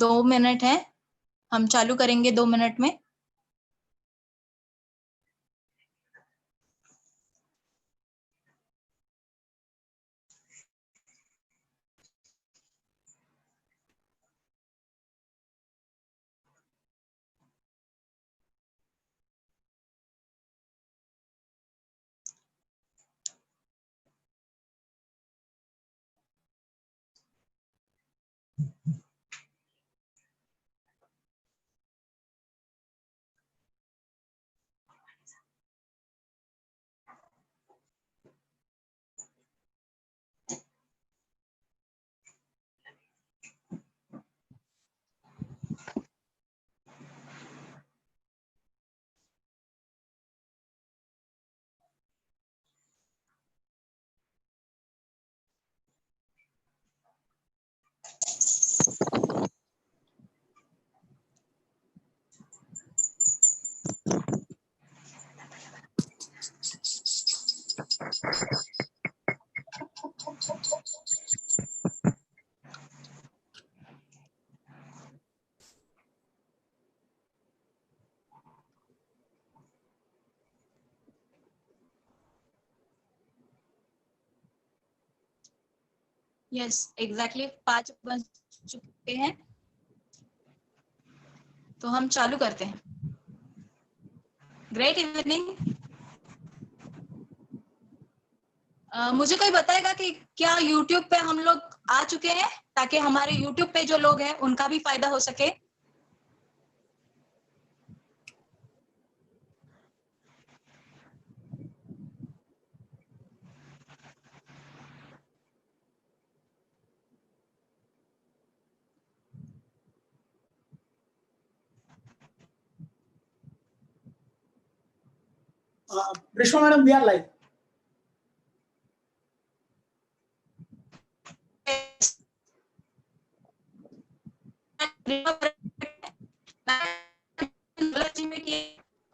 2 minute है, हम चालू करेंगे 2 मिनट में। यस, एग्जैक्टली 5 बज चुके हैं, तो हम चालू करते हैं। Great evening. मुझे कोई बताएगा कि क्या YouTube पे हम लोग आ चुके हैं, ताकि हमारे YouTube पे जो लोग हैं उनका भी फायदा हो सके। Rishma madam, we are live.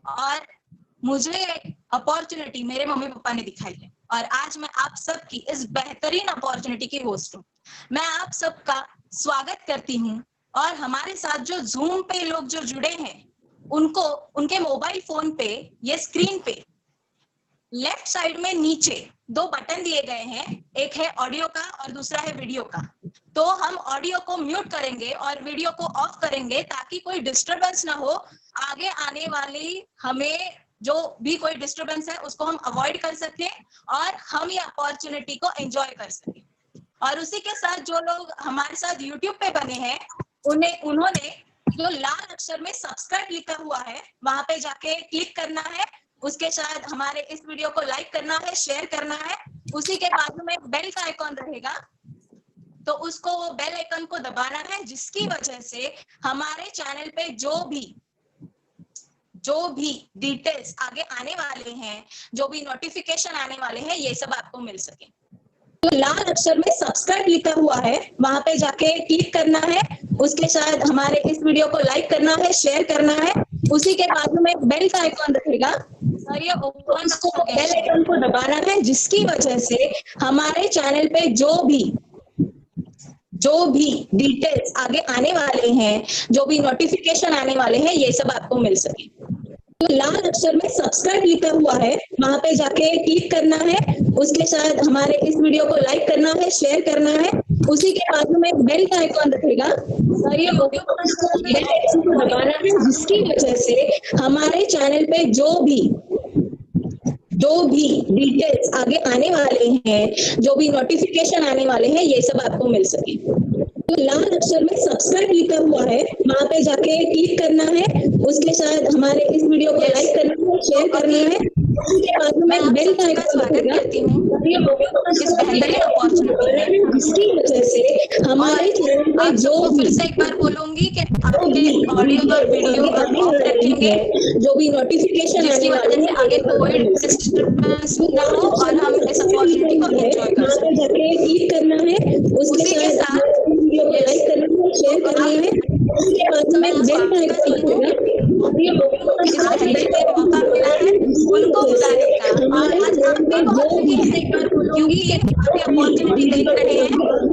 और मुझे अपॉर्चुनिटी मेरे मम्मी पापा ने दिखाई है, और आज मैं आप सबकी इस बेहतरीन अपॉर्चुनिटी की होस्ट हूँ। मैं आप सबका स्वागत करती हूँ, और हमारे साथ जो जूम पे लोग जो जुड़े हैं उनको उनके मोबाइल फोन पे ये स्क्रीन पे लेफ्ट साइड में नीचे 2 बटन दिए गए हैं, एक है ऑडियो का और दूसरा है वीडियो का। तो हम ऑडियो को म्यूट करेंगे और वीडियो को ऑफ करेंगे, ताकि कोई डिस्टरबेंस ना हो। आगे आने वाली हमें जो भी कोई डिस्टरबेंस है उसको हम अवॉइड कर सकें, और हम ये अपॉर्चुनिटी को एंजॉय कर सकें। और उसी के साथ जो लोग हमारे साथ यूट्यूब पे बने हैं उन्होंने जो लाल अक्षर में सब्सक्राइब लिखा हुआ है वहां पे जाके क्लिक करना है। उसके साथ हमारे इस वीडियो को लाइक करना है, शेयर करना है। उसी के बाद में बेल का आइकॉन रहेगा, तो उसको बेल आइकन को दबाना है, जिसकी वजह से हमारे चैनल पे जो भी डिटेल्स आगे आने वाले हैं, जो भी नोटिफिकेशन आने वाले हैं, ये सब आपको मिल सके। तो लाल अक्षर में सब्सक्राइब लिखा हुआ है, वहां पे जाके क्लिक करना है। उसके साथ हमारे इस वीडियो को लाइक करना है, शेयर करना है। उसी के बाद में बेल का आइकॉन रहेगा, और ये उसको बेल आइकन को दबाना है, जिसकी वजह से हमारे चैनल पे जो भी डिटेल्स आगे आने वाले हैं, जो भी नोटिफिकेशन आने वाले हैं, ये सब आपको मिल सके। तो लाल अक्षर में सब्सक्राइब लिखा हुआ है, वहां पे जाके क्लिक करना है। उसके साथ हमारे इस वीडियो को लाइक करना है, शेयर करना है। उसी के बाद में बेल का आइकॉन रहेगा, और ये बेल आइकन को दबाना है, जिसकी वजह से हमारे चैनल पे जो भी डिटेल्स आगे आने वाले हैं, जो भी नोटिफिकेशन आने वाले हैं, ये सब आपको मिल सके। तो लाल अक्षर में सब्सक्राइब लिखा हुआ है, वहां पे जाके क्लिक करना है। उसके साथ हमारे इस वीडियो को लाइक करना है, शेयर करना है। उसके बाद में बेल का आइकन रहेगा, इस बेहतरीन अपॉर्चुनिटी जिसकी वजह से हमारे चैनल पे जो फिर से एक बार बोलूंगी कि आपके ऑडियो और वीडियो ऑफ रखेंगे, जो भी नोटिफिकेशन आने वाले हैं, आगे कोई डिस्टरबेंस ना हो, और हम इस अपॉर्चुनिटी को एंजॉय कर सकें। जाके क्लिक करना है, उसके साथ वीडियो को लाइक करना है, शेयर करना है। उसके बाद में बेल का आइकन रहेगा, आज हमें मौका मिला है उनको बुलाने का, और आज आपके क्योंकि ये अपॉर्चुनिटी देख रहे हैं,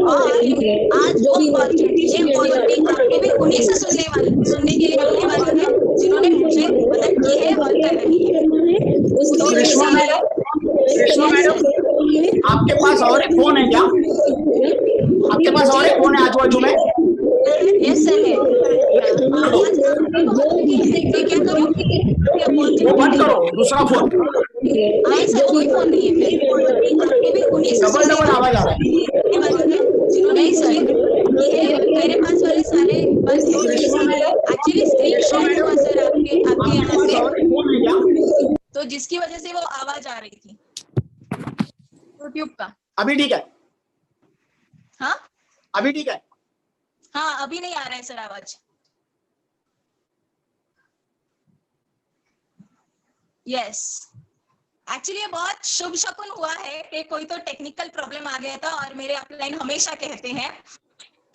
और आज जो भी अपॉर्चुनिटी आपके भी उन्हीं से सुनने के लिए मिलने वाली है जिन्होंने मुझे मदद की है और कर रही है। तो ग्रीष्मा मैडम, आपके पास और एक फोन है क्या? आपके पास और एक फोन है आजू बाजू में? यस सर है। आवाज आपकी बहुत हल्की है, मैं क्या करूं? वो बंद करो, दूसरा फोन। नहीं सर, कोई फोन नहीं है फिर। आपको भी उन्हीं से डबल सुनने आवाज आ रहा है। नहीं सर, ये मेरे पास वाले सारे बंद है इसीलिए। एक्चुअली स्क्रीन शेयर हुआ सर आपके यहाँ से, तो जिसकी वजह से वो आवाज आ रही थी यूट्यूब का। अभी ठीक है? हाँ अभी ठीक है? हाँ, अभी नहीं आ रहा है सर आवाज। यस, एक्चुअली ये बहुत शुभ शकुन हुआ है कि कोई तो टेक्निकल प्रॉब्लम आ गया था। और मेरे अपलाइन हमेशा कहते हैं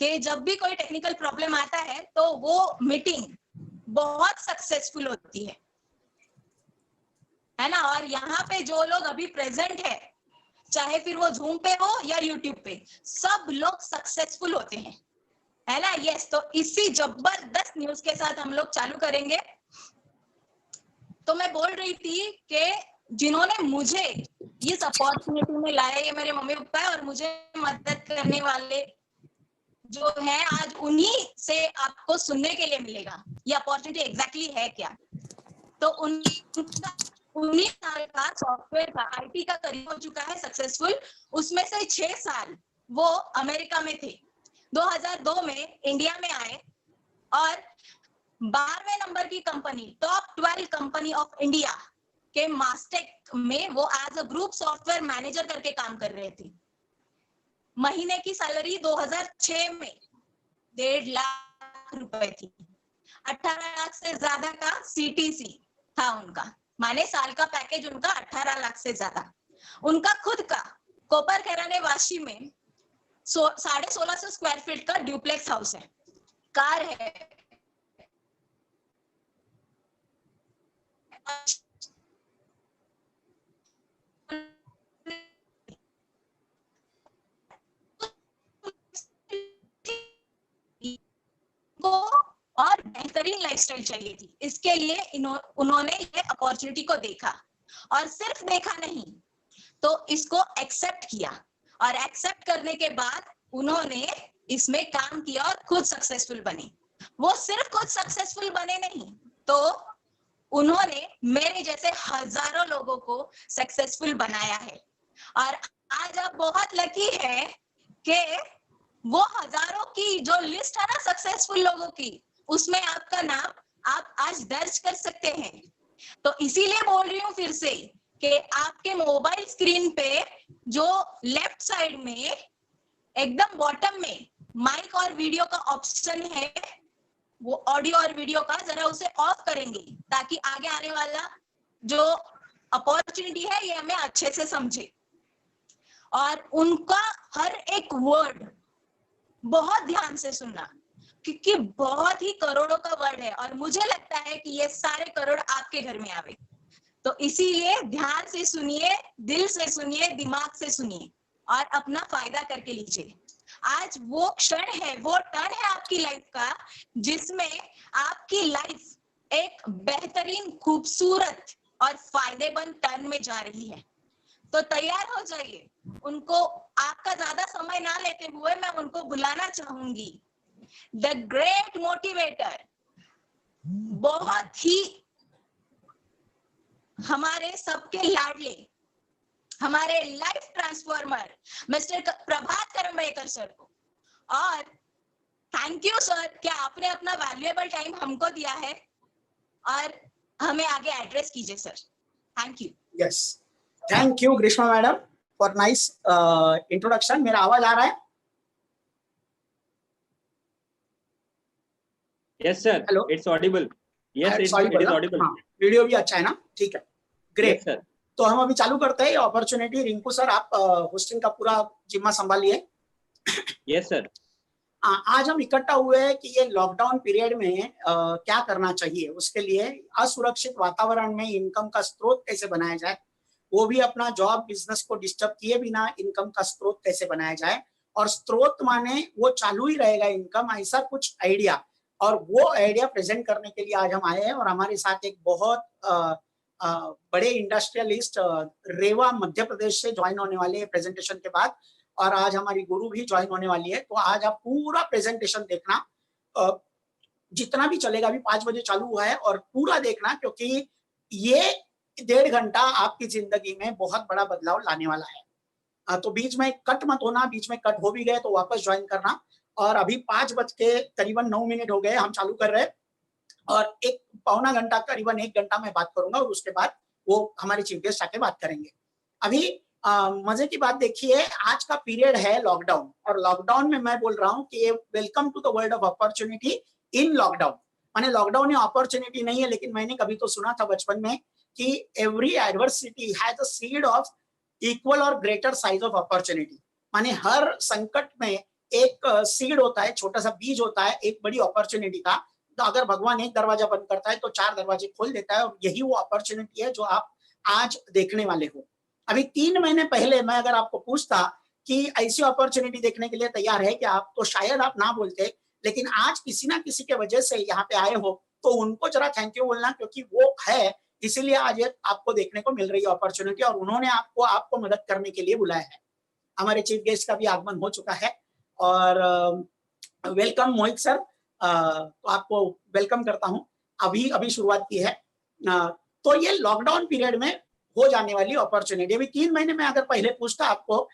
कि जब भी कोई टेक्निकल प्रॉब्लम आता है तो वो मीटिंग बहुत सक्सेसफुल होती है ना। और यहाँ पे जो लोग अभी प्रेजेंट है, चाहे फिर वो जूम पे हो या यूट्यूब पे, सब लोग सक्सेसफुल होते हैं, है ना। यस, तो इसी जबरदस्त न्यूज के साथ हम लोग चालू करेंगे। तो मैं बोल रही थी कि जिन्होंने मुझे इस अपॉर्चुनिटी में लाया, ये मेरे मम्मी पापा है, और मुझे मदद करने वाले जो है, आज उन्हीं से आपको सुनने के लिए मिलेगा ये अपॉर्चुनिटी एग्जैक्टली है क्या। तो उनका 19 साल का सॉफ्टवेयर का आईटी का करियर हो चुका है सक्सेसफुल। उसमें से 6 साल वो अमेरिका में थे। 2002 में इंडिया में आए और 12वें नंबर की company, top 12 company of India के मास्टेक में वो as a group software manager करके काम कर रहे थे। महीने की सैलरी 2006 में 1.5 लाख रुपए थी। 18 लाख से ज्यादा का सीटीसी था उनका, माने साल का पैकेज उनका 18 लाख से ज्यादा। उनका खुद का कोपर खैराने वाशी में 1650 स्क्वायर फीट का ड्यूप्लेक्स हाउस है, कार है, को और बेहतरीन लाइफस्टाइल चाहिए थी। इसके लिए उन्होंने ये अपॉर्चुनिटी को देखा, और सिर्फ देखा नहीं तो इसको एक्सेप्ट किया, और एक्सेप्ट करने के बाद उन्होंने इसमें काम किया और खुद सक्सेसफुल बने। वो सिर्फ खुद सक्सेसफुल बने नहीं, तो उन्होंने मेरे जैसे हजारों लोगों को सक्सेसफुल बनाया है। और आज आप बहुत लकी है कि वो हजारों की जो लिस्ट है ना सक्सेसफुल लोगों की, उसमें आपका नाम आप आज दर्ज कर सकते हैं। तो इसीलिए बोल रही हूँ फिर से कि आपके मोबाइल स्क्रीन पे जो लेफ्ट साइड में एकदम बॉटम में माइक और वीडियो का ऑप्शन है, वो ऑडियो और वीडियो का, जरा उसे ऑफ करेंगे ताकि आगे आने वाला जो अपॉर्चुनिटी है ये हमें अच्छे से समझे। और उनका हर एक वर्ड बहुत ध्यान से सुनना, क्योंकि बहुत ही करोड़ों का वर्ड है, और मुझे लगता है कि ये सारे करोड़ आपके घर में आवे। तो इसीलिए ध्यान से सुनिए, दिल से सुनिए, दिमाग से सुनिए, और अपना फायदा करके लीजिए। आज वो क्षण है, वो टर्न है आपकी लाइफ का, जिसमें आपकी लाइफ एक बेहतरीन, खूबसूरत और फायदेमंद टर्न में जा रही है। तो तैयार हो जाइए। उनको आपका ज्यादा समय ना लेते हुए मैं उनको बुलाना चाहूंगी। द ग्रेट मोटिवेटर, बहुत ही हमारे सबके लाडले, हमारे लाइफ ट्रांसफॉर्मर मिस्टर प्रभात करंबेकर सर को। और थैंक यू सर कि आपने अपना वैल्यूएबल टाइम हमको दिया है, और हमें आगे एड्रेस कीजिए sir. Thank you. Yes, thank you Greeshma madam for nice introduction. मेरा आवाज आ रहा है? Yes sir, hello, it's audible. Yes, it is audible. Video भी अच्छा है ना? ठीक है, ग्रेट सर। तो हम अभी चालू करते हैं अपॉर्चुनिटी। रिंकू सर, आप होस्टिंग का पूरा जिम्मा संभालिए। Yes sir. आज हम इकट्ठा हुए हैं कि ये लॉकडाउन पीरियड में क्या करना चाहिए, उसके लिए असुरक्षित वातावरण में इनकम का स्रोत कैसे बनाया जाए, वो भी अपना जॉब बिजनेस को डिस्टर्ब किए बिना इनकम का स्रोत कैसे बनाया जाए। और स्रोत माने वो चालू ही रहेगा इनकम, ऐसा कुछ आइडिया और वो आइडिया प्रेजेंट करने के लिए आज हम आए हैं। और हमारे साथ एक बहुत बड़े इंडस्ट्रियलिस्ट रेवा मध्य प्रदेश से ज्वाइन होने वाले हैं प्रेजेंटेशन के बाद, और आज हमारी गुरु भी ज्वाइन होने वाली है। तो आज आप पूरा प्रेजेंटेशन देखना, जितना भी चलेगा, अभी 5 बजे चालू हुआ है, और पूरा देखना, क्योंकि ये 1.5 घंटा आपकी जिंदगी में बहुत बड़ा बदलाव लाने वाला है। तो बीच में कट मत होना, बीच में कट हो भी गए तो वापस ज्वाइन करना। और अभी 5 बज के करीबन 9 मिनट हो गए, हम चालू कर रहे हैं, और एक पौना घंटा, करीबन 1 घंटा मैं बात करूंगा, और उसके बाद वो हमारे चीफ गेस्ट आके बात करेंगे। अभी मजे की बात देखिए, आज का पीरियड है लॉकडाउन, और लॉकडाउन में मैं बोल रहा हूँ कि welcome to the world of opportunity in lockdown. माने लॉकडाउन या अपॉर्चुनिटी नहीं है, लेकिन मैंने कभी तो सुना था बचपन में कि every adversity has a seed of equal और ग्रेटर साइज ऑफ अपॉर्चुनिटी। माने हर संकट में एक सीड होता है, छोटा सा बीज होता है एक बड़ी अपॉर्चुनिटी का। तो अगर भगवान एक दरवाजा बंद करता है तो 4 दरवाजे खोल देता है, और यही वो अपॉर्चुनिटी है जो आप आज देखने वाले हो। अभी 3 महीने पहले मैं अगर आपको पूछता कि ऐसी अपॉर्चुनिटी देखने के लिए तैयार है कि आप, तो शायद आप ना बोलते, लेकिन आज किसी ना किसी के वजह से यहाँ पे आए हो, तो उनको जरा थैंक यू बोलना, क्योंकि वो है, इसीलिए आज आपको देखने को मिल रही है अपॉर्चुनिटी, और उन्होंने आपको मदद करने के लिए बुलाया है। हमारे चीफ गेस्ट का भी आगमन हो चुका है, और वेलकम मोहित सर। तो आपको वेलकम करता हूं। अभी शुरुआत की है। तो ये लॉकडाउन पीरियड में हो जाने वाली अपॉर्चुनिटी, अभी 3 महीने में अगर पहले पूछता आपको,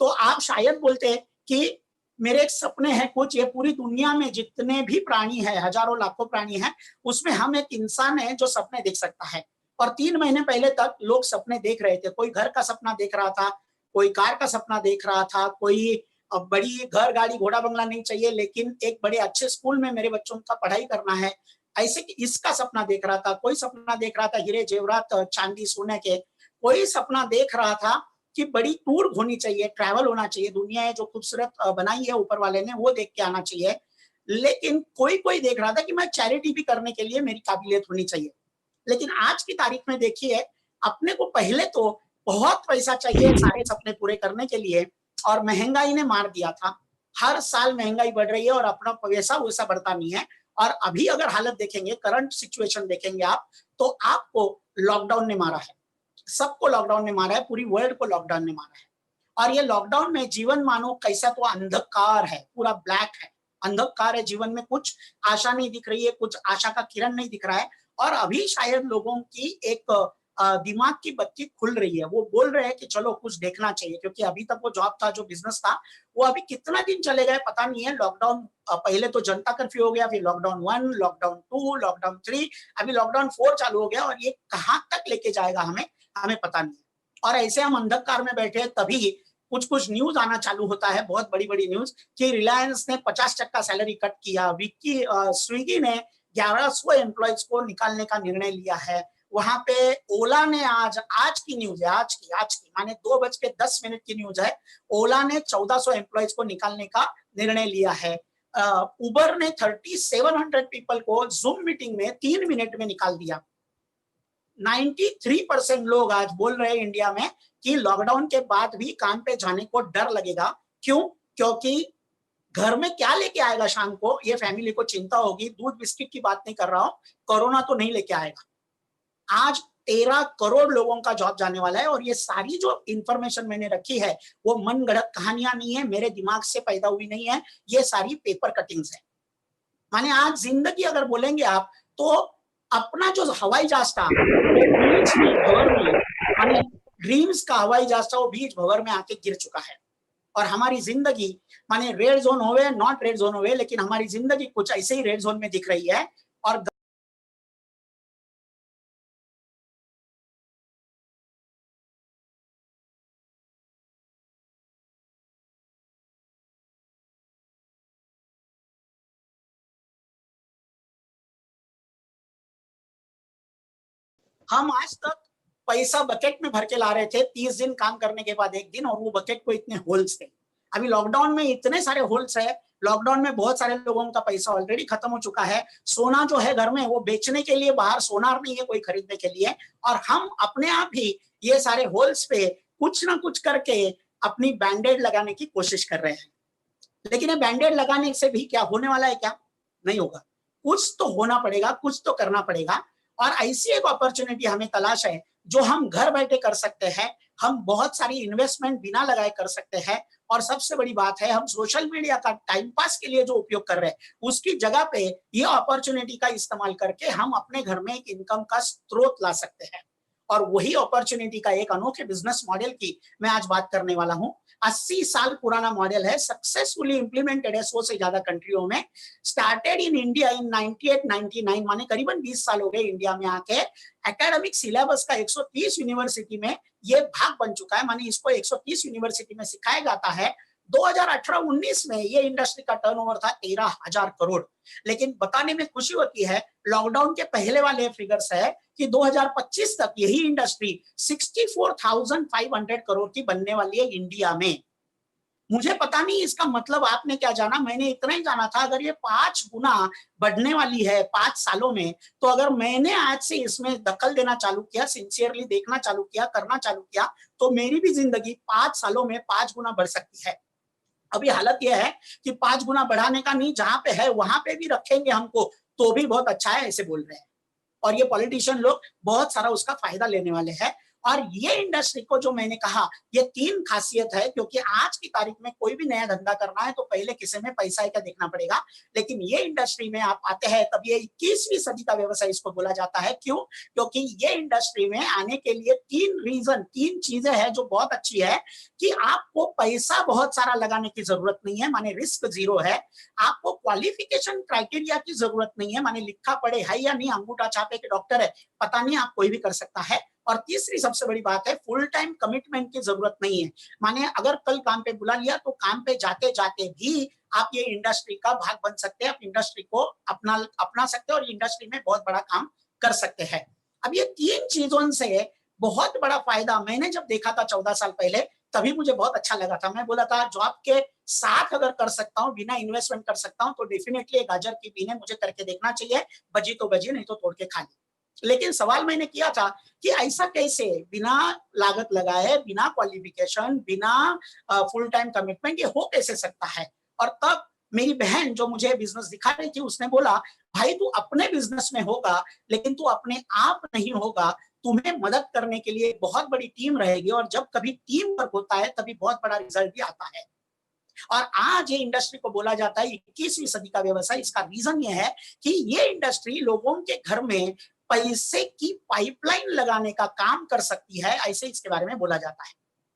तो आप शायद बोलते कि मेरे एक सपने हैं कुछ, ये पूरी दुनिया में जितने भी प्राणी हैं, हजारों लाखों प्राणी हैं, उसमें हम एक इंसान है जो सपने देख सकता है। और 3 महीने पहले तक लोग सपने देख रहे थे, कोई घर का सपना देख रहा था, कोई कार का सपना देख रहा था, कोई बड़ी घर गाड़ी घोड़ा बंगला नहीं चाहिए, लेकिन एक बड़े अच्छे स्कूल में मेरे बच्चों का पढ़ाई करना है, ऐसे कि इसका सपना देख रहा था। कोई सपना देख रहा था हीरे जेवरात चांदी सोने के, कोई सपना देख रहा था कि बड़ी टूर होनी चाहिए, ट्रैवल होना चाहिए, दुनिया है जो खूबसूरत बनाई है ऊपर वाले ने वो देख के आना चाहिए। लेकिन कोई देख रहा था कि मैं चैरिटी भी करने के लिए मेरी काबिलियत होनी चाहिए। लेकिन आज की तारीख में देखिए, अपने को पहले तो बहुत पैसा चाहिए सारे सपने पूरे करने के लिए, और महंगाई ने मार दिया था। हर साल महंगाई बढ़ रही है और अपना पैसा वैसा बढ़ता नहीं है। और अभी अगर हालत देखेंगे, करंट सिचुएशन देखेंगे आप, तो आपको लॉकडाउन ने मारा है, सबको लॉकडाउन ने मारा है, पूरी वर्ल्ड को लॉकडाउन ने मारा है। और ये लॉकडाउन में जीवन मानो कैसा, तो अंधकार है, पूरा ब्लैक है, अंधकार है जीवन में, कुछ आशा नहीं दिख रही है, कुछ आशा का किरण नहीं दिख रहा है। और अभी शायद लोगों की एक दिमाग की बत्ती खुल रही है, वो बोल रहे हैं कि चलो कुछ देखना चाहिए, क्योंकि अभी तक वो जॉब था, जो बिजनेस था, वो अभी कितना दिन चलेगा है पता नहीं है। लॉकडाउन पहले तो जनता कर्फ्यू हो गया, फिर लॉकडाउन 1, लॉकडाउन 2, लॉकडाउन 3, अभी लॉकडाउन 4 चालू हो गया, और ये कहाँ तक लेके जाएगा हमें पता नहीं है। और ऐसे हम अंधकार में बैठे हैं, तभी कुछ न्यूज आना चालू होता है, बहुत बड़ी बड़ी न्यूज, कि रिलायंस ने 50% सैलरी कट किया, स्विगी ने 1100 एम्प्लॉयज को निकालने का निर्णय लिया है। वहां पे ओला ने आज की न्यूज है, आज की माने 2:10 की न्यूज है, ओला ने 1400 एम्प्लॉयज को निकालने का निर्णय लिया है। उबर ने 3700 पीपल को जूम मीटिंग में 3 मिनट में निकाल दिया। 93% लोग आज बोल रहे हैं इंडिया में कि लॉकडाउन के बाद भी काम पे जाने को डर लगेगा। क्यों? क्योंकि घर में क्या लेके आएगा शाम को, ये फैमिली को चिंता होगी। दूध बिस्किट की बात नहीं कर रहा हूं, कोरोना तो नहीं लेके आएगा। आज 13 करोड़ लोगों का जॉब जाने वाला है, और ये सारी जो इंफॉर्मेशन मैंने रखी है वो मन गढ़ंत कहानियां नहीं है, मेरे दिमाग से पैदा हुई नहीं है, ये सारी पेपर कटिंग्स है। माने आज जिंदगी अगर बोलेंगे आप, तो अपना जो हवाई जहाज था माने ड्रीम्स का हवाई जहाज था, वो बीच भंवर में आके गिर चुका है। और हमारी जिंदगी माने रेड जोन होवे, नॉट रेड जोन होवे, लेकिन हमारी जिंदगी कुछ ऐसे ही रेड जोन में दिख रही है। और हम आज तक पैसा बकेट में भर के ला रहे थे, 30 दिन काम करने के बाद एक दिन, और वो बकेट को इतने होल्स थे। अभी लॉकडाउन में इतने सारे होल्स है, लॉकडाउन में बहुत सारे लोगों का पैसा ऑलरेडी खत्म हो चुका है। सोना जो है घर में, वो बेचने के लिए बाहर सोनार नहीं है कोई खरीदने के लिए, और हम अपने आप ही ये सारे होल्स पे कुछ ना कुछ करके अपनी बैंडेड लगाने की कोशिश कर रहे हैं। लेकिन ये बैंडेड लगाने से भी क्या होने वाला है? क्या नहीं होगा। कुछ तो होना पड़ेगा, कुछ तो करना पड़ेगा। और ऐसी एक अपॉर्चुनिटी हमें तलाश है जो हम घर बैठे कर सकते हैं, हम बहुत सारी इन्वेस्टमेंट बिना लगाए कर सकते हैं। और सबसे बड़ी बात है, हम सोशल मीडिया का टाइम पास के लिए जो उपयोग कर रहे हैं, उसकी जगह पे ये अपॉर्चुनिटी का इस्तेमाल करके हम अपने घर में एक इनकम का स्रोत ला सकते हैं। और वही अपॉर्चुनिटी का एक अनोखे बिजनेस मॉडल की मैं आज बात करने वाला हूं। 80 साल पुराना मॉडल है, सक्सेसफुली इंप्लीमेंटेड है 100 से ज्यादा कंट्रियों में। स्टार्टेड इन इंडिया इन 98-99, माने करीबन 20 साल हो गए इंडिया में आके। एकेडमिक सिलेबस का 130 यूनिवर्सिटी में ये भाग बन चुका है, माने इसको 130 यूनिवर्सिटी में सिखाया जाता है। 2018-19 में ये इंडस्ट्री का टर्नओवर था 13,000 करोड़। लेकिन बताने में खुशी होती है, लॉकडाउन के पहले वाले फिगर्स है कि 2025 तक यही इंडस्ट्री 64,500 करोड़ की बनने वाली है इंडिया में। मुझे पता नहीं इसका मतलब आपने क्या जाना, मैंने इतना ही जाना था, अगर ये 5 गुना बढ़ने वाली है 5 सालों में, तो अगर मैंने आज से इसमें दखल देना चालू किया, सिंसियरली देखना चालू किया, करना चालू किया, तो मेरी भी जिंदगी 5 सालों में 5 गुना बढ़ सकती है। अभी हालत यह है कि 5 गुना बढ़ाने का नहीं, जहां पे है वहां पे भी रखेंगे हमको तो भी बहुत अच्छा है, ऐसे बोल रहे हैं। और ये पॉलिटिशियन लोग बहुत सारा उसका फायदा लेने वाले हैं। और ये इंडस्ट्री को जो मैंने कहा, ये 3 खासियत है, क्योंकि आज की तारीख में कोई भी नया धंधा करना है तो पहले किसी में पैसा है क्या देखना पड़ेगा। लेकिन ये इंडस्ट्री में आप आते हैं तब ये 21वीं सदी का व्यवसाय इसको बोला जाता है। क्यों? क्योंकि ये इंडस्ट्री में आने के लिए 3 चीजें हैं जो बहुत अच्छी है कि आपको पैसा बहुत सारा लगाने की जरूरत नहीं है, माने रिस्क जीरो है। आपको क्वालिफिकेशन क्राइटेरिया की जरूरत नहीं है, माने लिखा पढ़े है या नहीं, अंगूठा छापे के डॉक्टर है, पता नहीं, आप कोई भी कर सकता है। और तीसरी सबसे बड़ी बात है, फुल टाइम कमिटमेंट की जरूरत नहीं है, माने अगर कल काम पे बुला लिया तो काम पे जाते जाते भी आप ये इंडस्ट्री का भाग बन सकते हैं, इंडस्ट्री को अपना सकते हैं और इंडस्ट्री में बहुत बड़ा काम कर सकते हैं। अब ये 3 चीजों से बहुत बड़ा फायदा मैंने जब देखा था 14 साल पहले, तभी मुझे बहुत अच्छा लगा था। मैं बोला था जॉब के साथ अगर कर सकता हूँ, बिना इन्वेस्टमेंट कर सकता हूँ, तो डेफिनेटली एक गाजर की बीने मुझे करके देखना चाहिए। बजी तो बजी, नहीं तो तोड़ के खा ली। लेकिन सवाल मैंने किया था कि ऐसा कैसे, बिना लागत लगाए, बिना क्वालिफिकेशन, बिना फुल टाइम कमिटमेंट, ये हो कैसे सकता है। और तब मेरी बहन जो मुझे बिजनेस दिखा रही थी, उसने बोला, भाई तू अपने बिजनेस में होगा लेकिन तू अपने आप नहीं होगा, तुम्हें मदद करने के लिए बहुत बड़ी टीम रहेगी, और जब कभी टीम वर्क होता है तभी बहुत बड़ा रिजल्ट भी आता है। और आज ये इंडस्ट्री को बोला जाता है 21वीं सदी का व्यवसाय। इसका रीजन ये है कि ये इंडस्ट्री लोगों के घर में पैसे की पाइपलाइन लगाने का काम कर सकती है, ऐसे इसके बारे में बोला जाता है।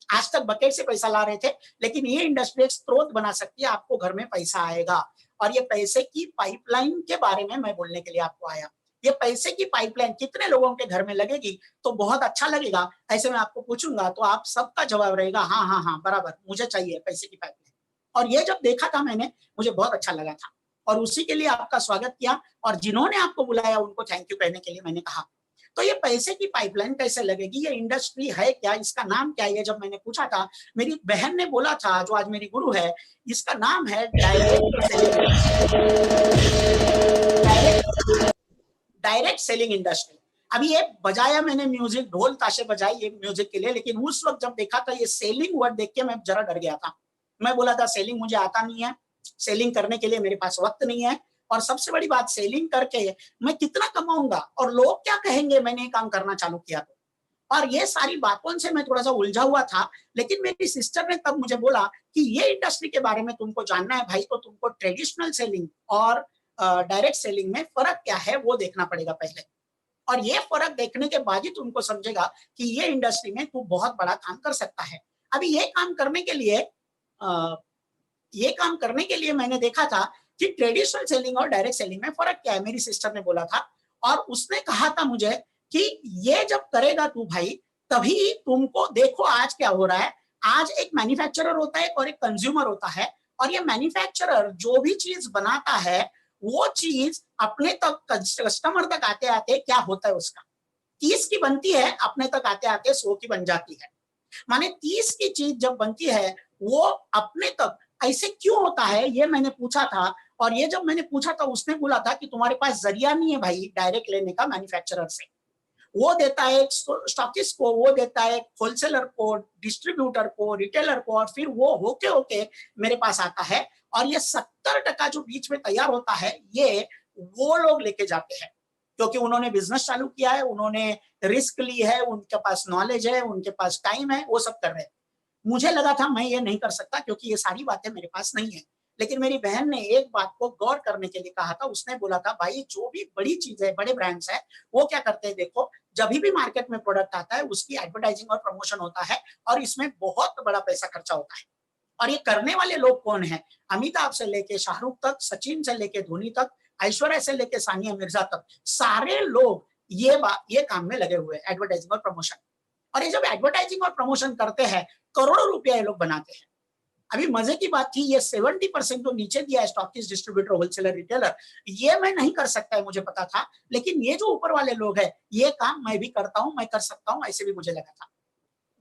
आज तक बकेट से पैसा ला रहे थे, लेकिन ये इंडस्ट्री एक स्रोत बना सकती है, आपको घर में पैसा आएगा। और ये पैसे की पाइपलाइन के बारे में मैं बोलने के लिए आपको आया। ये पैसे की पाइपलाइन कितने लोगों के घर में लगेगी तो बहुत अच्छा लगेगा, ऐसे मैं आपको पूछूंगा तो आप सबका जवाब रहेगा हाँ हाँ हाँ बराबर, मुझे चाहिए पैसे की पाइपलाइन। और ये जब देखा था मैंने, मुझे बहुत अच्छा लगा था, और उसी के लिए आपका स्वागत किया। और जिन्होंने आपको बुलाया उनको थैंक यू कहने के लिए मैंने कहा। तो ये पैसे की पाइपलाइन कैसे लगेगी, ये इंडस्ट्री है क्या, इसका नाम क्या है, जब मैंने पूछा था, मेरी बहन ने बोला था, जो आज मेरी गुरु है, इसका नाम है डायरेक्ट सेलिंग इंडस्ट्री। अभी ये बजाया मैंने म्यूजिक, ढोल ताशे बजाई ये म्यूजिक के लिए, लेकिन उस वक्त जब देखा था ये सेलिंग वर्ड देख के मैं जरा डर गया था। मैं बोला था सेलिंग मुझे आता नहीं है, सेलिंग करने के लिए मेरे पास वक्त नहीं है, और सबसे बड़ी बात, सेलिंग करके मैं कितना कमाऊंगा और लोग क्या कहेंगे मैंने काम करना चालू किया तो। और ये सारी बातों से मैं थोड़ा सा उलझा हुआ था। लेकिन मेरी सिस्टर ने तब मुझे बोला कि ये इंडस्ट्री के बारे में तुमको जानना है भाई, तो तुमको ट्रेडिशनल सेलिंग और डायरेक्ट सेलिंग में फर्क क्या है वो देखना पड़ेगा पहले। और ये फर्क देखने के बाद ही तुमको समझेगा कि ये इंडस्ट्री में तू बहुत बड़ा काम कर सकता है। अभी ये काम करने के लिए मैंने देखा था कि ट्रेडिशनल सेलिंग और डायरेक्ट सेलिंग में फर्क क्या है, मेरी सिस्टर ने बोला था। और उसने कहा था मुझे कि ये जब करेगा तू भाई, तभी तुमको, देखो आज क्या हो रहा है, आज एक मैन्युफैक्चरर होता है और एक कंज्यूमर होता है। और ये मैन्युफैक्चरर जो भी चीज बनाता है, वो चीज अपने तक, कस्टमर तक आते आते क्या होता है, उसका 30 की बनती है, अपने तक आते आते 100 की बन जाती है। माने 30 की चीज जब बनती है वो अपने तक ऐसे क्यों होता है, ये मैंने पूछा था। और ये जब मैंने पूछा था, उसने बोला था कि तुम्हारे पास जरिया नहीं है भाई डायरेक्ट लेने का मैन्युफैक्चरर से। वो देता है स्टॉकिस्ट को, वो देता है होलसेलर को, डिस्ट्रीब्यूटर को, रिटेलर को, और फिर वो होके मेरे पास आता है। और ये 70% जो बीच में तैयार होता है, ये वो लोग लेके जाते हैं, क्योंकि उन्होंने बिजनेस चालू किया है, उन्होंने रिस्क ली है, उनके पास नॉलेज है, उनके पास टाइम है, वो सब कर रहे हैं। मुझे लगा था मैं ये नहीं कर सकता क्योंकि ये सारी बातें मेरे पास नहीं है। लेकिन मेरी बहन ने एक बात को गौर करने के लिए कहा था। उसने बोला था, भाई जो भी बड़ी चीजें, बड़े ब्रांड्स है, वो क्या करते हैं, देखो जब भी मार्केट में प्रोडक्ट आता है उसकी एडवर्टाइजिंग और प्रमोशन होता है और इसमें बहुत बड़ा पैसा खर्चा होता है। और ये करने वाले लोग कौन है? अमिताभ से लेके शाहरुख तक, सचिन से लेके धोनी तक, ऐश्वर्या से लेके सानिया मिर्जा तक, सारे लोग ये काम में लगे हुए हैं, एडवर्टाइजिंग और प्रमोशन। और ये जब एडवर्टाइजिंग और प्रमोशन करते हैं, करोड़ों रुपया ये लोग बनाते हैं। अभी मजे की बात थी, ये 70% तो नीचे दिया है स्टॉकिस्ट, डिस्ट्रीब्यूटर, होलसेलर, रिटेलर। ये मैं नहीं कर सकता है, मुझे पता था, लेकिन ये जो ऊपर वाले लोग हैं, ये काम मैं भी करता हूं, मैं कर सकता हूं, ऐसे भी मुझे लगा था।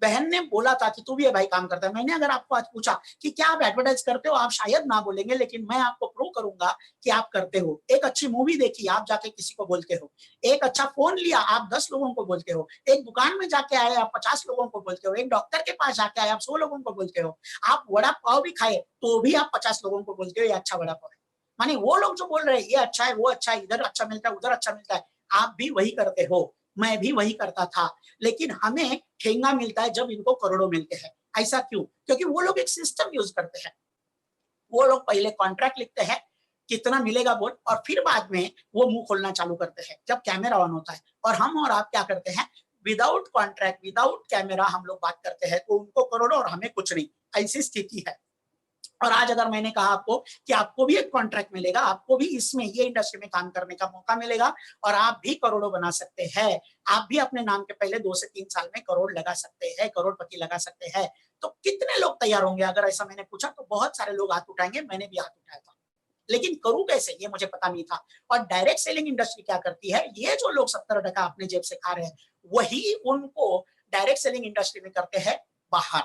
बहन ने बोला था कि तू भी ये भाई काम करता है। मैंने अगर आपको आज पूछा कि क्या आप एडवर्टाइज करते हो, आप शायद ना बोलेंगे, लेकिन मैं आपको प्रूव करूंगा कि आप करते हो। एक अच्छी मूवी देखी, आप जाके किसी को बोलते हो। एक अच्छा फोन लिया, आप 10 लोगों को बोलते हो। एक दुकान में जाके आए, आप 50 लोगों को बोलते हो। एक डॉक्टर के पास जाके आए, आप 100 लोगों को बोलते हो। आप वड़ा पाव भी खाए तो भी आप 50 लोगों को बोलते हो ये अच्छा वड़ा पाव है। माने वो लोग जो बोल रहे हैं ये अच्छा है, वो अच्छा है, इधर अच्छा मिलता है, उधर अच्छा मिलता है, आप भी वही करते हो, मैं भी वही करता था। लेकिन हमें ठेंगा मिलता है जब इनको करोड़ों मिलते हैं। ऐसा क्यों? क्योंकि वो लोग एक सिस्टम यूज करते हैं। वो लोग पहले कॉन्ट्रैक्ट लिखते हैं, कितना मिलेगा बोल, और फिर बाद में वो मुंह खोलना चालू करते हैं जब कैमरा ऑन होता है। और हम और आप क्या करते हैं, विदाउट कॉन्ट्रैक्ट, विदाउट कैमरा हम लोग बात करते हैं, तो उनको करोड़ों और हमें कुछ नहीं, ऐसी स्थिति है। और आज अगर मैंने कहा आपको कि आपको भी एक कॉन्ट्रैक्ट मिलेगा, आपको भी इसमें, ये इंडस्ट्री में काम करने का मौका मिलेगा और आप भी करोड़ों बना सकते हैं, आप भी अपने नाम के पहले 2 से 3 साल में करोड़ लगा सकते हैं, करोड़पति लगा सकते हैं, तो कितने लोग तैयार होंगे? अगर ऐसा मैंने पूछा तो बहुत सारे लोग हाथ उठाएंगे, मैंने भी हाथ उठाया था। लेकिन करूं कैसे, ये मुझे पता नहीं था। और डायरेक्ट सेलिंग इंडस्ट्री क्या करती है, ये जो लोग 70% अपने जेब से खा रहे हैं, वही उनको डायरेक्ट सेलिंग इंडस्ट्री में करते हैं बाहर।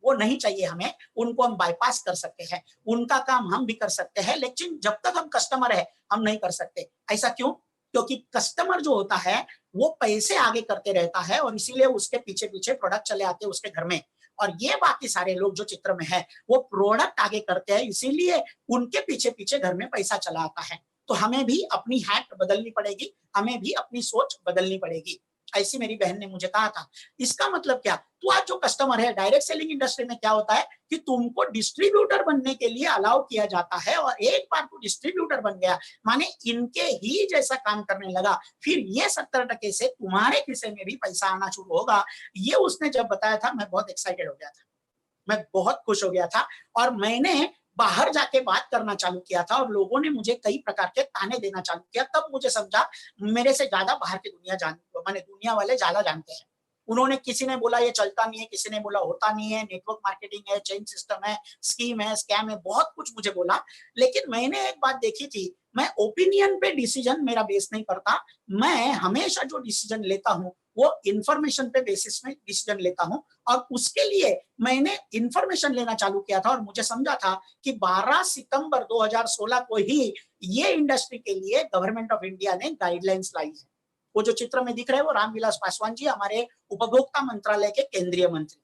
वो नहीं चाहिए हमें, उनको हम बाईपास कर सकते हैं, उनका काम हम भी कर सकते हैं, लेकिन जब तक हम कस्टमर है हम नहीं कर सकते। ऐसा क्यों? क्योंकि कस्टमर जो होता है वो पैसे आगे करते रहता है और इसीलिए उसके पीछे पीछे प्रोडक्ट चले आते हैं उसके घर में। और ये बाकी सारे लोग जो चित्र में है वो प्रोडक्ट आगे करते हैं, इसीलिए उनके पीछे पीछे घर में पैसा चला आता है। तो हमें भी अपनी हैट बदलनी पड़ेगी, हमें भी अपनी सोच बदलनी पड़ेगी। ऐसी मेरी बहन ने मुझे कहा था। इसका मतलब क्या, तू आज जो कस्टमर है, डायरेक्ट सेलिंग इंडस्ट्री में क्या होता है कि तुमको डिस्ट्रीब्यूटर बनने के लिए अलाउ किया जाता है, और एक बार तू डिस्ट्रीब्यूटर बन गया माने इनके ही जैसा काम करने लगा, फिर ये 70% से तुम्हारे खिस्से में भी पैसा आना शुरू होगा। ये उसने जब बताया था, मैं बहुत एक्साइटेड हो गया था, मैं बहुत खुश हो गया था। और मैंने बाहर जाके बात करना चालू किया था और लोगों ने मुझे कई प्रकार के ताने देना चालू किया। तब मुझे समझा मेरे से ज्यादा बाहर की दुनिया माने दुनिया वाले ज्यादा जानते हैं। उन्होंने, किसी ने बोला ये चलता नहीं है, किसी ने बोला होता नहीं है, नेटवर्क मार्केटिंग है, चेन सिस्टम है, स्कीम है, स्कैम है, बहुत कुछ मुझे बोला। लेकिन मैंने एक बात देखी थी, मैं ओपिनियन पे डिसीजन मेरा बेस नहीं करता, मैं हमेशा जो डिसीजन लेता हूँ वो इंफॉर्मेशन पे बेसिस में डिसीजन लेता हूँ। और उसके लिए मैंने इंफॉर्मेशन लेना चालू किया था और मुझे समझा था कि 12 सितंबर 2016 को ही ये इंडस्ट्री के लिए गवर्नमेंट ऑफ इंडिया ने गाइडलाइंस लाई है। वो जो चित्र में दिख रहे हैं वो रामविलास पासवान जी, हमारे उपभोक्ता मंत्रालय के केंद्रीय मंत्री।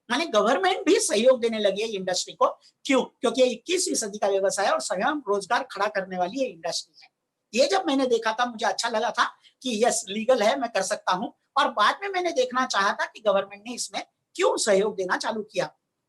माने गवर्नमेंट भी सहयोग देने लगी है इंडस्ट्री को। क्यों? क्योंकि 21वीं सदी का व्यवसाय और स्वयं रोजगार खड़ा करने वाली ये इंडस्ट्री है। ये जब मैंने देखा था मुझे अच्छा लगा था कि यस लीगल है, मैं कर सकता हूं। और बाद में मैंने देखना चाहा था कि गवर्नमेंट ने इसमें क्यों सहयोग देना चालू किया।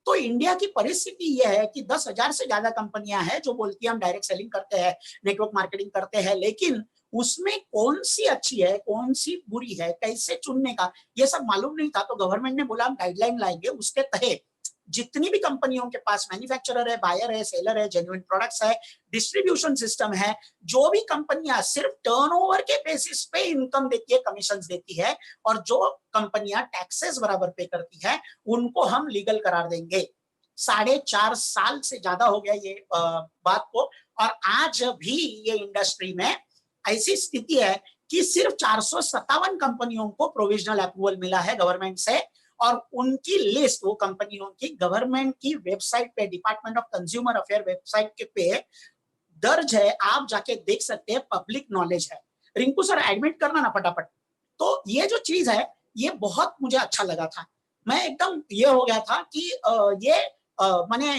तो इंडिया की परिस्थिति यह है कि 10,000 से ज्यादा कंपनियां हैं जो बोलती है हम डायरेक्ट सेलिंग करते हैं, नेटवर्क मार्केटिंग करते हैं, लेकिन उसमें कौन सी अच्छी है, कौन सी बुरी है, कैसे चुनने का ये सब मालूम नहीं था। तो गवर्नमेंट ने बोला हम गाइडलाइन लाएंगे, उसके तहत जितनी भी कंपनियों के पास मैन्युफैक्चरर है, बायर है, सेलर है, जेन्युइन प्रोडक्ट्स है, डिस्ट्रीब्यूशन सिस्टम है, जो भी कंपनियां सिर्फ टर्नओवर के बेसिस पे इनकम देती है, कमीशंस देती है, और जो कंपनियां टैक्सेस बराबर पे करती है, उनको हम लीगल करार देंगे। 4.5 साल से ज्यादा हो गया ये बात को, और आज भी ये इंडस्ट्री में ऐसी स्थिति है कि सिर्फ 457 कंपनियों को प्रोविजनल अप्रूवल मिला है गवर्नमेंट से, और उनकी लिस्ट, वो कंपनियों की गवर्नमेंट की वेबसाइट पे, department of consumer affair website के पे दर्ज है, आप जाके देख सकते हैं, पब्लिक नॉलेज है। रिंकू सर एडमिट करना ना फटाफट। तो ये जो चीज है ये बहुत मुझे अच्छा लगा था। मैं एकदम ये हो गया था कि ये माने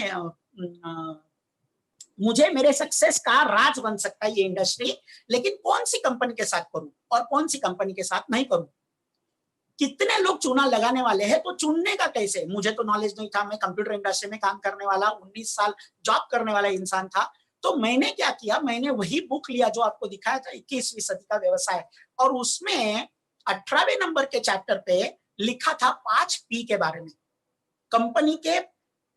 मुझे मेरे सक्सेस का राज बन सकता है ये इंडस्ट्री, लेकिन कौन सी कंपनी के साथ करूं और कौन सी कंपनी के साथ नहीं करूं। कितने लोग चूना लगाने वाले हैं, तो चुनने का कैसे। मुझे तो नॉलेज नहीं था, मैं कंप्यूटर इंडस्ट्री में काम करने वाला 19 साल जॉब करने वाला इंसान था। तो मैंने क्या किया, मैंने वही बुक लिया जो आपको दिखाया था 21वीं सदी का व्यवसाय, और उसमें 18वें नंबर के चैप्टर पे लिखा था 5 पी के बारे में। कंपनी के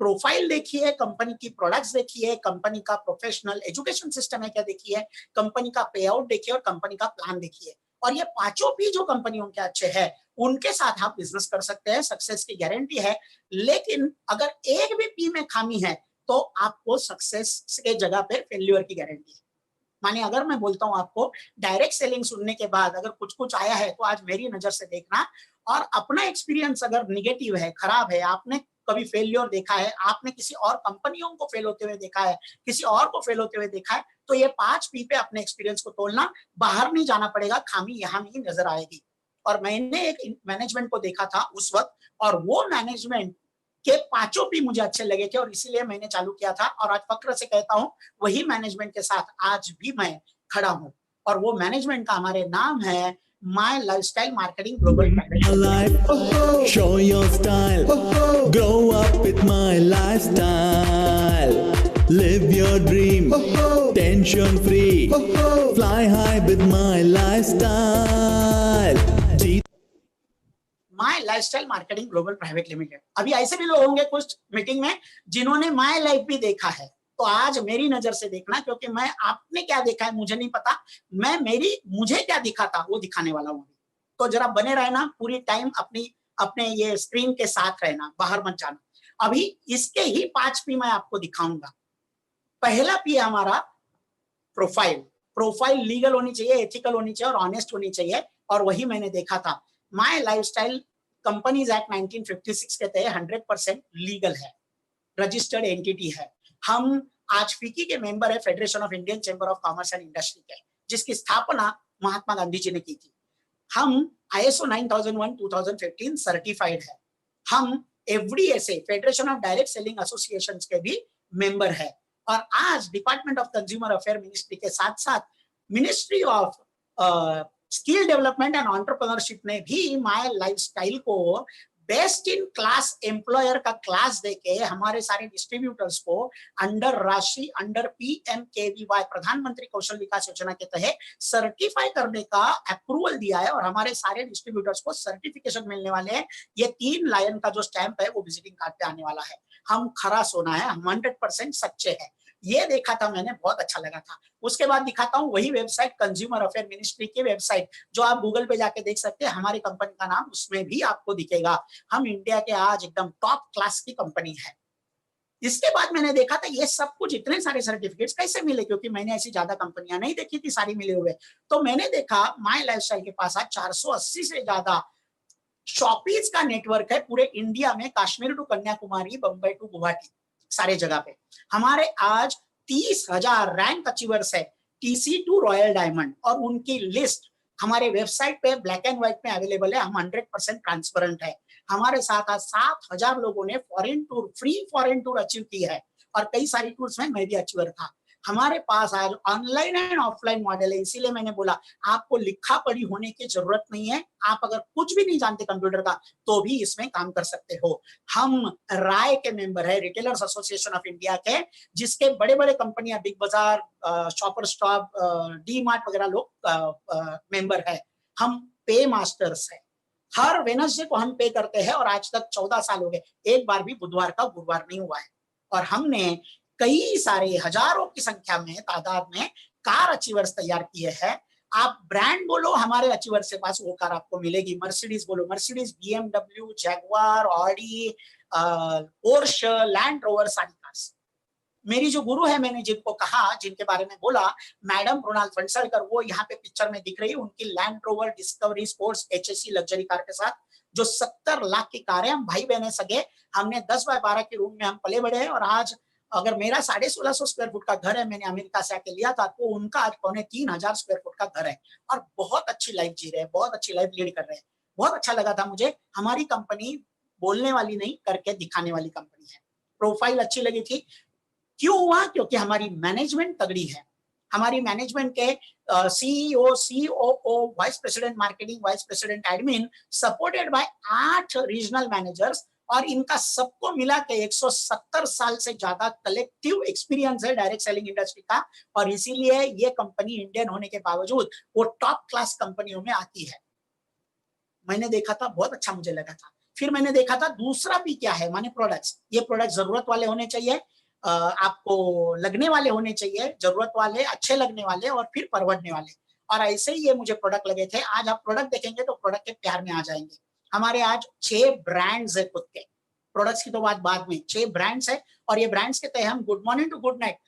प्रोफाइल देखिए, कंपनी की प्रोडक्ट्स देखिए, कंपनी का प्रोफेशनल एजुकेशन सिस्टम है क्या देखिए, कंपनी का पे आउट देखिए और कंपनी का प्लान देखिए। और ये पांचों पी जो कंपनियों के अच्छे हैं, उनके साथ आप बिजनेस कर सकते हैं, सक्सेस की गारंटी है। लेकिन अगर एक भी पी में खामी है तो आपको सक्सेस के जगह पे फेल्यूर की गारंटी है। माने अगर मैं बोलता हूं आपको, डायरेक्ट सेलिंग सुनने के बाद अगर कुछ कुछ आया है तो आज मेरी नजर से देखना, और अपना एक्सपीरियंस अगर निगेटिव है, खराब है, आपने कभी फेल्योर देखा है, आपने किसी और कंपनियों को फेल होते हुए देखा है, किसी और को फेल होते हुए देखा है, तो ये 5 पी पे अपने एक्सपीरियंस को तोड़ना, बाहर नहीं जाना पड़ेगा, खामी यहां नहीं नजर आएगी। और मैंने एक मैनेजमेंट को देखा था उस वक्त, और वो मैनेजमेंट के पांचों पी मुझे अच्छे लगे थे, और इसीलिए मैंने चालू किया था। और आज फक्र से कहता हूं, वही मैनेजमेंट के साथ आज भी मैं खड़ा हूं, और वो मैनेजमेंट का हमारे नाम है my lifestyle marketing global private. Show your style. Grow up with my lifestyle. Live your dream. Tension free. Fly high with my lifestyle. My lifestyle marketing global private limited. अभी ऐसे भी लोग होंगे कुछ मीटिंग में जिन्होंने माय लाइफ भी देखा है, तो आज मेरी नजर से देखना, क्योंकि मैं आपने क्या देखा है मुझे नहीं पता, मुझे क्या दिखा था वो दिखाने वाला हूँ। तो जरा बने रहना पूरी टाइम, अपने ये स्क्रीन के साथ रहना, बाहर मत जाना। अभी इसके ही 5 पी मैं आपको दिखाऊंगा। पहला पी हमारा प्रोफाइल लीगल होनी चाहिए, एथिकल होनी चाहिए और ऑनेस्ट होनी चाहिए, और वही मैंने देखा था। माय लाइफस्टाइल कंपनीज एक्ट 1956 के तहत 100% लीगल है, रजिस्टर्ड एंटिटी है। हम आज फिकी के मेंबर है, federation of Indian chamber of commerce and industry के, जिसकी स्थापना महात्मा गांधी जी ने की थी। हम ISO 9001 2015 सर्टिफाइड है। हम FDSA federation of direct selling associations के भी मेंबर है। और आज department of consumer affair ministry के साथ साथ ministry of skill development and entrepreneurship ने भी माय लाइफस्टाइल को बेस्ट इन क्लास एम्प्लॉयर का क्लास देके हमारे सारे डिस्ट्रीब्यूटर्स को अंडर PMKVY प्रधानमंत्री कौशल विकास योजना के तहत सर्टिफाई करने का अप्रूवल दिया है, और हमारे सारे डिस्ट्रीब्यूटर्स को सर्टिफिकेशन मिलने वाले हैं। ये 3 लायन का जो स्टैंप है वो विजिटिंग कार्ड पे आने वाला है। हम खरा सोना है, हम 100% सच्चे हैं। ये देखा था मैंने, बहुत अच्छा लगा था। उसके बाद दिखाता हूँ वही वेबसाइट, कंज्यूमर अफेयर मिनिस्ट्री की वेबसाइट, जो आप गूगल पे जाके देख सकते हैं, हमारी कंपनी का नाम उसमें भी आपको दिखेगा। हम इंडिया के आज एकदम टॉप क्लास की कंपनी है। इसके बाद मैंने देखा था ये सब कुछ, इतने सारे सर्टिफिकेट्स कैसे मिले, क्योंकि मैंने ऐसी ज्यादा कंपनियां नहीं देखी थी सारी मिले हुए। तो मैंने देखा माय लाइफस्टाइल के पास आज 480 से ज्यादा शॉपीज का नेटवर्क है पूरे इंडिया में, कश्मीर टू कन्याकुमारी, बंबई टू गुवाहाटी, सारे जगह पे। हमारे आज 30,000 रैंक अचीवर्स है TC टू रॉयल डायमंड, और उनकी लिस्ट हमारे वेबसाइट पे ब्लैक एंड व्हाइट में अवेलेबल है। हम 100% ट्रांसपेरेंट है। हमारे साथ आज 7,000 लोगों ने फ्री फॉरेन टूर अचीव की है, और कई सारी टूर्स में मैं भी अचीवर था। हमारे पास आज ऑनलाइन एंड ऑफलाइन मॉडल है, इसीलिए मैंने बोला आपको लिखा पढ़ी होने की जरूरत नहीं है। आप अगर कुछ भी नहीं जानते कंप्यूटर का तो भी इसमें काम कर सकते हो। हम राय के मेंबर है, रिटेलर्स एसोसिएशन ऑफ इंडिया के, जिसके बड़े बड़े कंपनियां, बिग बाजार, शॉपर स्टॉप, डी मार्ट वगैरह लोग मेंबर है। हम पे मास्टर्स है, हर वेडनेसडे को हम पे करते हैं, और आज तक 14 साल हो गए, एक बार भी बुधवार का गुरुवार नहीं हुआ है। और हमने कई सारे हजारों की संख्या में, तादाद में कार अचीवर्स तैयार किए हैं। आप ब्रांड बोलो, हमारे अचीवर्स के पास वो कार आपको मिलेगी। मर्सिडीज बोलो, Mercedes, BMW, Jaguar, Audi, Porsche, land rover, सारी कार्स। मेरी जो गुरु है, मैंने जिनको कहा, जिनके बारे में बोला, मैडम मृणाल फणसलकर, वो यहाँ पे पिक्चर में दिख रही है। उनकी land rover discovery sports HSE luxury car के साथ, जो 70 लाख की कार है। हम भाई बहने सगे, हमने 10 बाय 12 के रूम में हम पले बड़े हैं। और आज अगर मेरा 1650 स्क्वायर फुट का घर है, मैंने अमेरिका से आके लिया था, तो उनका आज 3,500 स्क्वायर फुट का घर है, और बहुत अच्छी लाइफ जी रहे हैं, बहुत अच्छी लाइफ लीड कर रहे हैं। बहुत अच्छा लगा था मुझे। हमारी कंपनी बोलने वाली नहीं, करके दिखाने वाली कंपनी है। प्रोफाइल अच्छी लगी थी। क्यों हुआ? क्योंकि हमारी मैनेजमेंट तगड़ी है। हमारी मैनेजमेंट के CEO, COO, vice president marketing, vice president admin, supported by 8 regional managers, और इनका सबको मिला के 170 साल से ज्यादा कलेक्टिव एक्सपीरियंस है डायरेक्ट सेलिंग इंडस्ट्री का, और इसीलिए ये कंपनी इंडियन होने के बावजूद वो टॉप क्लास कंपनियों में आती है। मैंने देखा था, बहुत अच्छा मुझे लगा था। फिर मैंने देखा था दूसरा भी क्या है, माने प्रोडक्ट्स। ये प्रोडक्ट जरूरत वाले होने चाहिए, आपको लगने वाले होने चाहिए, जरूरत वाले, अच्छे लगने वाले, और फिर परवड़ने वाले। और ऐसे ही ये मुझे प्रोडक्ट लगे थे। आज आप प्रोडक्ट देखेंगे तो प्रोडक्ट के प्यार में आ जाएंगे। हमारे आज 6 ब्रांड्स है खुद के, प्रोडक्ट्स की तो बात बाद में। 6 ब्रांड्स है, और ये ब्रांड्स के तहत हम good morning to good night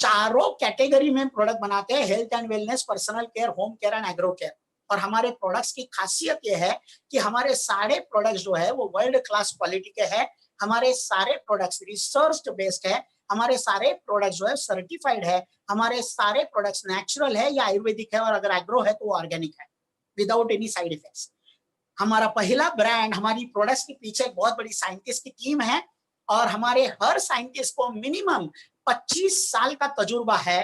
चारों कैटेगरी में प्रोडक्ट बनाते हैं, health and wellness, personal care, home care and agro care. और हमारे प्रोडक्ट्स की खासियत ये है कि हमारे सारे प्रोडक्ट्स जो है वो वर्ल्ड क्लास क्वालिटी के हैं। हमारे सारे प्रोडक्ट्स रिसर्च बेस्ड है, हमारे सारे प्रोडक्ट्स जो है सर्टिफाइड है, हमारे सारे प्रोडक्ट्स नेचुरल है या आयुर्वेदिक है, और अगर एग्रो है तो ऑर्गेनिक है, विदाउट एनी साइड इफेक्ट्स। हमारा पहला ब्रांड, हमारी प्रोडक्ट्स के पीछे बहुत बड़ी साइंटिस्ट की टीम है, और हमारे हर साइंटिस्ट को मिनिमम 25 साल का तजुर्बा है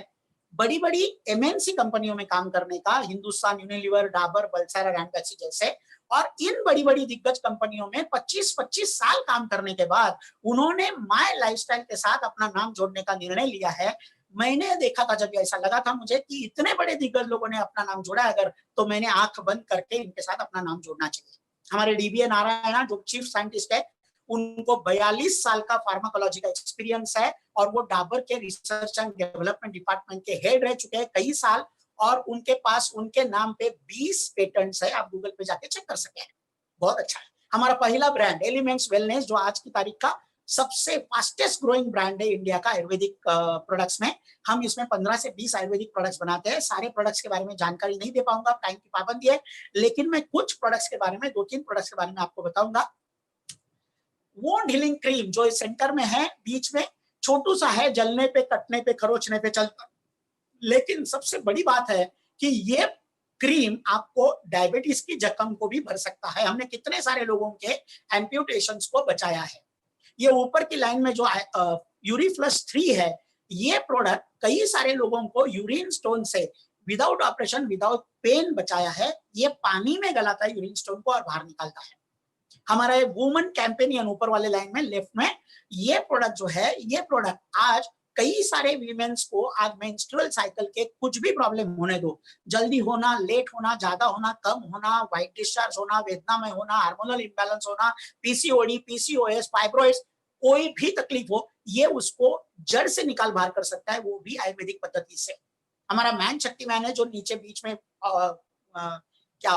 बड़ी बड़ी एमएनसी कंपनियों में काम करने का, हिंदुस्तान यूनिलीवर, डाबर, बलसारा, रैमपेसी जैसे। और इन बड़ी बड़ी दिग्गज कंपनियों में 25-25 साल काम करने के बाद उन्होंने माय लाइफस्टाइल के साथ अपना नाम जोड़ने का निर्णय लिया है। मैंने देखा था, जब ऐसा लगा था मुझे कि इतने बड़े दिग्गज लोगों ने अपना नाम जोड़ा, अगर तो मैंने आंख बंद करके इनके साथ अपना नाम जोड़ना चाहिए। हमारे डीबीए नारायणा जो चीफ साइंटिस्ट है, उनको 42 साल का फार्माकोलॉजी का एक्सपीरियंस है, और वो डाबर के रिसर्च एंड डेवलपमेंट डिपार्टमेंट के हेड रह चुके हैं कई साल, और उनके पास उनके नाम पे 20 पेटेंट्स है। आप गूगल पे जाके चेक कर सकते हैं, बहुत अच्छा है। हमारा पहला ब्रांड एलिमेंट्स वेलनेस, जो आज की तारीख का सबसे फास्टेस्ट ग्रोइंग ब्रांड है इंडिया का आयुर्वेदिक प्रोडक्ट्स में। हम इसमें 15 से 20 आयुर्वेदिक प्रोडक्ट्स बनाते हैं। सारे प्रोडक्ट्स के बारे में जानकारी नहीं दे पाऊंगा, टाइम की पाबंदी है, लेकिन मैं कुछ प्रोडक्ट्स के बारे में, 2-3 प्रोडक्ट्स के बारे में आपको बताऊंगा। वुंड हीलिंग क्रीम जो सेंटर में है, बीच में छोटू सा है, जलने पे, कटने पे, खरोचने पे चलता, लेकिन सबसे बड़ी बात है कि ये क्रीम आपको डायबिटीज की जख्म को भी भर सकता है। हमने कितने सारे लोगों के एम्प्यूटेशंस को बचाया है। ये ऊपर की लाइन में जो यूरिफ्लस 3 है, ये प्रोडक्ट कई सारे लोगों को यूरिन स्टोन से विदाउट ऑपरेशन, विदाउट पेन बचाया है। ये पानी में गलाता है यूरिन स्टोन को और बाहर निकालता है। हमारा वुमन कैंपेनियन ऊपर वाले लाइन में लेफ्ट में, ये प्रोडक्ट जो है, ये प्रोडक्ट आज कई सारे वीमेंस को, आज मेंस्ट्रुअल साइकिल के कुछ भी प्रॉब्लम होने दो, जल्दी होना, लेट होना, ज्यादा होना, कम होना, व्हाइट डिस्चार्ज होना, वेदनामय होना, हार्मोनल इंबैलेंस होना, पीसीओडी, पीसीओएस, फाइब्रॉइड्स, कोई भी तकलीफ हो, ये उसको जड़ से निकाल बाहर कर सकता है, वो भी आयुर्वेदिक पद्धति से। हमारा मैन शक्ति मैन है, जो नीचे बीच में क्या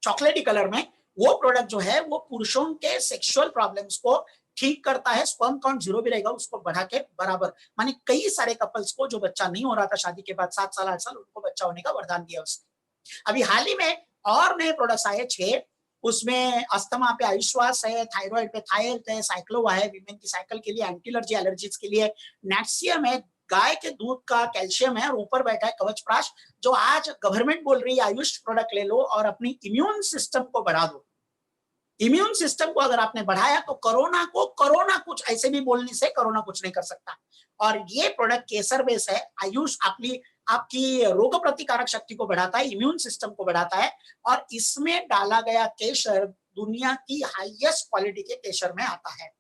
चॉकलेटी कलर में, वो प्रोडक्ट जो है वो पुरुषों के सेक्सुअल प्रॉब्लम्स को ठीक करता है। स्पर्म काउंट 0 भी रहेगा, उसको बढ़ा के बराबर, माने कई सारे कपल्स को जो बच्चा नहीं हो रहा था शादी के बाद 7 साल 8 साल, उनको बच्चा होने का वरदान दिया उसने। अभी हाल ही में और नए प्रोडक्ट्स आए 6, उसमें अस्थमा पे आयुश्वास है, थायराइड पे थायल्थ है, साइक्लोवा है विमेन की साइकिल के लिए, एंटी एलर्जी एलर्जीज के लिए, नेक्सियम है, गाय के दूध का कैल्शियम है, और ऊपर बैठा है कवच प्राश, जो आज गवर्नमेंट बोल रही है आयुष प्रोडक्ट ले लो और अपनी इम्यून सिस्टम को बढ़ा दो। इम्यून सिस्टम को अगर आपने बढ़ाया तो कोरोना कुछ ऐसे भी बोलने से कोरोना कुछ नहीं कर सकता। और ये प्रोडक्ट केसर बेस है, आयुष आपकी रोग प्रतिकारक शक्ति को बढ़ाता है, इम्यून सिस्टम को बढ़ाता है, और इसमें डाला गया केसर दुनिया की हाईएस्ट क्वालिटी के केसर में आता है।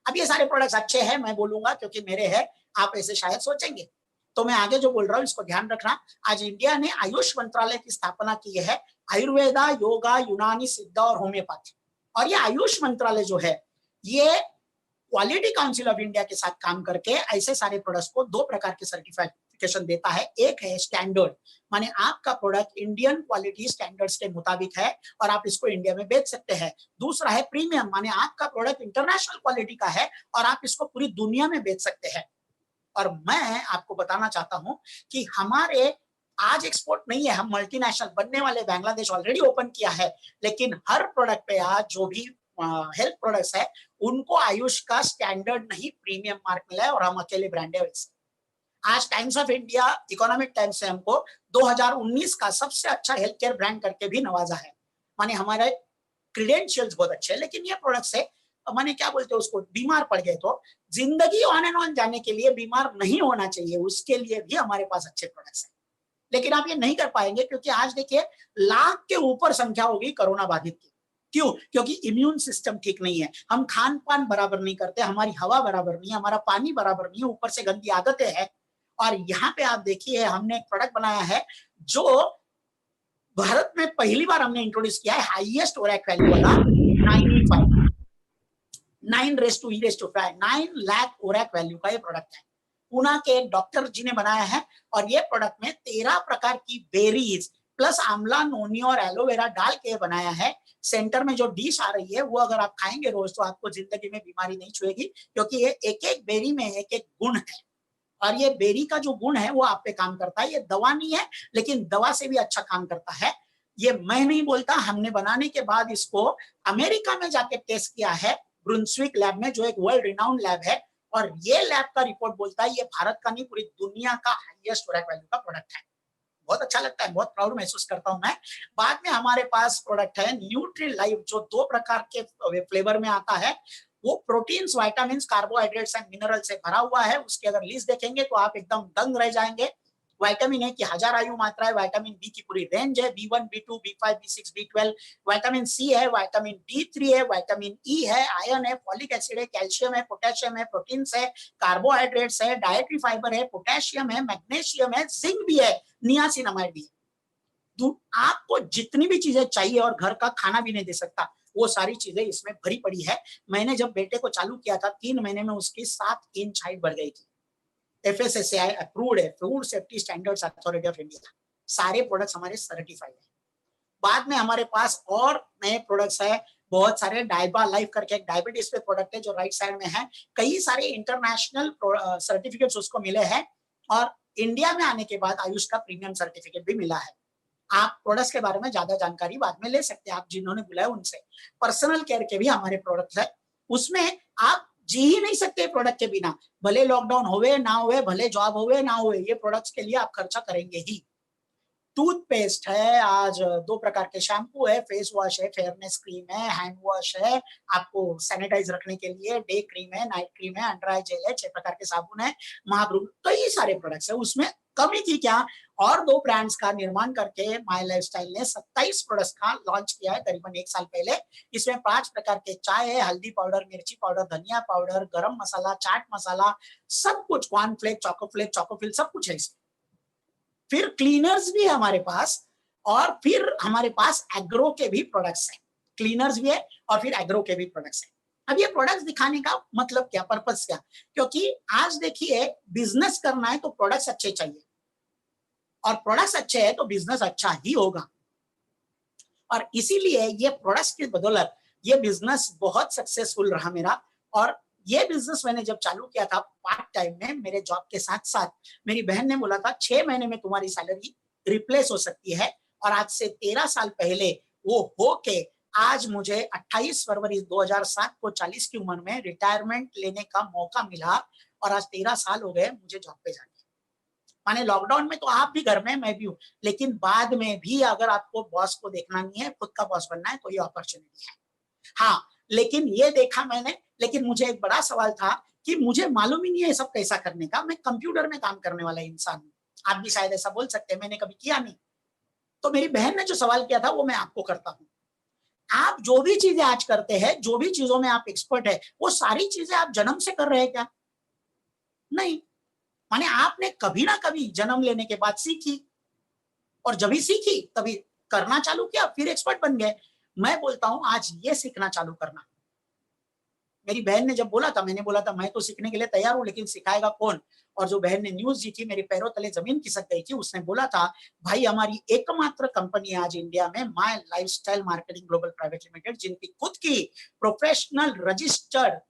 अब ये सारे प्रोडक्ट्स अच्छे हैं, मैं बोलूंगा क्योंकि मेरे हैं, आप ऐसे शायद सोचेंगे, तो मैं आगे जो बोल रहा हूँ इसको ध्यान रखना। आज इंडिया ने आयुष मंत्रालय की स्थापना की है, आयुर्वेदा, योगा, यूनानी, सिद्धा और होम्योपैथी। और ये आयुष मंत्रालय जो है, ये क्वालिटी काउंसिल ऑफ इंडिया के साथ काम करके ऐसे सारे प्रोडक्ट्स को 2 प्रकार के सर्टिफिकेशन देता है। एक है स्टैंडर्ड, माने आपका प्रोडक्ट इंडियन क्वालिटी स्टैंडर्ड्स के मुताबिक है और आप इसको इंडिया में बेच सकते हैं। दूसरा है प्रीमियम, माने आपका प्रोडक्ट इंटरनेशनल क्वालिटी का है और आप इसको पूरी दुनिया में बेच सकते हैं। और मैं आपको बताना चाहता हूं कि हमारे आज एक्सपोर्ट नहीं है, हम मल्टीनेशनल बनने वाले, बांग्लादेश ऑलरेडी ओपन किया है, लेकिन हर प्रोडक्ट पे आज जो भी हेल्थ प्रोडक्ट्स है उनको आयुष का स्टैंडर्ड नहीं प्रीमियम मार्क मिला है, और हम अकेले ब्रांड है। आज times of India, economic times से हमको 2019 का सबसे अच्छा हेल्थ केयर ब्रांड करके भी नवाजा है। माने हमारे क्रीडेंशियल्स बहुत अच्छे हैं, लेकिन ये प्रोडक्ट्स है माने क्या बोलते हैं उसको, बीमार पड़ गए, तो जिंदगी ऑन एंड ऑन जाने के लिए बीमार नहीं होना चाहिए, उसके लिए भी हमारे पास अच्छे प्रोडक्ट्स हैं। लेकिन आप ये नहीं कर पाएंगे क्योंकि आज देखिए लाख के ऊपर संख्या होगी कोरोना बाधित की। क्यों? क्योंकि इम्यून सिस्टम ठीक नहीं है, हम खान पान बराबर नहीं करते, हमारी हवा बराबर नहीं, हमारा पानी बराबर नहीं, ऊपर से गंदी आदतें हैं। और यहाँ पे आप देखिए हमने एक प्रोडक्ट बनाया है जो भारत में पहली बार हमने इंट्रोड्यूस किया है, हाईएस्ट ओरैक वैल्यू वाला 9 लाख ओरैक वैल्यू का ये प्रोडक्ट है। पुणे के एक डॉक्टर जी ने बनाया है और ये प्रोडक्ट में 13 प्रकार की बेरीज प्लस आंवला, नोनी और एलोवेरा डाल के बनाया है। सेंटर में जो डिश आ रही है वो अगर आप खाएंगे रोज तो आपको जिंदगी में बीमारी नहीं छुएगी, क्योंकि ये एक एक बेरी में एक एक गुण है और ये बेरी का जो गुण है वो आप पे काम करता है। ये दवा नहीं है लेकिन दवा से भी अच्छा काम करता है। ये मैं नहीं बोलता, हमने बनाने के बाद इसको अमेरिका में जाके टेस्ट किया है, ब्रुंसविक लैब में, जो एक वर्ल्ड रिनाउंड लैब है। और ये लैब का रिपोर्ट बोलता है ये भारत का नहीं पूरी दुनिया का हाईएस्ट ओरैक वैल्यू का प्रोडक्ट है। बहुत अच्छा लगता है, बहुत प्राउड महसूस करता हूं मैं। बाद में हमारे पास प्रोडक्ट है न्यूट्री लाइव, जो 2 प्रकार के फ्लेवर में आता है। वो proteins, vitamins, carbohydrates and mineral से भरा हुआ है। उसकी अगर लिस्ट देखेंगे तो आप एकदम दंग रह जाएंगे। विटामिन ए की 1000 आयु मात्रा है, विटामिन बी की पूरी रेंज है, B1, B2, B5, B6, B12, vitamin C है, विटामिन D3 है, विटामिन ई है, आयरन है, फॉलिक एसिड है, कैल्शियम है, पोटेशियम है, प्रोटीन्स है, कार्बोहाइड्रेट्स है, डायट्री फाइबर है, पोटेशियम है, मैग्नीशियम है, जिंक भी है, नियासिनामाइड भी है। तो आपको जितनी भी चीजें चाहिए और घर का खाना भी नहीं दे सकता, वो सारी चीजें इसमें भरी पड़ी है। मैंने जब बेटे को चालू किया था 3 महीने में उसकी 7 इंच हाइट बढ़ गई थी। FSSAI अप्रूव्ड है, food safety standards authority of India. सारे प्रोडक्ट्स हमारे सर्टिफाइड है। बाद में हमारे पास और नए प्रोडक्ट्स है बहुत सारे। डाइबा लाइफ करके एक डायबिटीज पे प्रोडक्ट है जो राइट साइड में है। कई सारे इंटरनेशनल सर्टिफिकेट्स उसको मिले हैं और इंडिया में आने के बाद आयुष का प्रीमियम सर्टिफिकेट भी मिला है। आप प्रोडक्ट्स के बारे में ज्यादा जानकारी बाद में ले सकते हैं, आप जिन्होंने बुलाया उनसे। पर्सनल केयर के भी हमारे प्रोडक्ट्स है, उसमें आप जी ही नहीं सकते प्रोडक्ट के बिना। भले लॉकडाउन होवे ना होवे, भले जॉब होवे ना होवे, ये प्रोडक्ट्स के लिए आप खर्चा करेंगे ही। टूथपेस्ट है, आज 2 प्रकार के शैम्पू है, फेस वॉश है, फेयरनेस क्रीम है, हैंड वॉश है, आपको सैनिटाइज रखने के लिए डे क्रीम है, नाइट क्रीम है, अंडर आई जेल है, 6 प्रकार के साबुन है, महाब्रू, कई सारे प्रोडक्ट्स है। उसमें कमी थी क्या, और 2 ब्रांड्स का निर्माण करके माय लाइफस्टाइल ने 27 प्रोडक्ट्स का लॉन्च किया है करीबन 1 साल पहले। इसमें 5 प्रकार के चाय है, हल्दी पाउडर, मिर्ची पाउडर, धनिया पाउडर, गरम मसाला, चाट मसाला, सब कुछ, कॉर्नफ्लेक, चोकोफिल, सब कुछ है इसमें। फिर क्लीनर्स भी है हमारे पास, और फिर हमारे पास एग्रो के भी प्रोडक्ट्स हैं। क्लीनर्स भी है और फिर एग्रो के भी प्रोडक्ट्स हैं। अब ये प्रोडक्ट्स दिखाने का मतलब क्या, पर्पस क्या, क्योंकि आज देखिए बिजनेस करना है तो प्रोडक्ट्स अच्छे चाहिए, और प्रोडक्ट्स अच्छे हैं तो बिजनेस अच्छा ही होगा। और इसीलिए ये प्रोडक्ट्स की बदौलत ये बिजनेस बहुत सक्सेसफुल रहा मेरा। और ये बिजनेस मैंने जब चालू किया था पार्ट टाइम में मेरे जॉब के साथ साथ, मेरी बहन ने बोला था 6 महीने में तुम्हारी सैलरी रिप्लेस हो सकती है। और आज से 13 साल पहले वो हो के आज मुझे 28 फरवरी 2007 को 40 की उम्र में रिटायरमेंट लेने का मौका मिला। और आज 13 साल हो गए मुझे जॉब पे जाने। माने लॉकडाउन में तो आप भी घर में, मैं भी हूँ, लेकिन बाद में भी अगर आपको बॉस को देखना नहीं है, खुद का बॉस बनना है, तो ये अपॉर्चुनिटी है। हाँ, लेकिन ये देखा मैंने, लेकिन मुझे एक बड़ा सवाल था कि मुझे मालूम ही नहीं है सब कैसा करने का। मैं कंप्यूटर में काम करने वाला इंसान हूँ, आप भी शायद ऐसा बोल सकते हैं, मैंने कभी किया नहीं। तो मेरी बहन ने जो सवाल किया था वो मैं आपको करता हूँ। आप जो भी चीजें आज करते हैं, जो भी चीजों में आप एक्सपर्ट है, वो सारी चीजें आप जन्म से कर रहे हैं क्या? नहीं, माने आपने कभी ना कभी जन्म लेने के बाद सीखी, और जब ही सीखी तभी करना चालू किया, फिर एक्सपर्ट बन गए। मैं बोलता हूं आज ये सीखना चालू करना। मेरी बहन ने जब बोला था, मैंने बोला था मैं तो सीखने के लिए तैयार हूं, लेकिन सिखाएगा कौन? और जो बहन ने न्यूज दी थी, मेरे पैरों तले जमीन खिसक गई थी। उसने बोला था, भाई हमारी एकमात्र कंपनी है आज इंडिया में, my lifestyle marketing global private limited, जिनकी खुद की प्रोफेशनल रजिस्टर्ड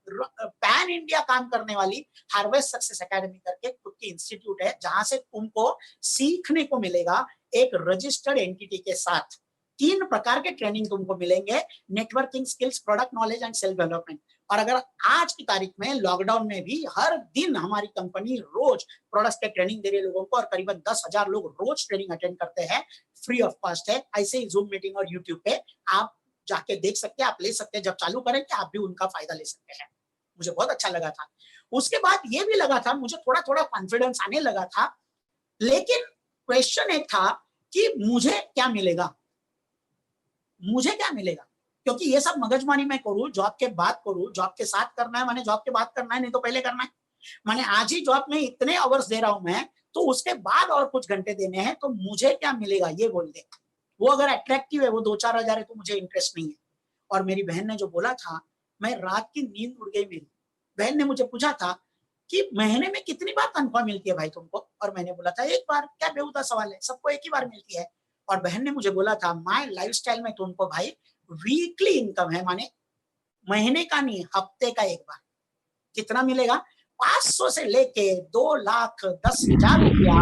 पैन इंडिया काम करने वाली हार्वेस्ट सक्सेस एकेडमी करके खुद की इंस्टीट्यूट है, जहां से तुमको सीखने को मिलेगा एक रजिस्टर्ड एंटिटी के साथ। 3 प्रकार के ट्रेनिंग तुमको मिलेंगे, networking skills, product knowledge and self development. और अगर आज की तारीख में लॉकडाउन में भी हर दिन हमारी कंपनी रोज प्रोडक्ट्स के ट्रेनिंग दे रही है लोगों को, और करीबन 10,000 लोग रोज ट्रेनिंग अटेंड करते हैं, फ्री ऑफ कॉस्ट है। ऐसे ही जूम मीटिंग और यूट्यूब पे आप जाके देख सकते हैं, आप ले सकते हैं, जब चालू करेंगे आप भी उनका फायदा ले सकते हैं। मुझे बहुत अच्छा लगा था। उसके बाद ये भी लगा था, मुझे थोड़ा थोड़ा कॉन्फिडेंस आने लगा था, लेकिन क्वेश्चन एक था कि मुझे क्या मिलेगा, मुझे क्या मिलेगा, क्योंकि ये सब मगजमारी मैं करूं, जॉब के बाद करूं, जॉब के साथ करना है माने जॉब के बाद करना है, नहीं तो पहले करना है, माने आज ही जॉब में इतने आवर्स दे रहा हूं मैं, तो उसके बाद और कुछ घंटे देने हैं, तो मुझे क्या मिलेगा ये बोल दे। वो अगर अट्रैक्टिव है, वो 2-4 हजार है, तो मुझे इंटरेस्ट नहीं है। और मेरी बहन ने जो बोला था, मैं रात की नींद उड़ गई मेरी। बहन ने मुझे पूछा था कि महीने में कितनी बार तनख्वाह मिलती है भाई तुमको, और मैंने बोला था एक बार। क्या बेहुदा सवाल है, सबको एक ही बार मिलती है। और बहन ने मुझे बोला था माय लाइफस्टाइल में तुमको भाई वीकली इनकम है, माने महीने का नहीं, हफ्ते का एक बार। कितना मिलेगा, 500 से लेके 2,10,000 रुपया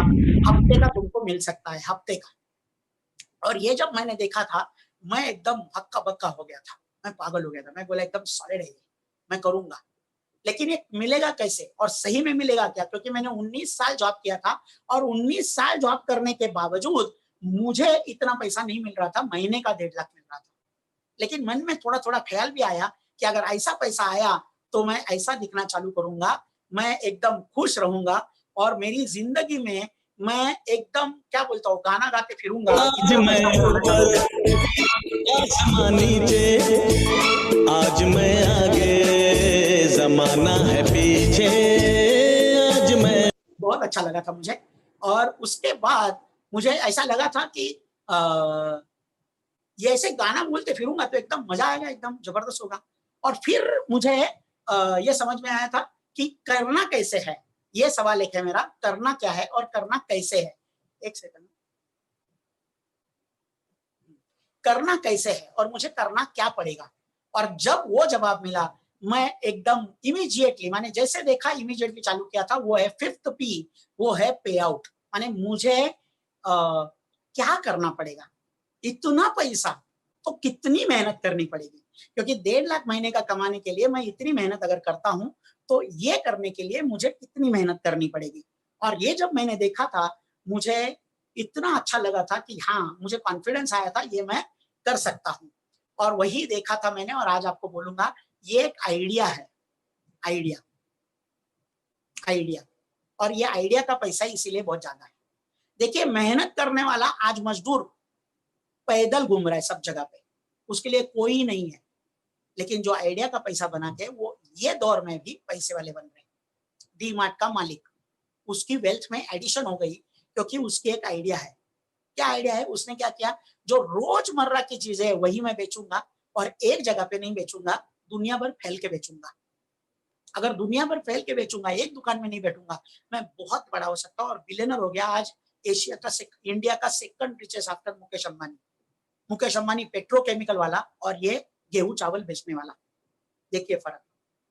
हफ्ते का तुमको मिल सकता है, हफ्ते का। और ये जब मैंने देखा था, मैं एकदम हक्का बक्का हो गया था, मैं पागल हो गया था। मैं बोला एकदम सॉलिड है, मैं करूंगा। लेकिन ये मिलेगा कैसे, और सही में मिलेगा क्या, क्योंकि मैंने 19 साल जॉब किया था, और 19 साल जॉब करने के बावजूद मुझे इतना पैसा नहीं मिल रहा था, महीने का 1.5 लाख मिल रहा था। लेकिन मन में थोड़ा थोड़ा ख्याल भी आया कि अगर ऐसा पैसा आया तो मैं ऐसा दिखना चालू करूंगा, मैं एकदम खुश रहूंगा, और मेरी जिंदगी में मैं एकदम क्या बोलता हूँ, गाना गाते फिरूंगा। आज मैं ऊपर आसमान नीचे, आज मैं आगे जमाना है पीछे, आज मैं। बहुत अच्छा लगा था मुझे। और उसके बाद मुझे ऐसा लगा था कि ये ऐसे गाना बोलते फिरूंगा तो एकदम मजा आएगा, एकदम जबरदस्त होगा। और फिर मुझे ये समझ में आया था कि करना कैसे है, ये सवाल एक है मेरा, करना क्या है और करना कैसे है। एक सेकंड, करना कैसे है और मुझे करना क्या पड़ेगा। और जब वो जवाब मिला, मैं एकदम इमीडिएटली, माने जैसे देखा इमीडिएटली चालू किया था। वो है 5th P, वो है पे आउट। माने मुझे क्या करना पड़ेगा, इतना पैसा तो कितनी मेहनत करनी पड़ेगी, क्योंकि 1.5 लाख महीने का कमाने के लिए मैं इतनी मेहनत अगर करता हूं, तो ये करने के लिए मुझे कितनी मेहनत करनी पड़ेगी। और ये जब मैंने देखा था, मुझे इतना अच्छा लगा था कि हाँ, मुझे कॉन्फिडेंस आया था ये मैं कर सकता हूँ। और वही देखा था मैंने, और आज आपको बोलूंगा ये एक आइडिया है, आइडिया। और ये आइडिया का पैसा इसीलिए बहुत ज्यादा है। देखिए, मेहनत करने वाला आज मजदूर पैदल घूम रहा है सब जगह पे, उसके लिए कोई नहीं है। लेकिन जो आइडिया का पैसा बना के वो ये दौर में भी पैसे वाले बन रहे हैं। डी-मार्ट का मालिक, उसकी वेल्थ में एडिशन हो गई क्योंकि उसकी एक आइडिया है। क्या आइडिया है, उसने क्या किया, जो रोजमर्रा की चीजें है वही मैं बेचूंगा, और एक जगह पे नहीं बेचूंगा, दुनिया भर फैल के बेचूंगा। अगर दुनिया भर फैल के बेचूंगा, एक दुकान में नहीं बैठूंगा, मैं बहुत बड़ा हो सकता हूँ और बिलियनर हो गया। आज एशिया का इंडिया का second richest after Mukesh Ambani. Mukesh Ambani petrochemical वाला और ये गेहूं चावल बेचने वाला। देखिए फर्क,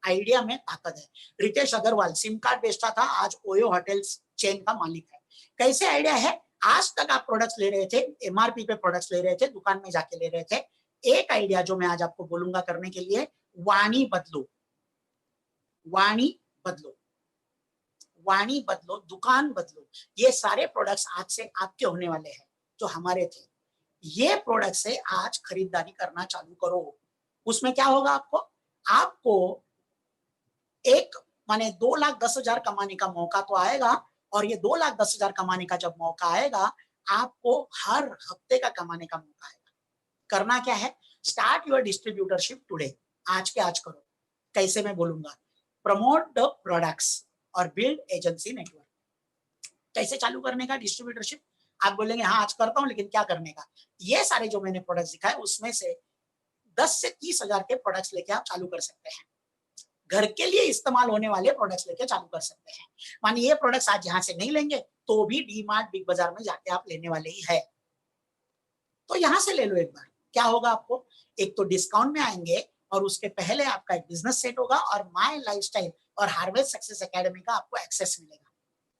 आइडिया में ताकत है। रितेश अग्रवाल सिम कार्ड बेचता था, आज ओयो होटल्स चेन का मालिक है। कैसे आइडिया है, आज तक आप प्रोडक्ट्स ले रहे थे, एमआरपी पे प्रोडक्ट्स ले रहे थे, दुकान में जाके ले रहे थे। एक आइडिया जो मैं आज आपको बोलूंगा करने के लिए, वाणी बदलो, वाणी बदलो, वाणी बदलो, दुकान बदलो। ये सारे प्रोडक्ट्स आज से आपके होने वाले हैं जो हमारे थे। ये प्रोडक्ट से आज खरीदारी करना चालू करो। उसमें क्या होगा, आपको एक माने 2,10,000 कमाने का मौका तो आएगा, और ये 2,10,000 कमाने का जब मौका आएगा, आपको हर हफ्ते का कमाने का मौका आएगा। करना क्या है, स्टार्ट योर डिस्ट्रीब्यूटरशिप टुडे, आज के आज करो। कैसे मैं बोलूंगा, प्रमोट द प्रोडक्ट्स और बिल्ड एजेंसी नेटवर्क। कैसे चालू करने का डिस्ट्रीब्यूटरशिप, आप बोलेंगे हाँ आज करता हूं, लेकिन क्या करने का। ये सारे जो मैंने प्रोडक्ट्स दिखाए, उसमें से 10 से 30 हजार के प्रोडक्ट्स लेके आप चालू कर सकते हैं। घर के लिए इस्तेमाल होने वाले प्रोडक्ट्स लेके चालू कर सकते हैं। मानिए ये प्रोडक्ट्स आज यहाँ से नहीं लेंगे तो भी डी-मार्ट, बिग बाजार में जाके आप लेने वाले ही है, तो यहाँ से ले लो एक बार। क्या होगा, आपको एक तो डिस्काउंट में आएंगे, और उसके पहले आपका एक बिजनेस सेट होगा, और माय लाइफस्टाइल और हार्वेस्ट सक्सेस एकेडमी का आपको एक्सेस मिलेगा।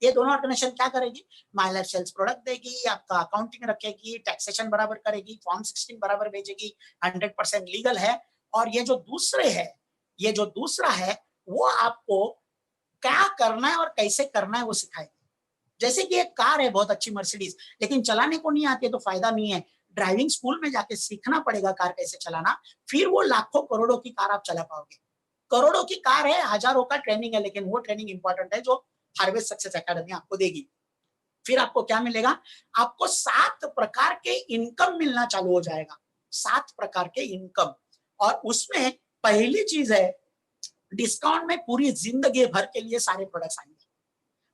ये दोनों ऑर्गेनाइजेशन क्या करेगी, माय लाइफ सेल्स प्रोडक्ट देगी, आपका अकाउंटिंग रखेगी, टैक्सेशन बराबर करेगी, फॉर्म 16 बराबर भेजेगी, 100% लीगल है। और ये जो दूसरा है वो आपको क्या करना है और कैसे करना है वो सिखाएगी। जैसे कि एक कार है बहुत अच्छी मर्सिडीज, लेकिन चलाने को नहीं आती है तो फायदा नहीं है। ड्राइविंग स्कूल में जाके सीखना पड़ेगा कार कैसे चलाना, फिर वो लाखों करोड़ों की कार आप चला पाओगे। करोड़ों की कार है, हजारों का ट्रेनिंग है, लेकिन वो ट्रेनिंग इंपॉर्टेंट है जो हार्वेस्ट सक्सेस एकेडमी आपको देगी। फिर आपको क्या मिलेगा, आपको 7 प्रकार के इनकम मिलना चालू हो जाएगा, 7 प्रकार के इनकम। और उसमें पहली चीज है, डिस्काउंट में पूरी जिंदगी भर के लिए सारे प्रोडक्ट्स आएंगे।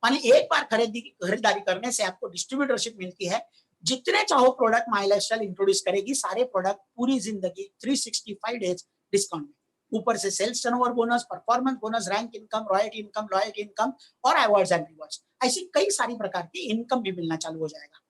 माने एक बार खरीदारी करने से आपको डिस्ट्रीब्यूटरशिप मिलती है, जितने चाहो प्रोडक्ट माई लाइफस्टाइल इंट्रोड्यूस करेगी, सारे प्रोडक्ट पूरी जिंदगी 365 डेज डिस्काउंट में। ऊपर से sales turnover bonus, performance bonus, rank income, royalty income और अवार्ड्स एंड रिवॉर्ड्स, ऐसी कई सारी प्रकार की इनकम भी मिलना चालू हो जाएगा।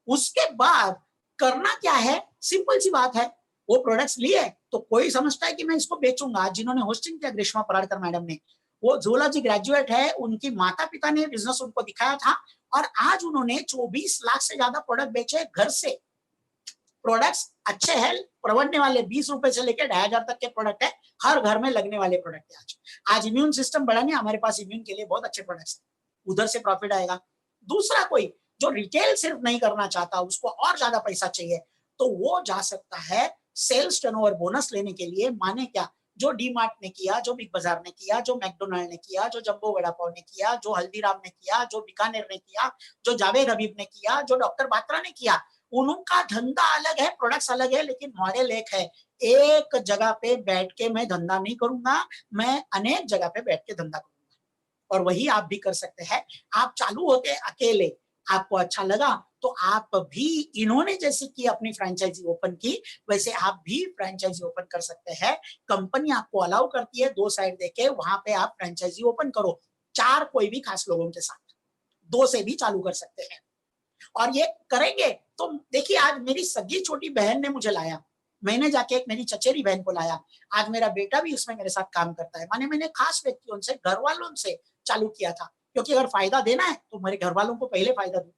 उसके बाद करना क्या है, सिंपल सी बात है, वो प्रोडक्ट्स लिए तो कोई समझता है कि मैं इसको बेचूंगा। जिन्होंने होस्टिंग किया ग्रीष्मा पराड़कर मैडम ने, वो जूलॉजी ग्रेजुएट है, उनकी माता पिता ने बिजनेस उनको दिखाया था और आज उन्होंने 24 लाख से ज्यादा प्रोडक्ट बेचे घर से। प्रोडक्ट्स अच्छे हैं, परवड़ने वाले, 20 रुपए से लेकर 2,500 तक के प्रोडक्ट है, हर घर में लगने वाले प्रोडक्ट है। आज इम्यून सिस्टम बढ़ाने हमारे पास इम्यून के लिए बहुत अच्छे प्रोडक्ट्स हैं, उधर से प्रॉफिट आएगा। दूसरा कोई जो रिटेल सिर्फ नहीं करना चाहता, उसको और ज्यादा पैसा चाहिए, तो वो जा सकता है सेल्स टर्नओवर बोनस लेने के लिए। माने क्या, जो डी मार्ट ने किया, जो बिग बाजार ने किया, जो मैकडोनाल्ड ने किया, जो जंबो वड़ा पाव ने किया, जो हल्दीराम ने किया, जो बीकानेर ने किया, जो जावेद हबीब ने किया, जो डॉक्टर बात्रा ने किया, उनका धंधा अलग है, प्रोडक्ट्स अलग है, लेकिन मॉडल एक है। एक जगह पे बैठ के मैं धंधा नहीं करूंगा, मैं अनेक जगह पे बैठ के धंधा करूंगा। और वही आप भी कर सकते हैं। आप चालू होते अकेले, आपको अच्छा लगा तो आप भी, इन्होंने जैसे कि अपनी फ्रेंचाइजी ओपन की, वैसे आप भी फ्रेंचाइजी ओपन कर सकते हैं। कंपनी आपको अलाउ करती है 2 साइड देके, वहां पे आप फ्रेंचाइजी ओपन करो, 4 कोई भी खास लोगों के साथ, 2 से भी चालू कर सकते हैं। और ये करेंगे तो देखिए, आज मेरी सगी छोटी बहन ने मुझे लाया, मैंने जाके एक मेरी चचेरी बहन को लाया, आज मेरा बेटा भी उसमें मेरे साथ काम करता है। माने मैंने खास व्यक्तियों से, घर वालों से चालू किया था, क्योंकि अगर फायदा देना है तो मेरे घर वालों को पहले फायदा दो।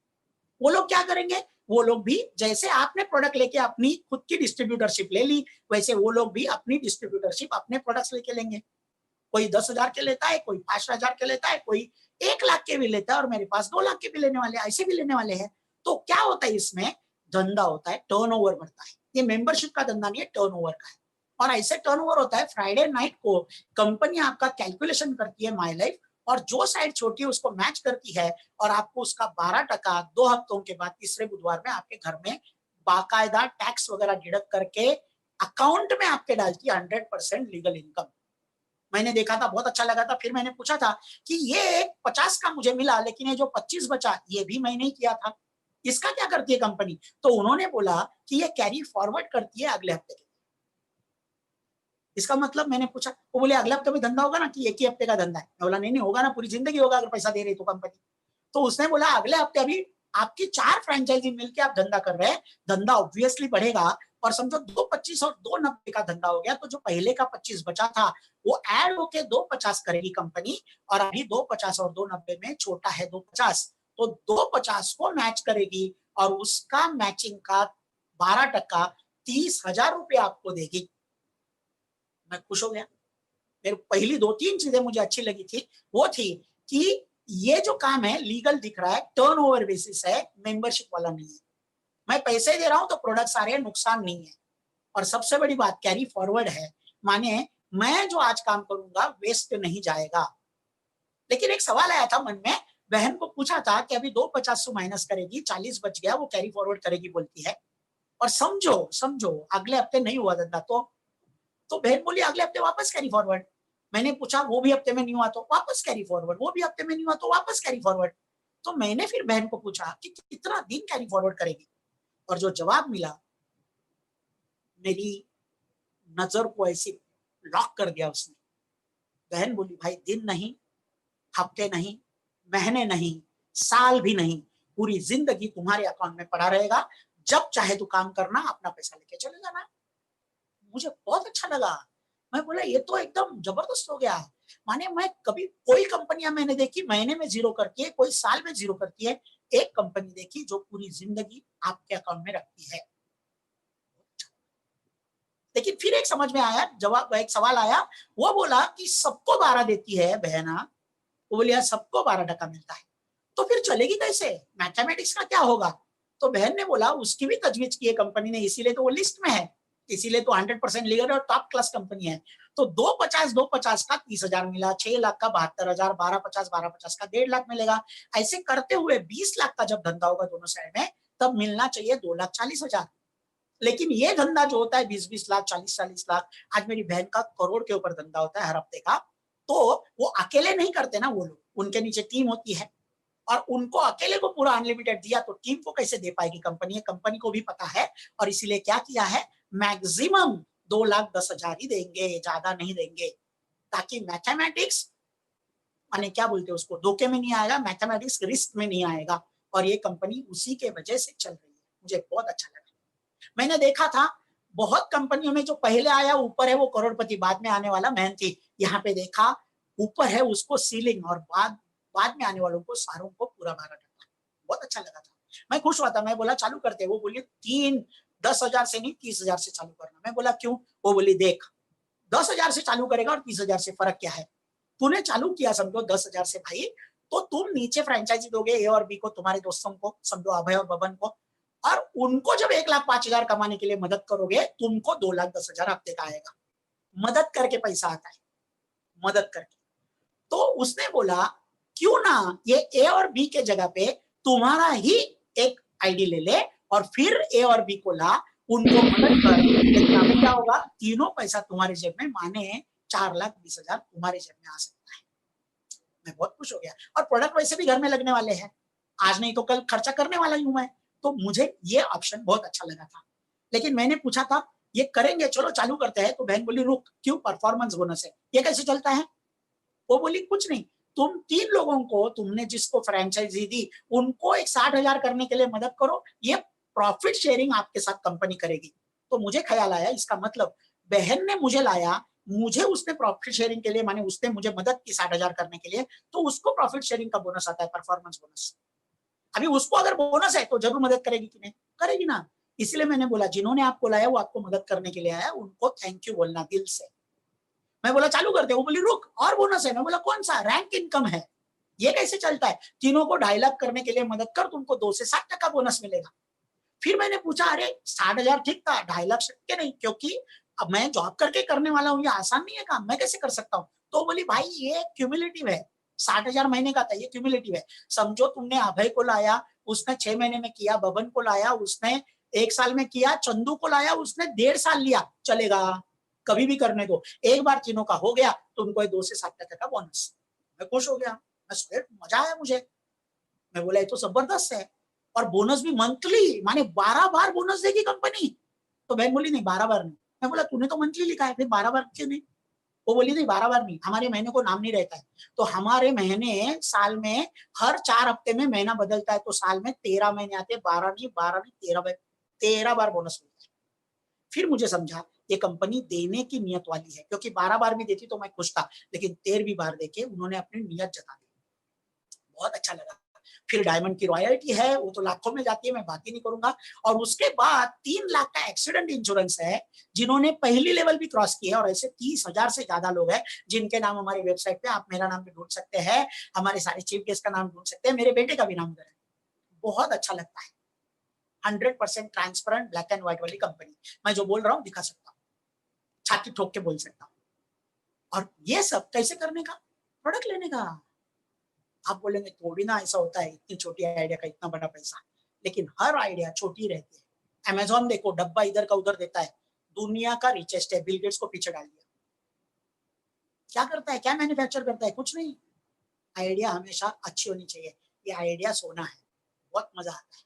वो लोग क्या करेंगे, वो लोग भी जैसे आपने प्रोडक्ट लेके अपनी खुद की डिस्ट्रीब्यूटरशिप ले ली, वैसे वो लोग भी अपनी डिस्ट्रीब्यूटरशिप अपने प्रोडक्ट्स लेके लेंगे। कोई 10,000 के लेता है, कोई 5,000 के लेता है, कोई 1 लाख के भी लेता है, और मेरे पास 2 लाख के भी लेने वाले, ऐसे भी लेने वाले हैं। तो क्या होता है, इसमें धंधा होता है, टर्नओवर बढ़ता है। ये मेंबरशिप का धंधा नहीं है, टर्नओवर का है। और ऐसे टर्नओवर होता है, फ्राइडे नाइट को कंपनी आपका कैलकुलेशन करती है माई लाइफ, और जो साइड छोटी है उसको मैच करती है, और आपको उसका 12% 2 हफ्तों के बाद तीसरे बुधवार में आपके घर में बाकायदा टैक्स वगैरह डिडक्ट करके अकाउंट में आपके डालती है 100% लीगल इनकम। मैंने देखा था, बहुत अच्छा लगा था। फिर मैंने पूछा था कि ये 50 का मुझे मिला, लेकिन ये जो 25 बचा, ये भी मैंने ही किया था, इसका क्या करती है कंपनी? तो उन्होंने बोला कि ये कैरी फॉरवर्ड करती है अगले हफ्ते के। इसका मतलब मैंने पूछा, वो बोले अगले हफ्ते में धंधा होगा ना, कि एक ही हफ्ते का धंधा है? मैं बोला नहीं होगा ना, पूरी जिंदगी होगा अगर पैसा दे रही तो कंपनी। तो उसने बोला अगले हफ्ते अभी आपकी 4 फ्रेंचाइजी मिलकर आप धंधा कर रहे हैं, धंधा ऑब्वियसली बढ़ेगा, और समझो 2.25 और 2.90 का धंधा हो गया, तो जो पहले का 25 बचा था वो ऐड होके 2.50 करेगी कंपनी, और अभी 2.50 और 2.90 में छोटा है 2.50, तो 2.50 को मैच करेगी, और उसका मैचिंग का 12% 30,000 रुपये आपको देगी। मैं खुश हो गया। मेरे पहली 2-3 चीजें मुझे अच्छी लगी थी, वो थी कि ये जो काम है लीगल दिख रहा है, टर्नओवर बेसिस है, मेंबरशिप वाला नहीं है। मैं पैसे दे रहा हूं तो प्रोडक्ट सारे, नुकसान नहीं है, और सबसे बड़ी बात कैरी फॉरवर्ड है, माने मैं जो आज काम करूंगा वेस्ट नहीं जाएगा। लेकिन एक सवाल आया था मन में, बहन को पूछा था कि अभी 2.50 माइनस करेगी, 40 बच गया, वो कैरी फॉरवर्ड करेगी बोलती है, और समझो अगले हफ्ते नहीं हुआ धंधा, तो बहन बोली अगले हफ्ते वापस कैरी फॉरवर्ड। मैंने पूछा वो भी हफ्ते में नहीं हुआ तो वापस कैरी फॉरवर्ड, वो भी हफ्ते में नहीं हुआ तो वापस कैरी फॉरवर्ड। तो मैंने फिर बहन को पूछा कि कितना दिन कैरी फॉरवर्ड करेगी, और जो जवाब मिला, मेरी नजर को ऐसे लॉक कर दिया उसने। बहन बोली भाई दिन नहीं, हफ्ते नहीं, महीने नहीं, साल भी नहीं, पूरी जिंदगी तुम्हारे अकाउंट में पड़ा रहेगा, जब चाहे तू काम करना, अपना पैसा लेके चले जाना। मुझे बहुत अच्छा लगा। मैं बोला ये तो एकदम जबरदस्त हो गया। माने मैं कभी कोई कंपनियां मैंने देखी महीने में 0 करती है, कोई साल में 0 करती है, एक कंपनी देखी जो पूरी जिंदगी आपके अकाउंट में रखती है। लेकिन फिर एक समझ में आया, जवाब एक सवाल आया, वो बोला कि सबको 12 देती है बहना, वो बोली सबको 12% मिलता है, तो फिर चलेगी कैसे? मैथमेटिक्स का क्या होगा? तो बहन ने बोला उसकी भी तजवीज की है कंपनी ने, इसीलिए तो वो लिस्ट में है, इसीलिए तो 100% लीगल और टॉप क्लास कंपनी है। तो 250 का 30,000 मिला, 6 लाख का 72,000, 1250 का 1.5 लाख मिलेगा। ऐसे करते हुए 20 लाख का जब धंधा होगा दोनों साइड में, तब मिलना चाहिए 2,40,000। लेकिन ये धंधा जो होता है 20-20 लाख, 40-40 लाख, आज मेरी बहन का करोड़ के ऊपर धंधा होता है हर हफ्ते का। तो वो अकेले नहीं करते ना वो लोग, उनके नीचे टीम होती है, और उनको अकेले को पूरा अनलिमिटेड दिया तो टीम को कैसे दे पाएगी कंपनी? कंपनी को भी पता है, और इसीलिए क्या किया है, मैक्सिमम 2,10,000 ही देंगे, ज्यादा नहीं देंगे, ताकि मैथमेटिक्स माने क्या बोलते हैं उसको, धोखे में नहीं आएगा, मैथमेटिक्स रिस्क में नहीं आएगा, और ये कंपनी उसी के वजह से चल रही है। मुझे बहुत अच्छा लगा। मैंने देखा था बहुत कंपनियों में जो पहले आया ऊपर है वो करोड़पति, बाद में आने वाला मेहनती। यहाँ पे देखा ऊपर है उसको सीलिंग, और बाद में आने वालों को सारों को पूरा भाड़ा डंडा। बहुत अच्छा लगा था, मैं खुश हुआ था। मैं बोला चालू करते, वो बोली 10,000 से नहीं 30,000 से चालू करना। मैं बोला क्यों? वो बोली देख 10,000 से चालू करेगा और 30,000 से फर्क क्या है? तूने चालू किया समझो 10,000 से भाई, तो तुम नीचे फ्रेंचाइजी दोगे ए और बी को, तुम्हारे दोस्तों को, समझो अभय और बबन को, और उनको जब 1,05,000 कमाने के लिए मदद करोगे, तुमको 2,10,000 हफ्ते का आएगा। मदद करके पैसा आता है, मदद करके। तो उसने बोला क्यों ना ये ए और बी के जगह पे तुम्हारा ही एक आईडी ले ले, और फिर ए और बी को ला, उनको मदद कर। लेकिन क्या होगा, तीनों पैसा तुम्हारे जेब में, माने 4,20,000 तुम्हारे जेब में आ सकता है। मैं बहुत खुश हो गया, और प्रोडक्ट वैसे भी घर में लगने वाले हैं, आज नहीं तो कल खर्चा करने वाला ही हूं मैं, तो मुझे ये ऑप्शन बहुत अच्छा लगा था। लेकिन मैंने पूछा था ये करेंगे, चलो चालू करते हैं, तो बहन बोली रुक, क्यों? परफॉर्मेंस बोनस है, ये कैसे चलता है? वो बोली कुछ नहीं, तुम 3 लोगों को, तुमने जिसको फ्रेंचाइजी दी उनको एक 60,000 करने के लिए मदद करो, ये प्रॉफिट शेयरिंग आपके साथ कंपनी करेगी। तो मुझे ख्याल आया, इसका मतलब बहन ने मुझे लाया, मुझे उसने प्रॉफिट शेयरिंग के लिए, माने उसने मुझे मदद की 60,000 करने के लिए, तो उसको प्रॉफिट शेयरिंग का बोनस आता है, परफॉर्मेंस बोनस। अभी उसको अगर बोनस है तो जरूर मदद करेगी कि नहीं? करेगी ना। इसलिए मैंने बोला जिन्होंने आपको लाया वो आपको मदद करने के लिए आया, उनको थैंक यू बोलना दिल से। मैं बोला चालू करते, वो बोली रुक और बोनस है। मैं बोला कौन सा? रैंक इनकम है। ये कैसे चलता है? तीनों को 2.5 लाख करने के लिए मदद कर, तुमको 2 से 7% बोनस मिलेगा। फिर मैंने पूछा अरे 60,000 ठीक था, 2.5 लाख शक्य नहीं, क्योंकि अब मैं जॉब करके करने वाला हूँ, ये आसान नहीं है काम, मैं कैसे कर सकता हूँ? तो बोली भाई ये क्यूमुलेटिव है, 60,000 महीने का था, ये क्यूमुलेटिव है। समझो तुमने अभय को लाया, उसने 6 महीने में किया, बबन को लाया, उसने 1 साल में किया, चंदू को लाया, उसने 1.5 साल लिया, चलेगा, कभी भी करने दो। एक बार तीनों का हो गया तो उनको 2 से 7% का बोनस। मैं खुश हो गया, मैं मजा आया मुझे। मैं बोला ये तो जबरदस्त है, और बोनस भी मंथली, माने 12 बार बोनस देगी कंपनी। तो बहन बोली नहीं 12 बार नहीं। मैं बोला तूने तो मंथली लिखा है, फिर 12 बार क्यों नहीं? वो बोली नहीं 12 बार नहीं, हमारे महीने को नाम नहीं रहता है, तो हमारे महीने साल में हर 4 हफ्ते में महीना बदलता है, तो साल में 13 महीने आते हैं, 12 नहीं 13 बार बोनस मिलता है। फिर मुझे समझा ये कंपनी देने की नियत वाली है, क्योंकि 12 बार भी देती तो मैं खुश था, लेकिन 13वीं बार देके उन्होंने अपनी नियत जता दी। बहुत अच्छा लगा। फिर डायमंड की रॉयल्टी है, वो तो लाखों में जाती है, मैं बात ही नहीं करूंगा। और उसके बाद 3 लाख का एक्सीडेंट इंश्योरेंस है, जिन्होंने पहली लेवल भी क्रॉस की है, और ऐसे 30,000 से ज्यादा लोग हैं जिनके नाम हमारी वेबसाइट पे, आप मेरा नाम भी ढूंढ सकते हैं, हमारे सारे चीफ गेस्ट का नाम ढूंढ सकते हैं, मेरे बेटे का भी नाम उधर है। बहुत अच्छा लगता है। 100% ट्रांसपेरेंट ब्लैक एंड व्हाइट वाली कंपनी, मैं जो बोल रहा हूँ दिखा सकता हूँ, छाती ठोक के बोल सकता हूँ। और ये सब कैसे करने का? प्रोडक्ट लेने का। आप बोलेंगे थोड़ी ना ऐसा होता है, इतनी छोटी आइडिया का इतना बड़ा पैसा, लेकिन हर आइडिया छोटी रहती है। अमेज़न देखो डब्बा इधर का उधर देता है, दुनिया का रिचेस्ट है, बिल गेट्स को पीछे डाल दिया। क्या करता है, क्या मैन्युफैक्चर करता है? कुछ नहीं। आइडिया हमेशा अच्छी होनी चाहिए, ये आइडिया सोना है, बहुत मजा आता है।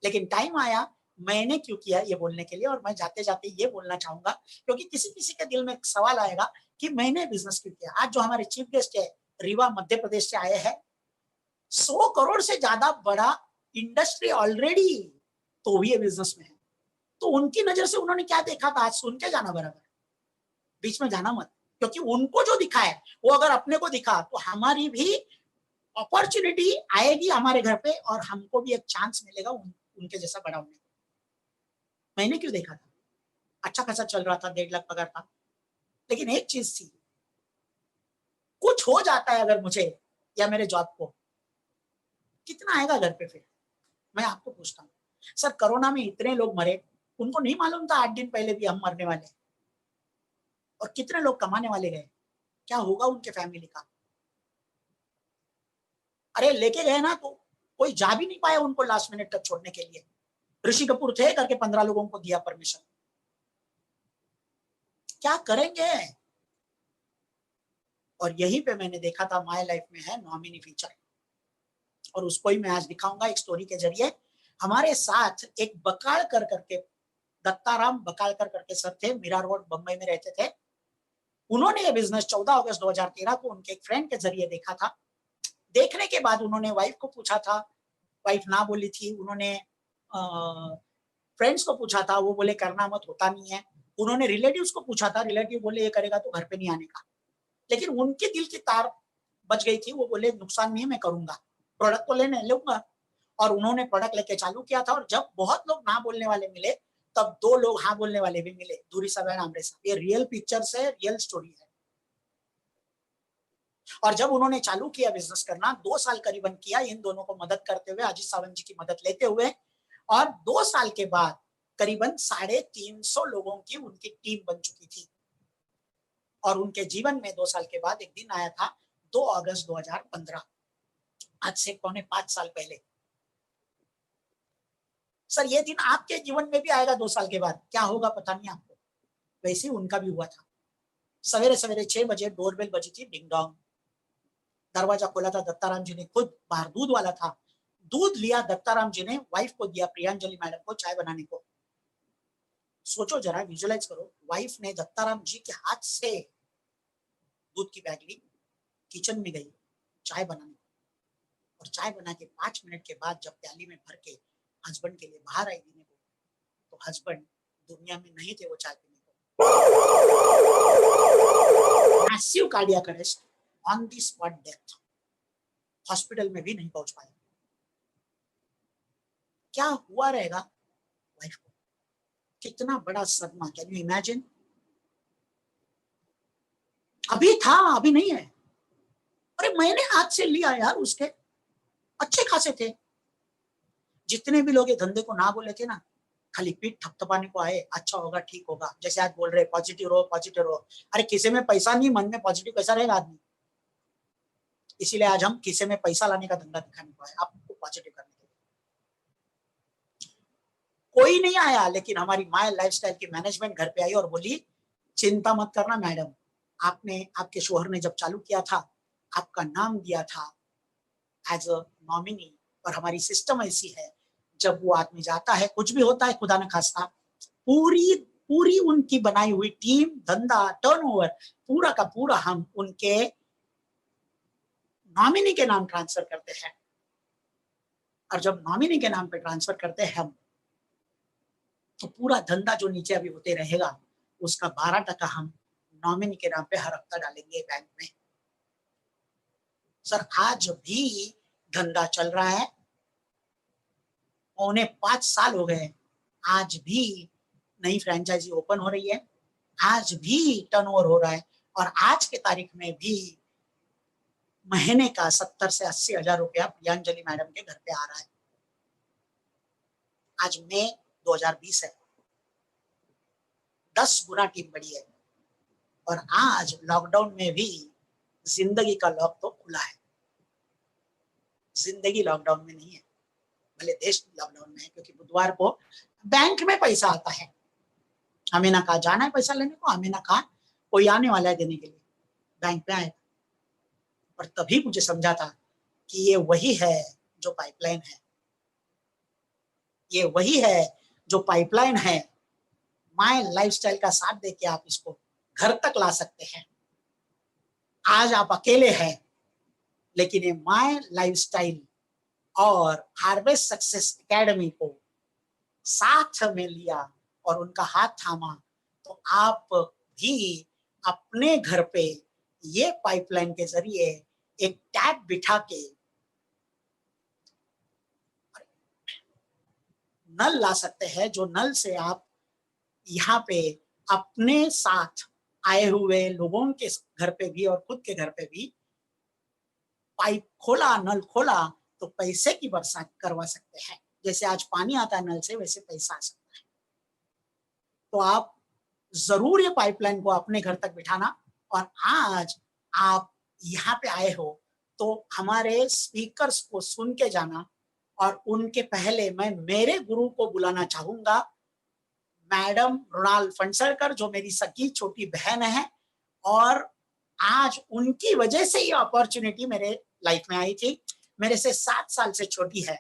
लेकिन टाइम आया मैंने क्यों किया ये बोलने के लिए, और मैं जाते जाते ये बोलना चाहूंगा, क्योंकि किसी किसी के दिल में एक सवाल आएगा कि मैंने बिजनेस क्यों किया। आज जो हमारे चीफ गेस्ट है रीवा मध्य प्रदेश से आए हैं, 100 करोड़ से ज्यादा बड़ा इंडस्ट्री ऑलरेडी, तो भी ये बिजनेस में है। तो उनकी नजर से उन्होंने क्या देखा था, आज सुन के जाना बराबर, बीच में जाना मत, क्योंकि उनको जो दिखा है वो अगर अपने को दिखा तो हमारी भी अपॉर्चुनिटी आएगी हमारे घर पे, और हमको भी एक चांस मिलेगा उनके जैसा बड़ा होने को। मैंने क्यों देखा था? अच्छा खासा चल रहा था, 1.5 लाख पगार था, लेकिन एक चीज थी, कुछ हो जाता है अगर मुझे या मेरे जॉब को, कितना आएगा घर पे? फिर मैं आपको पूछता हूँ, सर कोरोना में इतने लोग मरे, उनको नहीं मालूम था 8 दिन पहले भी हम मरने वाले हैं। और कितने लोग कमाने वाले गए, क्या होगा उनके फैमिली का? अरे लेके गए ना तो कोई जा भी नहीं पाया उनको लास्ट मिनट तक छोड़ने के लिए। ऋषि कपूर थे करके 15 लोगों को दिया परमिशन। क्या करेंगे? और यहीं पे मैंने देखा था माय लाइफ में है नॉमिनी फीचर, और उसको ही मैं आज दिखाऊंगा एक स्टोरी के जरिए। हमारे साथ एक बकालकर करके, दत्ताराम बकालकर करके सर थे, मीरा रोड बंबई में रहते थे। उन्होंने ये बिजनेस 14 अगस्त 2013 को उनके एक फ्रेंड के जरिए देखा था। देखने के बाद उन्होंने वाइफ को पूछा था, वाइफ ना बोली थी। उन्होंने फ्रेंड्स को पूछा था, वो बोले करना मत, होता नहीं है। उन्होंने रिलेटिव्स को पूछा था, रिलेटिव बोले ये करेगा तो घर पे नहीं आने का। लेकिन उनके दिल की तार बच गई थी, वो बोले नुकसान नहीं है, मैं करूंगा, प्रोडक्ट तो लेने लूंगा। और उन्होंने प्रोडक्ट लेके चालू किया था। और जब बहुत लोग ना बोलने वाले मिले, तब 2 लोग हाँ बोलने वाले भी मिले, धूरी साहब एंड आमरे साहब। ये रियल पिक्चर्स है, रियल स्टोरी है। और जब उन्होंने चालू किया बिजनेस करना, 2 साल करीबन किया इन दोनों को मदद करते हुए, अजीत सावंत जी की मदद लेते हुए। और 2 साल के बाद करीबन 350 लोगों की उनकी टीम बन चुकी थी। और उनके जीवन में 2 साल के बाद एक दिन आया था, 2 अगस्त 2015, आज से 4.5 साल पहले। सर ये दिन आपके जीवन में भी आएगा 2 साल के बाद, क्या होगा पता नहीं आपको। वैसे ही उनका भी हुआ था। सवेरे सवेरे 6 बजे डोरबेल बजी थी, डिंग डोंग। दरवाजा खोला था दत्ताराम जी ने खुद, बाहर दूध वाला था। दूध लिया दत्ताराम जी ने, वाइफ को दिया, प्रियांजलि मैडम को, चाय बनाने को। सोचो जरा, विजुअलाइज करो, वाइफ ने दत्ताराम जी के हाथ से दूध की बैग ली, किचन में गई चाय बनाने, और चाय बना के 5 मिनट के बाद जब प्याली में भर के हस्बैंड के लिए बाहर आई देने को, तो हस्बैंड दुनिया में नहीं थे वो चाय पीने को। Massive cardiac arrest, on the spot death, hospital में भी नहीं पहुंच पाए। क्या हुआ रहेगा वाइफ को? कितना बड़ा सदमा, कैन यू इमेजिन? अभी था, अभी नहीं है। अरे मैंने हाथ से लिया यार, उसके अच्छे खासे थे। जितने भी लोग ये धंधे को ना बोले थे ना, खाली पीठ थपथपाने को आए, अच्छा होगा, ठीक होगा। जैसे आज बोल रहे पॉजिटिव रहो, पॉजिटिव रहो। अरे किसी में पैसा नहीं, मन में पॉजिटिव कैसा रहेगा आदमी? इसीलिए आज हम किसी में पैसा लाने का धंधा दिखाने को आए, आपको पॉजिटिव करने के लिए। कोई नहीं आया, लेकिन हमारी माय लाइफस्टाइल की मैनेजमेंट घर पे आई और बोली चिंता मत करना मैडम, आपने, आपके शोहर ने जब चालू किया था, आपका नाम दिया था एज अ नॉमिनी। और हमारी सिस्टम ऐसी है, जब वो आदमी जाता है, कुछ भी होता है खुदा न खास्ता, पूरी उनकी बनाई हुई टीम, धंधा, टर्नओवर पूरा का पूरा हम उनके नॉमिनी के नाम ट्रांसफर करते हैं। और जब नॉमिनी के नाम पे ट्रांसफर करते हैं हम, तो पूरा धंधा जो नीचे अभी होते रहेगा, उसका 12% हम नॉमिनी के नाम पे हर हफ्ता डालेंगे बैंक में। सर आज भी धंधा चल रहा है, 5 साल हो गए, आज भी नई फ्रेंचाइजी ओपन हो रही है, आज भी टर्नओवर हो रहा है। और आज के तारीख में भी महीने का 70 से 80 हजार रुपया प्रियांजलि मैडम के घर पे आ रहा है। आज मई 2020 है, 10 गुना टीम बढ़ी है। और आज लॉकडाउन में भी जिंदगी का लॉक तो खुला है, जिंदगी लॉकडाउन में नहीं है, भले देश लॉकडाउन में है। क्योंकि बुधवार को बैंक में पैसा आता है, हमें ना कहा जाना है पैसा लेने को, हमें ना कहा कोई आने वाला है देने के लिए, बैंक में आएगा। और तभी मुझे समझा था कि ये वही है जो पाइपलाइन है, ये वही है जो पाइपलाइन है। माय लाइफस्टाइल का साथ देके आप इसको घर तक ला सकते हैं। आज आप अकेले हैं, लेकिन ये माय लाइफस्टाइल और हार्वेस्ट सक्सेस एकेडमी को साथ में लिया और उनका हाथ थामा, तो आप भी अपने घर पे ये पाइपलाइन के जरिए एक टैप बिठा के नल ला सकते हैं, जो नल से आप यहाँ पे अपने साथ आए हुए लोगों के घर पे भी और खुद के घर पे भी पाइप खोला, नल खोला, तो पैसे की बरसात करवा सकते हैं। जैसे आज पानी आता है नल से, वैसे पैसा आ सकता है। तो आप जरूर ये पाइपलाइन को अपने घर तक बिठाना। और आज आप यहाँ पे आए हो तो हमारे स्पीकर्स को सुन के जाना। और उनके पहले मैं मेरे गुरु को बुलाना चाहूंगा, मैडम मृणाल फणसलकर, जो मेरी सगी छोटी बहन है। और आज उनकी वजह से ये अपॉर्चुनिटी मेरे लाइफ में आई थी। मेरे से 7 साल से छोटी है,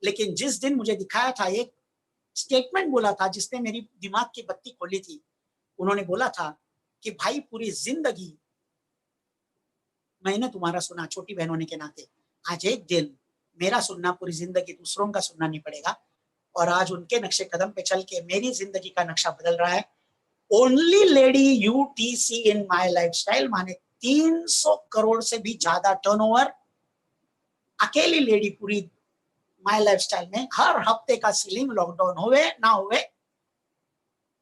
लेकिन जिस दिन मुझे दिखाया था, एक स्टेटमेंट बोला था जिसने मेरी दिमाग की बत्ती खोली थी। उन्होंने बोला था कि भाई पूरी जिंदगी मैंने तुम्हारा सुना छोटी बहन होने के नाते, आज एक दिन मेरा सुनना पूरी जिंदगी दूसरों का सुनना नहीं पड़ेगा। और आज उनके नक्शे कदम पे चल के मेरी जिंदगी का नक्शा बदल रहा है। Only lady UTC in my lifestyle, माने 300 करोड़ से भी ज्यादा टर्नओवर, अकेली लेडी पूरी माय लाइफस्टाइल में। हर हफ्ते का सीलिंग, लॉकडाउन होवे ना होवे।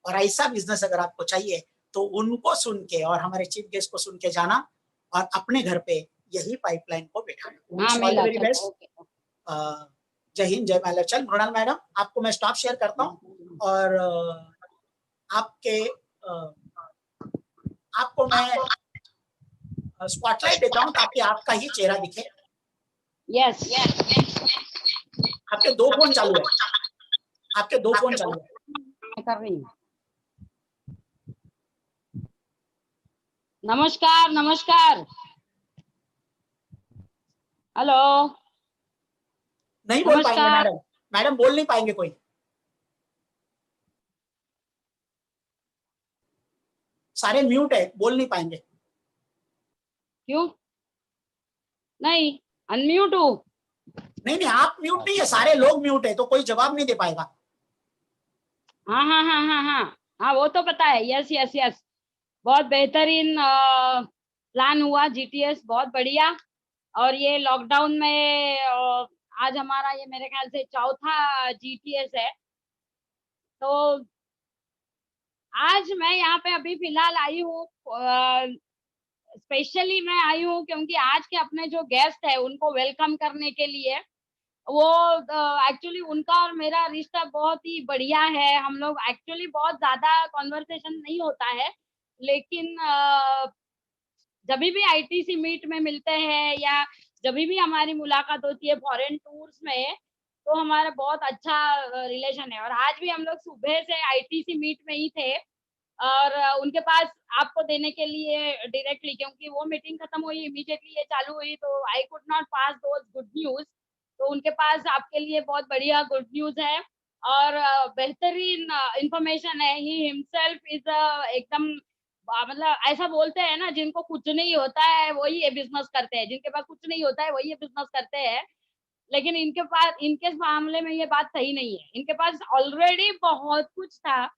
और ऐसा बिजनेस अगर आपको चाहिए तो उनको सुन के और हमारे चीफ गेस्ट को सुन के जाना और अपने घर पे यही पाइपलाइन को बैठाना। Very best. जय हिंद, जय माला। चल मृणाल मैडम, आपको मैं स्टॉप शेयर करता हूँ और आपको मैं स्पॉटलाइट देता हूँ ताकि आपका ही चेहरा दिखे। यस, आपके 2 फोन चालू है, आपके 2 फोन चालू है। मैं कर रही हूँ। नमस्कार, नमस्कार। हेलो। नहीं बोल पाएंगे मैडम, मैडम बोल नहीं पाएंगे कोई। सारे म्यूट है, बोल नहीं पाएंगे। क्यों? नहीं, अनम्यूट हूँ। नहीं, आप म्यूट नहीं है, सारे लोग म्यूट है, तो कोई जवाब नहीं दे पाएगा। हाँ हाँ हाँ हाँ हाँ हाँ, वो तो पता है। यस यस यस, बहुत बेहतरीन प्लान हुआ जीटीएस, बहुत बढ़िया। और ये लॉकडाउन में आज हमारा ये मेरे ख्याल से 4था जीटीएस है। तो आज मैं यहाँ पे अभी फिलहाल आई हूँ, स्पेशली मैं आई हूँ क्योंकि आज के अपने जो गेस्ट है उनको वेलकम करने के लिए। वो एक्चुअली उनका और मेरा रिश्ता बहुत ही बढ़िया है। हम लोग एक्चुअली बहुत ज्यादा कॉन्वर्सेशन नहीं होता है, लेकिन जब भी आईटीसी मीट में मिलते हैं या जब भी हमारी मुलाकात होती है फॉरेन टूर्स में, तो हमारा बहुत अच्छा रिलेशन है। और आज भी हम लोग सुबह से आईटीसी मीट में ही थे और उनके पास आपको देने के लिए डायरेक्टली, क्योंकि वो मीटिंग खत्म हुई इमीडिएटली ये चालू हुई, तो I could not pass those good news. तो उनके पास आपके लिए बहुत बढ़िया गुड न्यूज है और बेहतरीन इंफॉर्मेशन है। ही हिमसेल्फ इज एकदम मतलब ऐसा बोलते हैं ना, जिनको कुछ नहीं होता है वही ये बिजनेस करते हैं, जिनके पास कुछ नहीं होता है वही ये बिजनेस करते हैं। लेकिन इनके पास, इनके मामले में ये बात सही नहीं है। इनके पास ऑलरेडी बहुत कुछ था,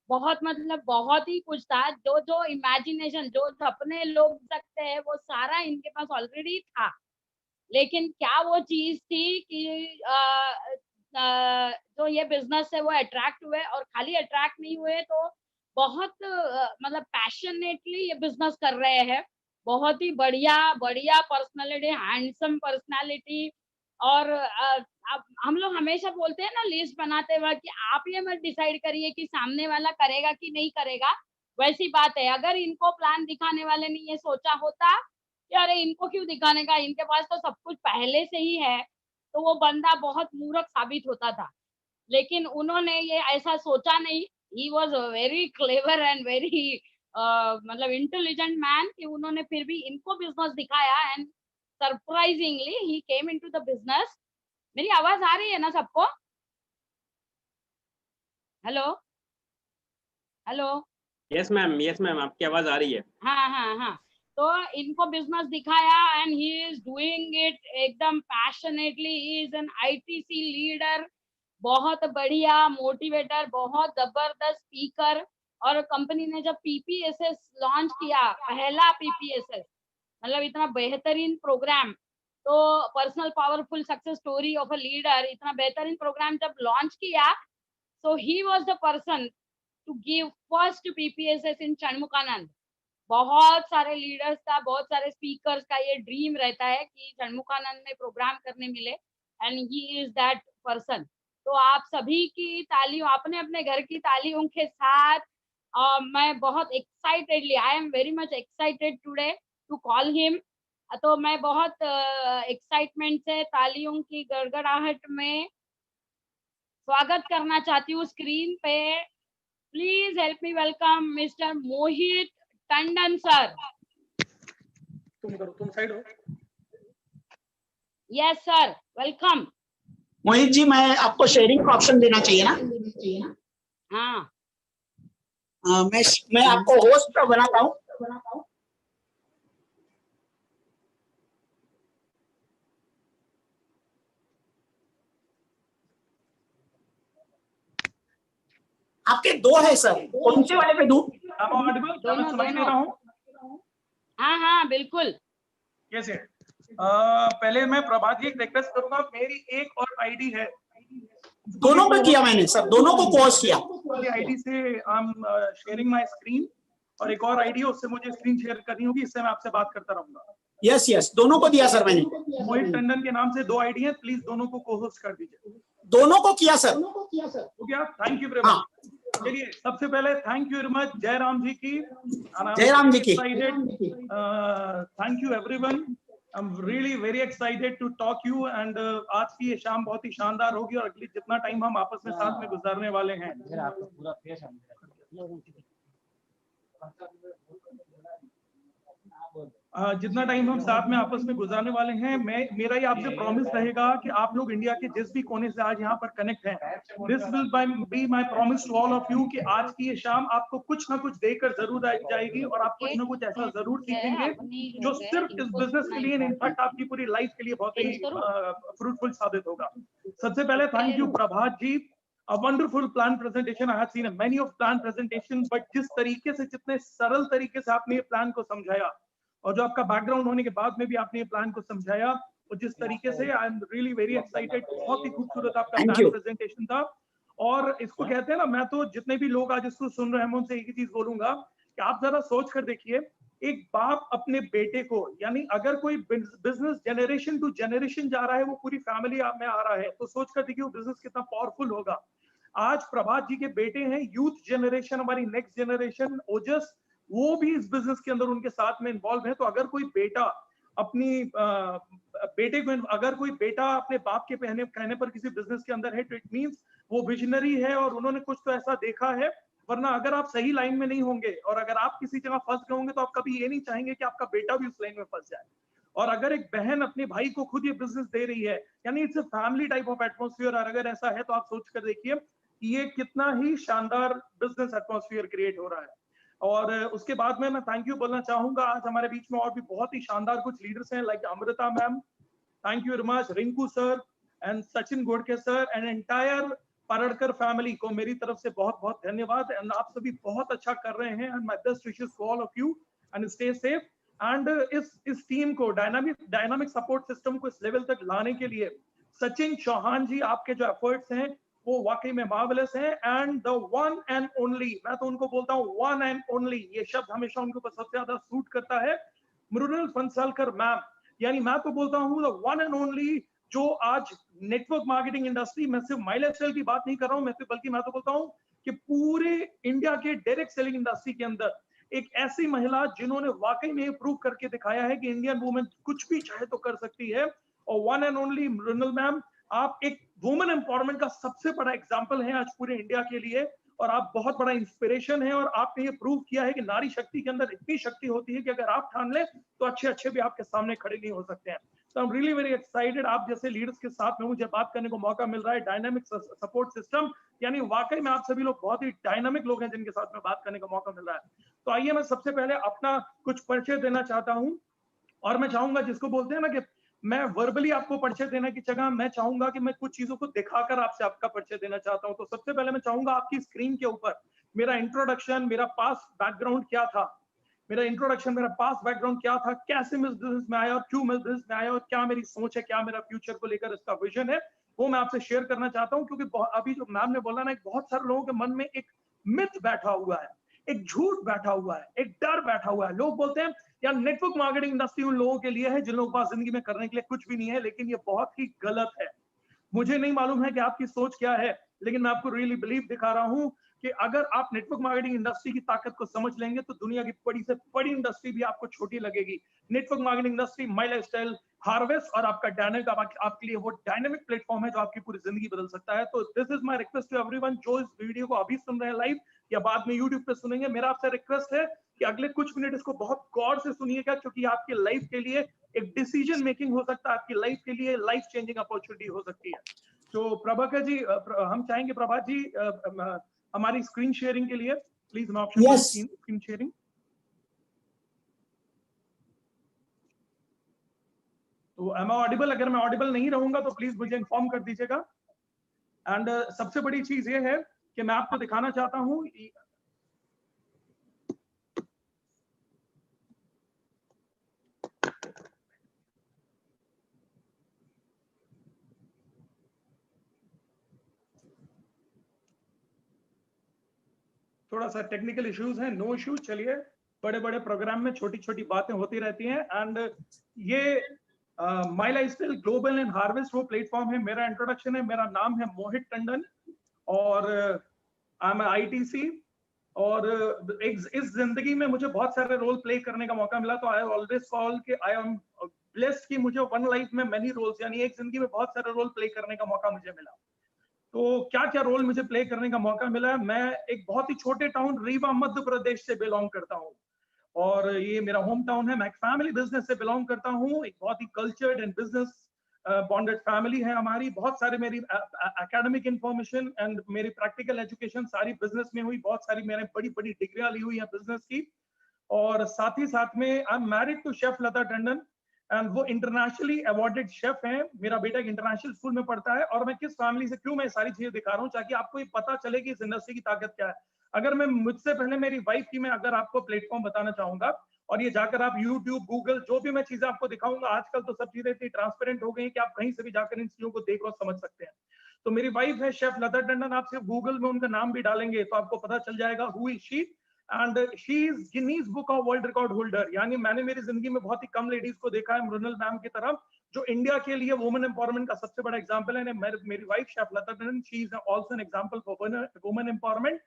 बहुत मतलब बहुत ही कुछ था। जो जो इमेजिनेशन, जो सपने लोग सकते हैं वो सारा इनके पास ऑलरेडी था। लेकिन क्या वो चीज थी कि जो ये बिजनेस है वो अट्रैक्ट हुए, और खाली अट्रैक्ट नहीं हुए तो बहुत मतलब पैशनेटली ये बिजनेस कर रहे हैं। बहुत ही बढ़िया बढ़िया पर्सनालिटी, हैंडसम पर्सनालिटी। और अब हम लोग हमेशा बोलते हैं ना लिस्ट बनाते वक्त कि आप ये मत डिसाइड करिए कि सामने वाला करेगा कि नहीं करेगा। वैसी बात है, अगर इनको प्लान दिखाने वाले ने ये सोचा होता कि अरे इनको क्यों दिखाने का, इनके पास तो सब कुछ पहले से ही है, तो वो बंदा बहुत मूर्ख साबित होता था। लेकिन उन्होंने ये ऐसा सोचा नहीं। He was very clever and very मतलब इंटेलिजेंट मैन, कि उन्होंने फिर भी इनको बिजनेस दिखाया and surprisingly he came into the business. मेरी आवाज आ रही है ना सबको? Hello hello. यस मैम, आपकी आवाज आ रही है। हाँ हाँ हाँ, तो इनको बिजनेस दिखाया and he is doing it एकदम passionately. He is an ITC leader, बहुत बढ़िया मोटिवेटर, बहुत जबरदस्त स्पीकर। और कंपनी ने जब पीपीएसएस लॉन्च किया, पहला पीपीएसएस, मतलब इतना बेहतरीन प्रोग्राम, तो personal powerful success story of a leader, इतना बेहतरीन प्रोग्राम जब लॉन्च किया, so he was the person to give first PPSS in Shanmukhananda. बहुत सारे लीडर्स का, बहुत सारे स्पीकर्स का ये ड्रीम रहता है कि षणमुखानंद में प्रोग्राम करने मिले, and he is that person. तो आप सभी की तालियों, अपने अपने घर की तालियों के साथ मैं बहुत excitedly, I am very much excited today to call him. तो मैं बहुत एक्साइटमेंट से तालियों की गड़गड़ाहट में स्वागत करना चाहती हूँ स्क्रीन पे। Please help me welcome mister Mohit Tandon sir. तुम साइड हो। Yes sir, welcome. Mohit ji, मैं आपको शेयरिंग का ऑप्शन देना चाहिए ना? हाँ, मैं आपको होस्ट बनाता हूँ। आपके दो है सर, कौन से वाले पे दूं? दोनों। हाँ बिल्कुल। कैसे? पहले मैं प्रभात जी एक रिक्वेस्ट करूंगा, मेरी एक और आईडी है, दोनों को किया मैंने सर, दोनों को पोस्ट किया। आईडी से I am sharing my screen, और एक और आईडी है उससे मुझे स्क्रीन शेयर करनी होगी, इससे मैं आपसे बात करता रहूंगा। यस, दोनों को दिया सर मैंने। मोहित टंडन के नाम से 2 आईडी है, प्लीज दोनों को को-होस्ट कर दीजिए। दोनों को किया सर। हो गया? Thank you very much. चलिए, सबसे पहले thank you very much Jairam ji की। जयराम जी की। Thank you everyone. I am really very excited to talk you and आज की ये शाम बहुत ही शानदार होगी, और अगली जितना टाइम हम आपस में साथ में गुजारने वाले हैं, जितना टाइम हम साथ में आपस में गुजारने वाले हैं, मेरा ही आपसे प्रॉमिस रहेगा कि आप लोग इंडिया के जिस भी कोने से आज यहाँ पर कनेक्ट हैं, this will be my promise to all of you कि आज की ये शाम आपको कुछ ना कुछ देकर जरूर जाएगी, और आप कुछ ना कुछ ऐसा जरूर सीखेंगे जो सिर्फ इस बिजनेस के लिए, इनफैक्ट आपकी पूरी लाइफ के लिए बहुत ही फ्रूटफुल साबित होगा। सबसे पहले thank you Prabhat ji, a wonderful plan presentation. I have seen many of plan presentations, but जिस तरीके से, जितने सरल तरीके से आपने ये प्लान को समझाया, और जो आपका बैकग्राउंड होने के बाद में भी आपने ये प्लान को समझाया, और जिस तरीके से, आई एम रियली वेरी एक्साइटेड। बहुत ही खूबसूरत आपका प्लान प्रेजेंटेशन था। और इसको कहते हैं ना, मैं तो जितने भी लोग आज इसको सुन रहे हैं, मैं उनसे एक ही चीज बोलूंगा कि आप जरा सोच कर देखिए, एक बाप अपने बेटे को, यानी अगर कोई बिजनेस जनरेशन टू जनरेशन जा रहा है, वो पूरी फैमिली में आ रहा है, तो सोच कर देखिए वो बिजनेस कितना पावरफुल होगा। आज प्रभात जी के बेटे हैं, यूथ जनरेशन, हमारी नेक्स्ट जनरेशन, ओजस, वो भी इस बिजनेस के अंदर उनके साथ में इन्वॉल्व है। तो अगर कोई बेटा अपनी बेटे को, अगर कोई बेटा अपने बाप के कहने पर किसी बिजनेस के अंदर है, तो इट मींस वो विजनरी है और उन्होंने कुछ तो ऐसा देखा है। वरना अगर आप सही लाइन में नहीं होंगे और अगर आप किसी जगह फंस गए होंगे, तो आप कभी ये नहीं चाहेंगे कि आपका बेटा भी उस लाइन में फंस जाए। और अगर एक बहन अपने भाई को खुद ये बिजनेस दे रही है, यानी it's a family type of atmosphere, और अगर ऐसा है तो आप सोच कर देखिए कि ये कितना ही शानदार बिजनेस एटमॉस्फेयर क्रिएट हो रहा है। और उसके बाद में मैं थैंक यू बोलना चाहूंगा, आज हमारे बीच में और भी बहुत ही शानदार कुछ लीडर्स हैं, like Amrita ma'am, thank you very much, Rinku sir and Sachin Godke sir and entire Paradkar family को मेरी तरफ से बहुत बहुत धन्यवाद। एंड आप सभी बहुत अच्छा कर रहे हैं, and my best wishes to all of you, and stay safe. And इस टीम को, डायनामिक सपोर्ट सिस्टम को इस लेवल तक लाने के लिए सचिन चौहान जी, आपके जो एफर्ट्स हैं वो वाकई में मार्वेलस है। And the one and only, मैं तो उनको बोलता हूँ वन एंड ओनली, ये शब्द हमेशा उनके ऊपर सबसे ज्यादा सूट करता है, मृणाल फंसालकर मैम। यानी मैं तो बोलता हूँ द वन एंड ओनली, जो आज नेटवर्क मार्केटिंग इंडस्ट्री में, सिर्फ माई लाइफ स्टाइल की बात नहीं कर रहा हूँ मैं, बल्कि मैं तो बोलता हूँ कि पूरे इंडिया के डायरेक्ट सेलिंग इंडस्ट्री के अंदर एक ऐसी महिला जिन्होंने वाकई में प्रूव करके दिखाया है कि इंडियन वुमेन कुछ भी चाहे तो कर सकती है, और one and only Mrinal ma'am, आप एक वुमेन एम्पावरमेंट का सबसे बड़ा एग्जाम्पल है आज पूरे इंडिया के लिए, और आप बहुत बड़ा इंस्पिरेशन है। और आपने ये प्रूव किया है कि नारी शक्ति के अंदर इतनी शक्ति होती है कि अगर आप ठान ले तो अच्छे भी आपके सामने खड़े नहीं हो सकते हैं। तो आई एम रियली वेरी एक्साइटेड, आप जैसे लीडर्स के साथ में मुझे बात करने को मौका मिल रहा है। डायनामिक सपोर्ट सिस्टम, यानी वाकई में आप सभी लोग बहुत ही डायनामिक लोग हैं जिनके साथ में बात करने का मौका मिल रहा है। तो आइए मैं सबसे पहले अपना कुछ परिचय देना चाहता हूँ, और मैं चाहूंगा, जिसको बोलते हैं ना कि मैं वर्बली आपको परिचय देने की जगह मैं चाहूंगा कि मैं कुछ चीजों को दिखाकर आपसे आपका परिचय देना चाहता हूं। तो सबसे पहले मैं चाहूंगा आपकी स्क्रीन के ऊपर मेरा इंट्रोडक्शन, मेरा पास्ट बैकग्राउंड क्या था, मेरा पास्ट बैकग्राउंड क्या था, कैसे मैं इस बिजनेस में आया और क्यों मैं इस बिजनेस में आया, और क्या मेरी सोच है, क्या मेरा फ्यूचर को लेकर इसका विजन है, वो मैं आपसे शेयर करना चाहता हूं। क्योंकि अभी जो मैम ने बोला ना, बहुत सारे लोगों के मन में एक मिथ बैठा हुआ है, एक झूठ बैठा हुआ है, एक डर बैठा हुआ है। लोग बोलते हैं यार नेटवर्क मार्केटिंग इंडस्ट्री उन लोगों के लिए है जिन लोगों के पास जिंदगी में करने के लिए कुछ भी नहीं है, लेकिन ये बहुत ही गलत है। मुझे नहीं मालूम है कि आपकी सोच क्या है, लेकिन मैं आपको रियली बिलीव दिखा रहा हूं कि अगर आप नेटवर्क मार्केटिंग इंडस्ट्री की ताकत को समझ लेंगे तो दुनिया की बड़ी से बड़ी इंडस्ट्री भी आपको छोटी लगेगी। नेटवर्क मार्केटिंग इंडस्ट्री, माई लाइफस्टाइल, हार्वेस्ट और आपका डायनेमिक, आपके लिए वो डायनेमिक प्लेटफॉर्म है जो आपकी पूरी जिंदगी बदल सकता है। तो this is my request to everyone जो इस वीडियो को अभी सुन रहे हैं लाइव या बाद में यूट्यूब पे सुनेंगे, मेरा आपसे रिक्वेस्ट है कि अगले कुछ मिनट इसको बहुत गौर से सुनिएगा, क्योंकि आपकी लाइफ के लिए एक डिसीजन मेकिंग हो सकता है, आपकी लाइफ के लिए लाइफ चेंजिंग अपॉर्चुनिटी हो सकती है। तो प्रभाकर जी, हम चाहेंगे प्रभात जी हमारी स्क्रीन शेयरिंग के लिए प्लीज मैं ऑप्शन स्क्रीन शेयरिंग। तो एम आई ऑडिबल? अगर मैं ऑडिबल नहीं रहूंगा तो प्लीज मुझे इन्फॉर्म कर दीजिएगा। एंड सबसे बड़ी चीज ये है कि मैं आपको दिखाना चाहता हूं, थोड़ा सा टेक्निकल इश्यूज हैं, नो इश्यूज। चलिए, बड़े बड़े प्रोग्राम में छोटी छोटी बातें होती रहती हैं। एंड ये माई लाइफस्टाइल ग्लोबल एंड हार्वेस्ट वो प्लेटफॉर्म है। मेरा इंट्रोडक्शन है, मेरा नाम है मोहित टंडन और आई एम आईटीसी। और इस जिंदगी में मुझे बहुत सारे रोल प्ले करने का मौका मिला, तो आई ऑलवेज कॉल कि आई एम ब्लेस्ड कि मुझे वन लाइफ में मैनी रोल्स, यानी एक जिंदगी में बहुत सारे रोल प्ले करने का मौका मुझे मिला। तो क्या क्या रोल मुझे प्ले करने का मौका मिला? मैं एक बहुत ही छोटे टाउन रीवा मध्य प्रदेश से बिलोंग करता हूँ और ये मेरा होम टाउन है। मैं एक फैमिली बिजनेस से बिलोंग करता हूँ, एक बहुत ही cultured and business bonded family है हमारी। बहुत सारे मेरी एकेडमिक इंफॉर्मेशन एंड मेरी प्रैक्टिकल एजुकेशन सारी बिजनेस में हुई। बहुत सारी मैंने बड़ी बड़ी डिग्रियां ली हुई है बिजनेस की। और साथ ही साथ में I am married to chef Lata Tandon and वो इंटरनेशनली अवार्डेड शेफ हैं। मेरा बेटा एक इंटरनेशनल स्कूल में पढ़ता है। और मैं किस फैमिली से, क्यों मैं सारी चीजें दिखा रहा हूँ, ताकि आपको ये पता चले कि इस इंडस्ट्री की ताकत क्या है। अगर मैं मुझसे पहले मेरी वाइफ की मैं अगर आपको प्लेटफॉर्म बताना चाहूंगा, और ये जाकर आप यूट्यूब, गूगल, जो भी मैं चीजें आपको दिखाऊंगा, आजकल तो सब चीजें इतनी ट्रांसपेरेंट हो गई कि आप कहीं से भी जाकर इन चीजों को देख और समझ सकते हैं। तो मेरी वाइफ है शेफ लता टंडन। आप सिर्फ गूगल में उनका नाम भी डालेंगे तो आपको पता चल जाएगा who is she. And she is Guinness book of world record holder. यानी मैंने मेरी जिंदगी में बहुत ही कम लेडीज को देखा है मृणाल मैम की तरह, जो इंडिया के लिए वुमेन एम्पावरमेंट का सबसे बड़ा एग्जांपल है। मेरी wife chef Lata Tandon, she is also an example for women empowerment.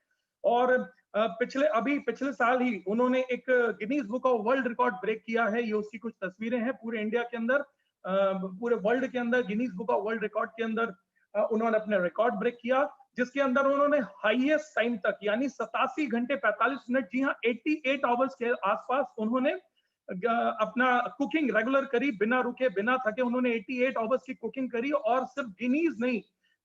और पिछले साल ही उन्होंने एक Guinness book of world record break किया है। ये उसकी कुछ तस्वीरें हैं पूरे इंडिया के अंदर, पूरे वर्ल्ड के अंदर Guinness book of world record के अंदर उन्होंने अपने रिकॉर्ड ब्रेक किया, जिसके अंदर उन्होंने हाईएस्ट टाइम तक, यानी 87 घंटे 45 मिनट, जी हाँ 88 आवर्स के आसपास उन्होंने अपना कुकिंग रेगुलर करी, बिना रुके बिना थके उन्होंने 88 आवर्स की कुकिंग करी। और सिर्फ गिनीज नहीं,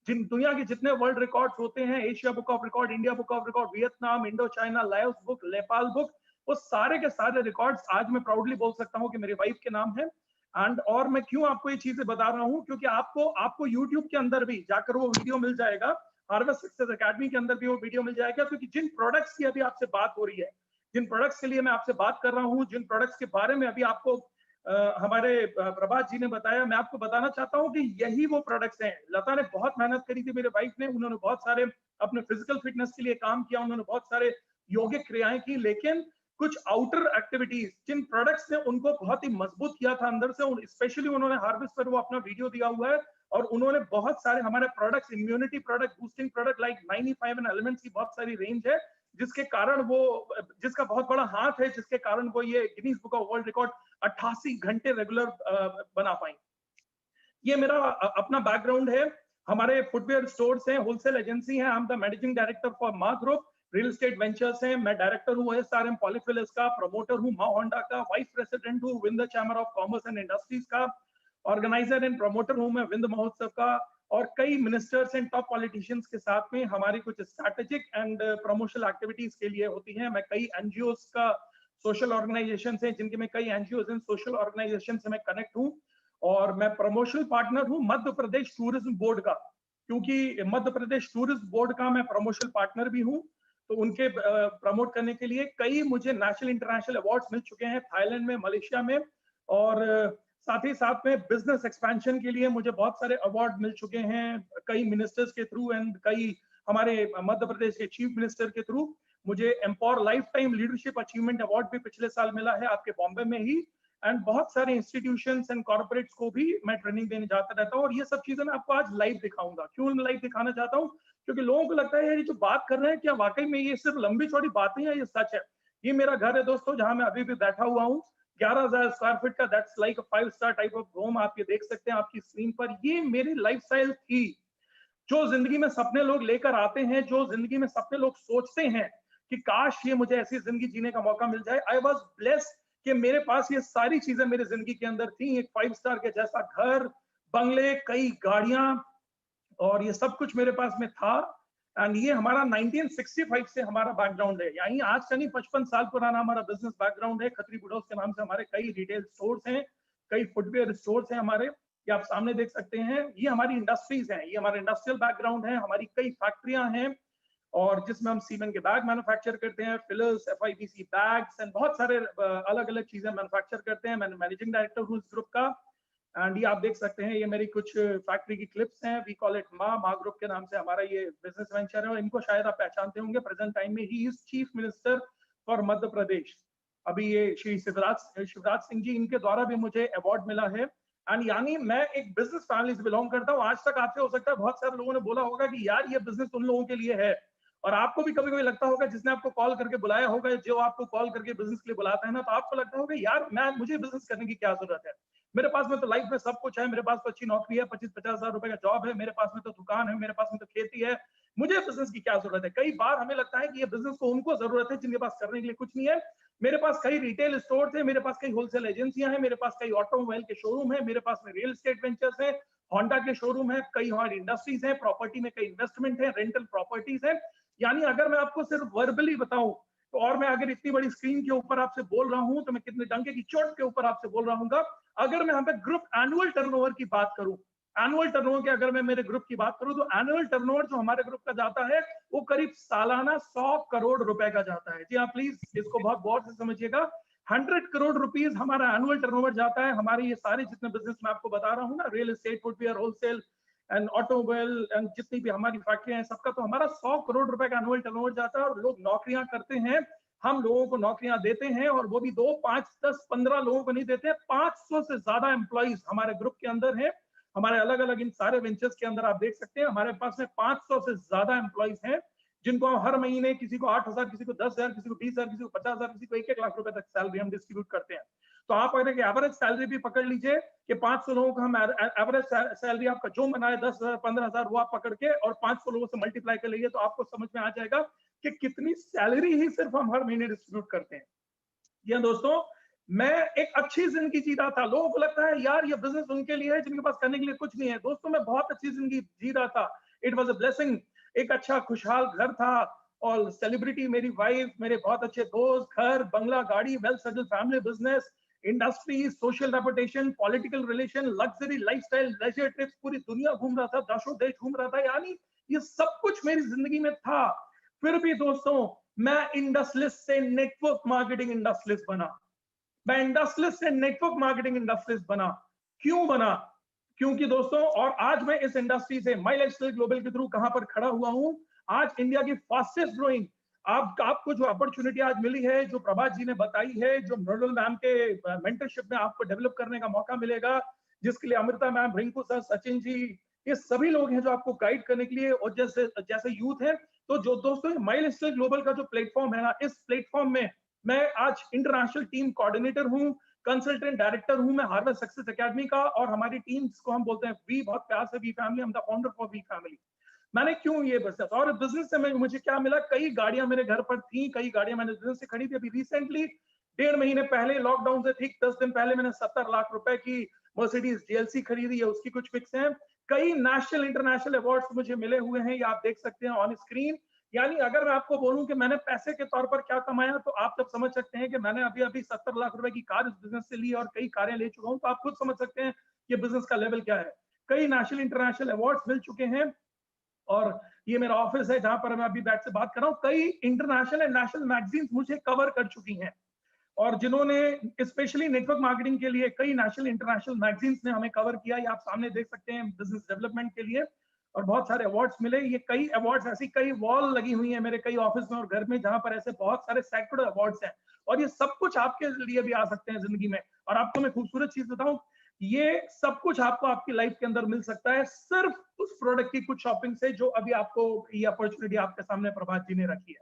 जिन दुनिया के जितने वर्ल्ड रिकॉर्ड्स होते हैं, Asia book of record, India book of record, Vietnam, Indo China, Laos book, Nepal book, वो सारे के सारे रिकॉर्ड्स आज मैं प्राउडली बोल सकता हूँ कि मेरी वाइफ के नाम है। एंड और मैं क्यों आपको ये चीजें बता रहा हूँ, क्योंकि आपको यूट्यूब के अंदर भी जाकर वो वीडियो मिल जाएगा, हार्वेस्ट सक्सेस एकेडमी के अंदर भी वो वीडियो मिल जाएगा। क्योंकि जिन प्रोडक्ट्स की अभी आपसे बात हो रही है, जिन प्रोडक्ट्स के लिए मैं आपसे बात कर रहा हूँ, जिन प्रोडक्ट्स के बारे में अभी आपको हमारे प्रभात जी ने बताया, मैं आपको बताना चाहता हूँ कि यही वो प्रोडक्ट्स हैं। लता ने बहुत मेहनत करी थी, मेरे वाइफ ने, उन्होंने बहुत सारे अपने फिजिकल फिटनेस के लिए काम किया, उन्होंने बहुत सारे योगिक क्रियाएं की, लेकिन कुछ आउटर एक्टिविटीज, जिन प्रोडक्ट्स ने उनको बहुत ही मजबूत किया था अंदर से, स्पेशली उन्होंने हार्वेस्ट पर वो अपना वीडियो दिया हुआ है। और उन्होंने बहुत सारे हमारे products, immunity product, boosting product like 95 and elements की बहुत सारी रेंज है, जिसके कारण वो, जिसका बहुत बड़ा हाथ है, जिसके कारण वो ये Guinness book of world record 88 घंटे रेगुलर बना पाई। ये मेरा अपना बैकग्राउंड है। हमारे फुटवेयर स्टोर्स हैं, होलसेल एजेंसी है, I am the managing director for मा ग्रुप। रियल एस्टेट वेंचर्स हैं, मैं डायरेक्टर हूँ एसआरएम पॉलीफिलिस का, प्रमोटर हूँ मा होंडा का, वाइस प्रेसिडेंट हूँ विंद chamber of commerce and industries का, ऑर्गेनाइजर एंड प्रमोटर हूँ मैं विंद महोत्सव का। और कई मिनिस्टर्स एंड टॉप पॉलिटिशियंस के साथ में हमारी कुछ स्ट्रैटेजिक एंड प्रमोशनल एक्टिविटीज के लिए होती हैं। मैं कई एनजीओस का, सोशल ऑर्गेनाइजेशन हैं, जिनके मैं कई एनजीओस एंड सोशल ऑर्गेनाइजेशन से मैं कनेक्ट हूँ। और मैं प्रमोशनल पार्टनर हूँ मध्य प्रदेश टूरिज्म बोर्ड का, क्योंकि मध्य प्रदेश टूरिज्म बोर्ड का मैं प्रमोशनल पार्टनर भी हूँ। तो उनके प्रमोट करने के लिए कई मुझे नेशनल इंटरनेशनल अवार्ड्स मिल चुके हैं, थाईलैंड में, मलेशिया में। और साथ ही साथ में बिजनेस एक्सपेंशन के लिए मुझे बहुत सारे अवार्ड मिल चुके हैं, कई मिनिस्टर्स के थ्रू एंड कई हमारे मध्य प्रदेश के चीफ मिनिस्टर के थ्रू। मुझे empower life time leadership achievement award भी पिछले साल मिला है, आपके बॉम्बे में ही। एंड बहुत सारे इंस्टीट्यूशंस एंड कॉर्पोरेट्स को भी मैं ट्रेनिंग देने जाता रहता हूँ। और ये सब चीजें मैं आपको आज लाइव दिखाऊंगा। क्यों लाइव दिखाना चाहता हूँ? क्योंकि लोगों को लगता है यार ये जो बात कर रहे हैं क्या वाकई में ये सिर्फ लंबी चौड़ी बातें हैं, ये सच है। ये मेरा घर है दोस्तों, जहां मैं अभी भी बैठा हुआ हूँ। 11,000 स्क्वायर फीट का, that's like a 5 star type of home. आप ये देख सकते हैं आपकी स्क्रीन पर। ये मेरी लाइफस्टाइल थी जो जिंदगी में सपने लोग लेकर आते हैं, जो जिंदगी में सपने लोग सोचते हैं कि काश ये मुझे ऐसी जिंदगी जीने का मौका मिल जाए। आई वॉज ब्लेस्ड कि मेरे पास ये सारी चीजें मेरी जिंदगी के अंदर थी। एक 5 स्टार के जैसा घर, बंगले, कई गाड़ियां, और ये सब कुछ मेरे पास में था। एंड ये हमारा 1965 से हमारा बैकग्राउंड है, यानी आज का नहीं 55 साल पुराना हमारा बिजनेस बैकग्राउंड है। खत्री बुडोस के नाम से हमारे कई रिटेल स्टोर्स हैं, कई फुटवेयर स्टोर्स हैं हमारे, ये आप सामने देख सकते हैं। ये हमारी इंडस्ट्रीज हैं, ये हमारा इंडस्ट्रियल बैकग्राउंड है। हमारी कई फैक्ट्रियां हैं और जिसमें हम सीमेंट के बैग मैन्युफैक्चर करते हैं, फिलर्स, FIBC बैग्स एंड बहुत सारे अलग अलग चीजें मैन्युफैक्चर करते हैं। मैं मैनेजिंग डायरेक्टर हूँ इस ग्रुप का। एंड ये आप देख सकते हैं, ये मेरी कुछ फैक्ट्री की क्लिप्स हैं। वी कॉल इट माँ ग्रुप के नाम से हमारा ये बिजनेस वेंचर है। और इनको शायद आप पहचानते होंगे, प्रेजेंट टाइम में he is chief minister for Madhya Pradesh. अभी ये श्री शिवराज सिंह जी, इनके द्वारा भी मुझे अवार्ड मिला है। एंड यानी मैं एक बिजनेस फैमिली से बिलोंग करता हूँ। आज तक आपसे हो सकता है बहुत सारे लोगों ने बोला होगा कि यार ये बिजनेस उन लोगों के लिए है, और आपको भी कभी कभी लगता होगा, जिसने आपको कॉल करके बुलाया होगा, जो आपको कॉल करके बिजनेस के लिए बुलाता है ना, तो आपको लगता होगा यार मुझे बिजनेस करने की क्या जरूरत है, मेरे पास में तो लाइफ में सब कुछ है, मेरे पास तो अच्छी नौकरी है, 25-50 हजार रुपए का जॉब है, मेरे पास में तो दुकान है, मेरे पास में तो खेती है, मुझे बिजनेस की क्या जरूरत है। कई बार हमें लगता है कि ये बिजनेस को उनको जरूरत है जिनके पास करने के लिए कुछ नहीं है। मेरे पास कई रिटेल स्टोर थे, मेरे पास कई होलसेल एजेंसियां हैं, मेरे पास कई ऑटोमोबाइल के शोरूम है, मेरे पास में रियल एस्टेट वेंचर्स है, होंडा के शोरूम है, कई हमारी इंडस्ट्रीज है, प्रॉपर्टी में कई इन्वेस्टमेंट है, रेंटल प्रॉपर्टीज है। यानी अगर मैं आपको सिर्फ वर्बली बताऊं तो, और मैं अगर इतनी बड़ी स्क्रीन के ऊपर आपसे बोल रहा हूं तो मैं कितने डंके की चोट के ऊपर आपसे बोल रहा हूँ। अगर मैं यहाँ पे ग्रुप एनुअल टर्नओवर की बात करूं, एनुअल टर्नओवर के अगर मैं मेरे ग्रुप की बात करूं, तो एनुअल टर्नओवर जो हमारे ग्रुप का जाता है वो करीब सालाना 100 करोड़ रुपए का जाता है। जी हाँ, प्लीज इसको बहुत गौर से समझिएगा। 100 करोड़ रुपीस हमारा एनुअल टर्नओवर जाता है। हमारे ये सारे जितने बिजनेस मैं आपको बता रहा हूँ ना, real estate, footwear, wholesale and automobile and जितनी भी हमारी फैक्ट्रियां हैं, सबका तो हमारा 100 करोड़ रुपए का एनुअल टर्नओवर जाता है। और लोग नौकरियां करते हैं, हम लोगों को नौकरियां देते हैं, और वो भी 2, 5, 10, 15 लोगों को नहीं देते हैं। 500 से ज्यादा एम्प्लॉइज हमारे ग्रुप के अंदर है। हमारे अलग अलग इन सारे वेंचर्स के अंदर आप देख सकते हैं हमारे पास में 500 से ज्यादा एम्प्लॉइज हैं, जिनको हम हर महीने किसी को 8,000, किसी को 10,000, किसी को 20,000, किसी को 50,000, किसी को 1-1 लाख रुपए तक सैलरी हम डिस्ट्रीब्यूट करते हैं। तो आप अगर एवरेज सैलरी भी पकड़ लीजिए कि 500 लोगों का हम एवरेज सैलरी आपका जो बनाए 10,000, 15,000, वो आप पकड़ के और 500 लोगों से मल्टीप्लाई कर लीजिए, तो आपको समझ में आ जाएगा कि कितनी सैलरी ही सिर्फ हम हर महीने डिस्ट्रीब्यूट करते हैं। ये दोस्तों, मैं एक अच्छी जिंदगी जी रहा था। लोगों को लगता है यार ये बिजनेस उनके लिए है जिनके पास करने के लिए कुछ नहीं है। दोस्तों, मैं बहुत अच्छी जिंदगी जी रहा था। It was a blessing. एक अच्छा खुशहाल घर था, और सेलिब्रिटी मेरी वाइफ, मेरे बहुत अच्छे दोस्त, घर, बंगला, गाड़ी, well settled family, business, industry, social reputation, political relation, luxury lifestyle, leisure trips, पूरी दुनिया घूम रहा था, देशों देश घूम रहा था। यानी ये सब कुछ मेरी जिंदगी में था। फिर भी दोस्तों, मैं इंडस्ट्रियलिस्ट से नेटवर्क मार्केटिंग इंडस्ट्रियलिस्ट बना। मैं इंडस्ट्रियलिस्ट से नेटवर्क मार्केटिंग इंडस्ट्रियलिस्ट बना। क्यों बना? क्योंकि दोस्तों, और आज मैं इस इंडस्ट्री से माई लाइफस्टाइल ग्लोबल के थ्रू कहां पर खड़ा हुआ हूं, आज इंडिया की फास्टेस्ट ग्रोइंग, आपको जो अपॉर्चुनिटी आज मिली है, जो प्रभात जी ने बताई है, जो मृदुल मैम के मेंटरशिप में आपको डेवलप करने का मौका मिलेगा, जिसके लिए अमृता मैम, रिंकू सर, सचिन जी, ये सभी लोग हैं जो आपको गाइड करने के लिए, और जैसे यूथ है। तो जो दोस्तों, माई लाइफस्टाइल ग्लोबल का जो प्लेटफॉर्म है ना, इस प्लेटफॉर्म में मैं आज इंटरनेशनल टीम कोऑर्डिनेटर हूँ, कंसल्टेंट डायरेक्टर हूँ मैं हार्वेस्ट सक्सेस एकेडमी का, और हमारी टीम को हम बोलते हैं वी, बहुत प्यार से वी फैमिली, हम the founder for we family. मैंने क्यों ये बिजनेस, और बिजनेस से मुझे क्या मिला? कई गाड़ियां मेरे घर पर थी, कई गाड़ियां मैंने बिजनेस से खरीदी। अभी रिसेंटली 1.5 महीने पहले, लॉकडाउन से ठीक 10 दिन पहले, मैंने 70 लाख रुपए की मर्सिडीज GLC खरीदी है, उसकी कुछ पिक्स हैं। कई नेशनल इंटरनेशनल अवार्ड्स मुझे मिले हुए हैं, ये आप देख सकते हैं ऑन स्क्रीन। यानी अगर मैं आपको बोलूं कि मैंने पैसे के तौर पर क्या कमाया, तो आप सब समझ सकते हैं कि मैंने अभी 70 लाख रुपए की कार इस बिजनेस से ली, और कई कारें ले चुका हूं। तो आप खुद समझ सकते हैं कि बिजनेस का लेवल क्या है। कई नेशनल इंटरनेशनल अवार्ड्स मिल चुके हैं, और ये मेरा ऑफिस है जहां पर मैं अभी बैठ से बात कर रहा हूँ। कई इंटरनेशनल एंड नेशनल मैगजीन्स मुझे कवर कर चुकी हैं, और जिन्होंने स्पेशली नेटवर्क मार्केटिंग के लिए कई नेशनल इंटरनेशनल मैगजीन्स ने हमें कवर किया, ये आप सामने देख सकते हैं बिजनेस डेवलपमेंट के लिए। और बहुत सारे अवार्ड्स मिले। ये कई अवार्ड्स, ऐसी कई वॉल लगी हुई है मेरे कई ऑफिस में और घर में, जहां पर ऐसे बहुत सारे सैकड़ों अवार्ड्स हैं, और ये सब कुछ आपके लिए भी आ सकते हैं जिंदगी में। और आपको मैं खूबसूरत चीज बताऊं, ये सब कुछ आपको आपकी लाइफ के अंदर मिल सकता है सिर्फ उस प्रोडक्ट की कुछ शॉपिंग से जो अभी आपको ये अपॉर्चुनिटी आपके सामने प्रभात जी ने रखी है।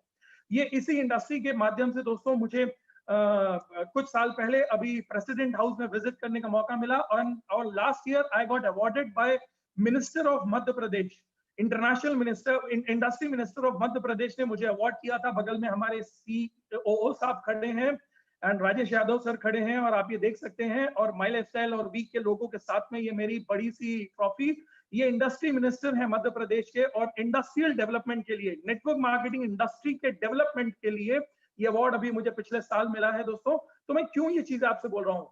ये इसी इंडस्ट्री के माध्यम से दोस्तों मुझे कुछ साल पहले अभी प्रेसिडेंट हाउस में विजिट करने का मौका मिला, और last year I got awarded by minister of Madhya Pradesh, international minister, industry minister of Madhya Pradesh ने मुझे अवार्ड किया था। बगल में हमारे COO साहब खड़े हैं एंड राजेश यादव सर खड़े हैं, और आप ये देख सकते हैं, और माई लाइफस्टाइल और वीक के लोगों के साथ में ये मेरी बड़ी सी ट्रॉफी, ये इंडस्ट्री मिनिस्टर है मध्य प्रदेश के, और इंडस्ट्रियल डेवलपमेंट के लिए, नेटवर्क मार्केटिंग इंडस्ट्री के डेवलपमेंट के लिए ये अवार्ड अभी मुझे पिछले साल मिला है दोस्तों। तो मैं क्यों ये चीज आपसे बोल रहा हूं,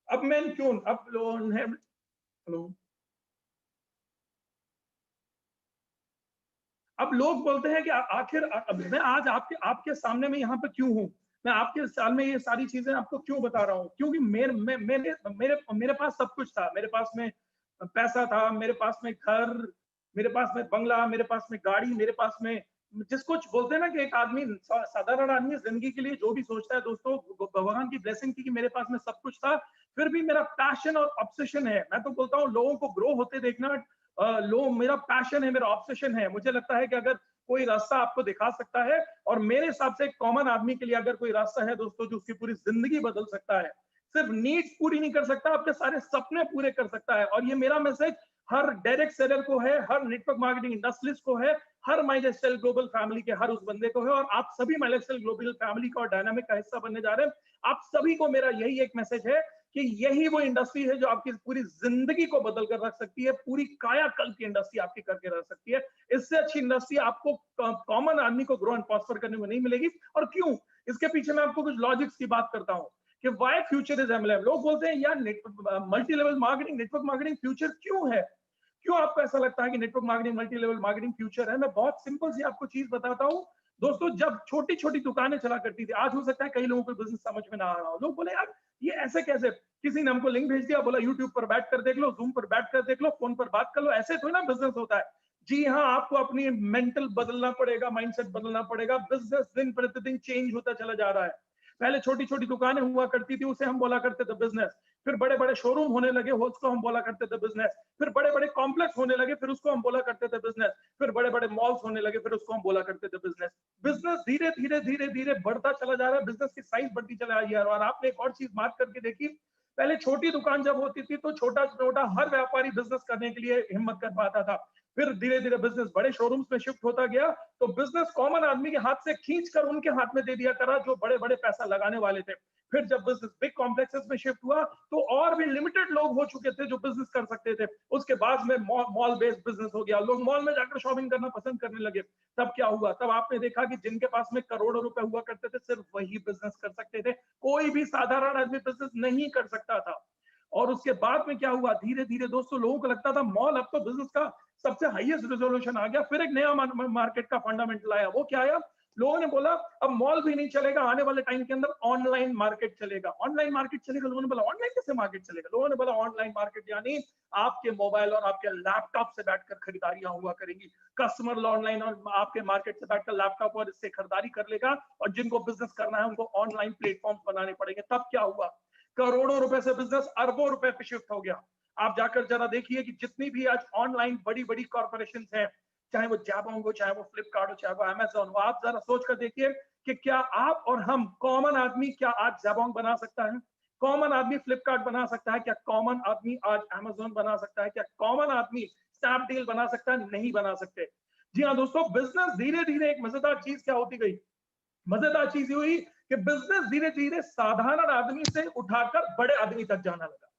अब मैं क्यों, अब हेलो, अब लोग बोलते हैं कि आखिर मैं आज आपके सामने में यहाँ पे क्यों हूँ, मैं आपके साल में ये सारी चीजें आपको क्यों बता रहा हूँ, क्योंकि मेरे पास सब कुछ था। मेरे पास में पैसा था, मेरे पास में घर, मेरे पास में बंगला, मेरे पास में गाड़ी, मेरे पास में, जिसको बोलते हैं ना कि एक आदमी, साधारण आदमी जिंदगी के लिए जो भी सोचता है दोस्तों, भगवान की ब्लेसिंग थी कि मेरे पास में सब कुछ था। फिर भी मेरा पैशन और ऑब्सेशन है, मैं तो बोलता हूँ लोगों को ग्रो होते देखना, मेरा पैशन है, मेरा ऑब्सेशन है। मुझे लगता है कि अगर कोई रास्ता आपको दिखा सकता है, और मेरे हिसाब से कॉमन आदमी के लिए अगर कोई रास्ता है दोस्तों जो उसकी पूरी जिंदगी बदल सकता है, सिर्फ नीड्स पूरी नहीं कर सकता, आपके सारे सपने पूरे कर सकता है। और ये मेरा मैसेज हर डायरेक्ट सेलर को है, हर नेटवर्क मार्केटिंग इंडस्ट्रियलिस्ट को है, हर माई लाइफस्टाइल ग्लोबल फैमिली के हर उस बंदे को है, और आप सभी माई लाइफस्टाइल ग्लोबल फैमिली का और डायनामिक का हिस्सा बनने जा रहे हैं। आप सभी को मेरा यही एक मैसेज है कि यही वो इंडस्ट्री है जो आपकी पूरी जिंदगी को बदल कर रख सकती है, पूरी कायाकल्प की इंडस्ट्री आपकी करके रख सकती है। इससे अच्छी इंडस्ट्री आपको कॉमन आदमी को ग्रो एंड प्रॉस्पर करने में नहीं मिलेगी। और क्यों, इसके पीछे मैं आपको कुछ लॉजिक्स की बात करता हूं कि व्हाई फ्यूचर इज एमएलएम। लोग बोलते हैं यार multi level marketing, network marketing future क्यों है, क्यों आपको ऐसा लगता है कि network marketing, multi level marketing future है। मैं बहुत सिंपल सी आपको चीज बताता हूं दोस्तों। जब छोटी छोटी दुकानें चला करती थी, आज हो सकता है कई लोगों को बिजनेस समझ में ना आ रहा हो, लोग बोले यार ये ऐसे कैसे, किसी ने हमको लिंक भेज दिया, बोला यूट्यूब पर बैठ कर देख लो, जूम पर बैठ कर देख लो, फोन पर बात कर लो, ऐसे तो ना बिजनेस होता है। जी हाँ, आपको अपनी मेंटल बदलना पड़ेगा, माइंडसेट बदलना पड़ेगा। बिजनेस दिन प्रतिदिन चेंज होता चला जा रहा है। पहले छोटी छोटी दुकानें हुआ करती थी, उसे हम बोला करते थे बिजनेस। फिर बड़े बड़े शोरूम होने लगे, उसको हम बोला करते थे बिजनेस। फिर बड़े बड़े कॉम्प्लेक्स होने लगे, फिर उसको हम बोला करते थे बिजनेस। फिर बड़े बड़े मॉल्स होने लगे, फिर उसको हम बोला करते थे बिजनेस। बिजनेस धीरे धीरे धीरे धीरे बढ़ता चला जा रहा है, बिजनेस की साइज बढ़ती चला जा रही है। और आपने एक और चीज मार्क करके देखी, पहले छोटी दुकान जब होती थी तो छोटा छोटा हर व्यापारी बिजनेस करने के लिए हिम्मत कर पाता था। फिर धीरे धीरे बिजनेस बड़े शोरूम्स में शिफ्ट होता गया, तो बिजनेस कॉमन आदमी के हाथ से खींच कर उनके हाथ में दे दिया करा जो बड़े बड़े पैसा लगाने वाले थे। फिर जब बिजनेस बिग कॉम्प्लेक्सेस में शिफ्ट हुआ तो और भी लिमिटेड लोग हो चुके थे जो बिजनेस कर सकते थे। उसके बाद में मॉल बेस्ड बिजनेस हो गया, लोग मॉल में जाकर शॉपिंग करना पसंद करने लगे। तब क्या हुआ, तब आपने देखा कि जिनके पास में करोड़ों रुपए हुआ करते थे, सिर्फ वही बिजनेस कर सकते थे, कोई भी साधारण आदमी बिजनेस नहीं कर सकता था। और उसके बाद में क्या हुआ, धीरे धीरे दोस्तों लोगों को लगता था मॉल अब तो बिजनेस का सबसे हाईएस्ट रेजोल्यूशन आ गया। फिर एक नया मार्केट का फंडामेंटल आया, वो क्या आया, लोगों ने बोला अब मॉल भी नहीं चलेगा, आने वाले टाइम के अंदर ऑनलाइन मार्केट चलेगा। ऑनलाइन मार्केट चलेगा, लोगों ने बोला ऑनलाइन कैसे मार्केट चलेगा, लोगों ने बोला ऑनलाइन मार्केट यानी आपके मोबाइल और आपके लैपटॉप से बैठकर खरीदारियां हुआ करेंगी। कस्टमर ऑनलाइन और आपके मार्केट से बैठकर लैपटॉप और इससे खरीदारी कर लेगा, और जिनको बिजनेस करना है उनको ऑनलाइन प्लेटफॉर्म बनाने पड़ेंगे। तब क्या हुआ, करोड़ों रुपए से बिजनेस अरबों रुपए पे शिफ्ट हो गया। आप जाकर जरा देखिए कि जितनी भी आज ऑनलाइन बड़ी बड़ी कॉर्पोरेशंस हैं, चाहे वो जैबोंग हो, चाहे वो फ्लिपकार्ट हो, चाहे वो अमेज़न हो, आप जरा सोच कर देखिए कि क्या आप और हम कॉमन आदमी, क्या आज जैबोंग बना सकता है, कॉमन आदमी फ्लिपकार्ट बना सकता है, क्या कॉमन आदमी आज अमेज़न बना सकता है, क्या कॉमन आदमी स्नैपडील बना सकता है, नहीं बना सकते। जी हाँ दोस्तों, बिजनेस धीरे धीरे एक मजेदार चीज क्या होती गई, मजेदार चीज हुई कि बिजनेस धीरे धीरे साधारण आदमी से उठाकर बड़े आदमी तक जाना लगा।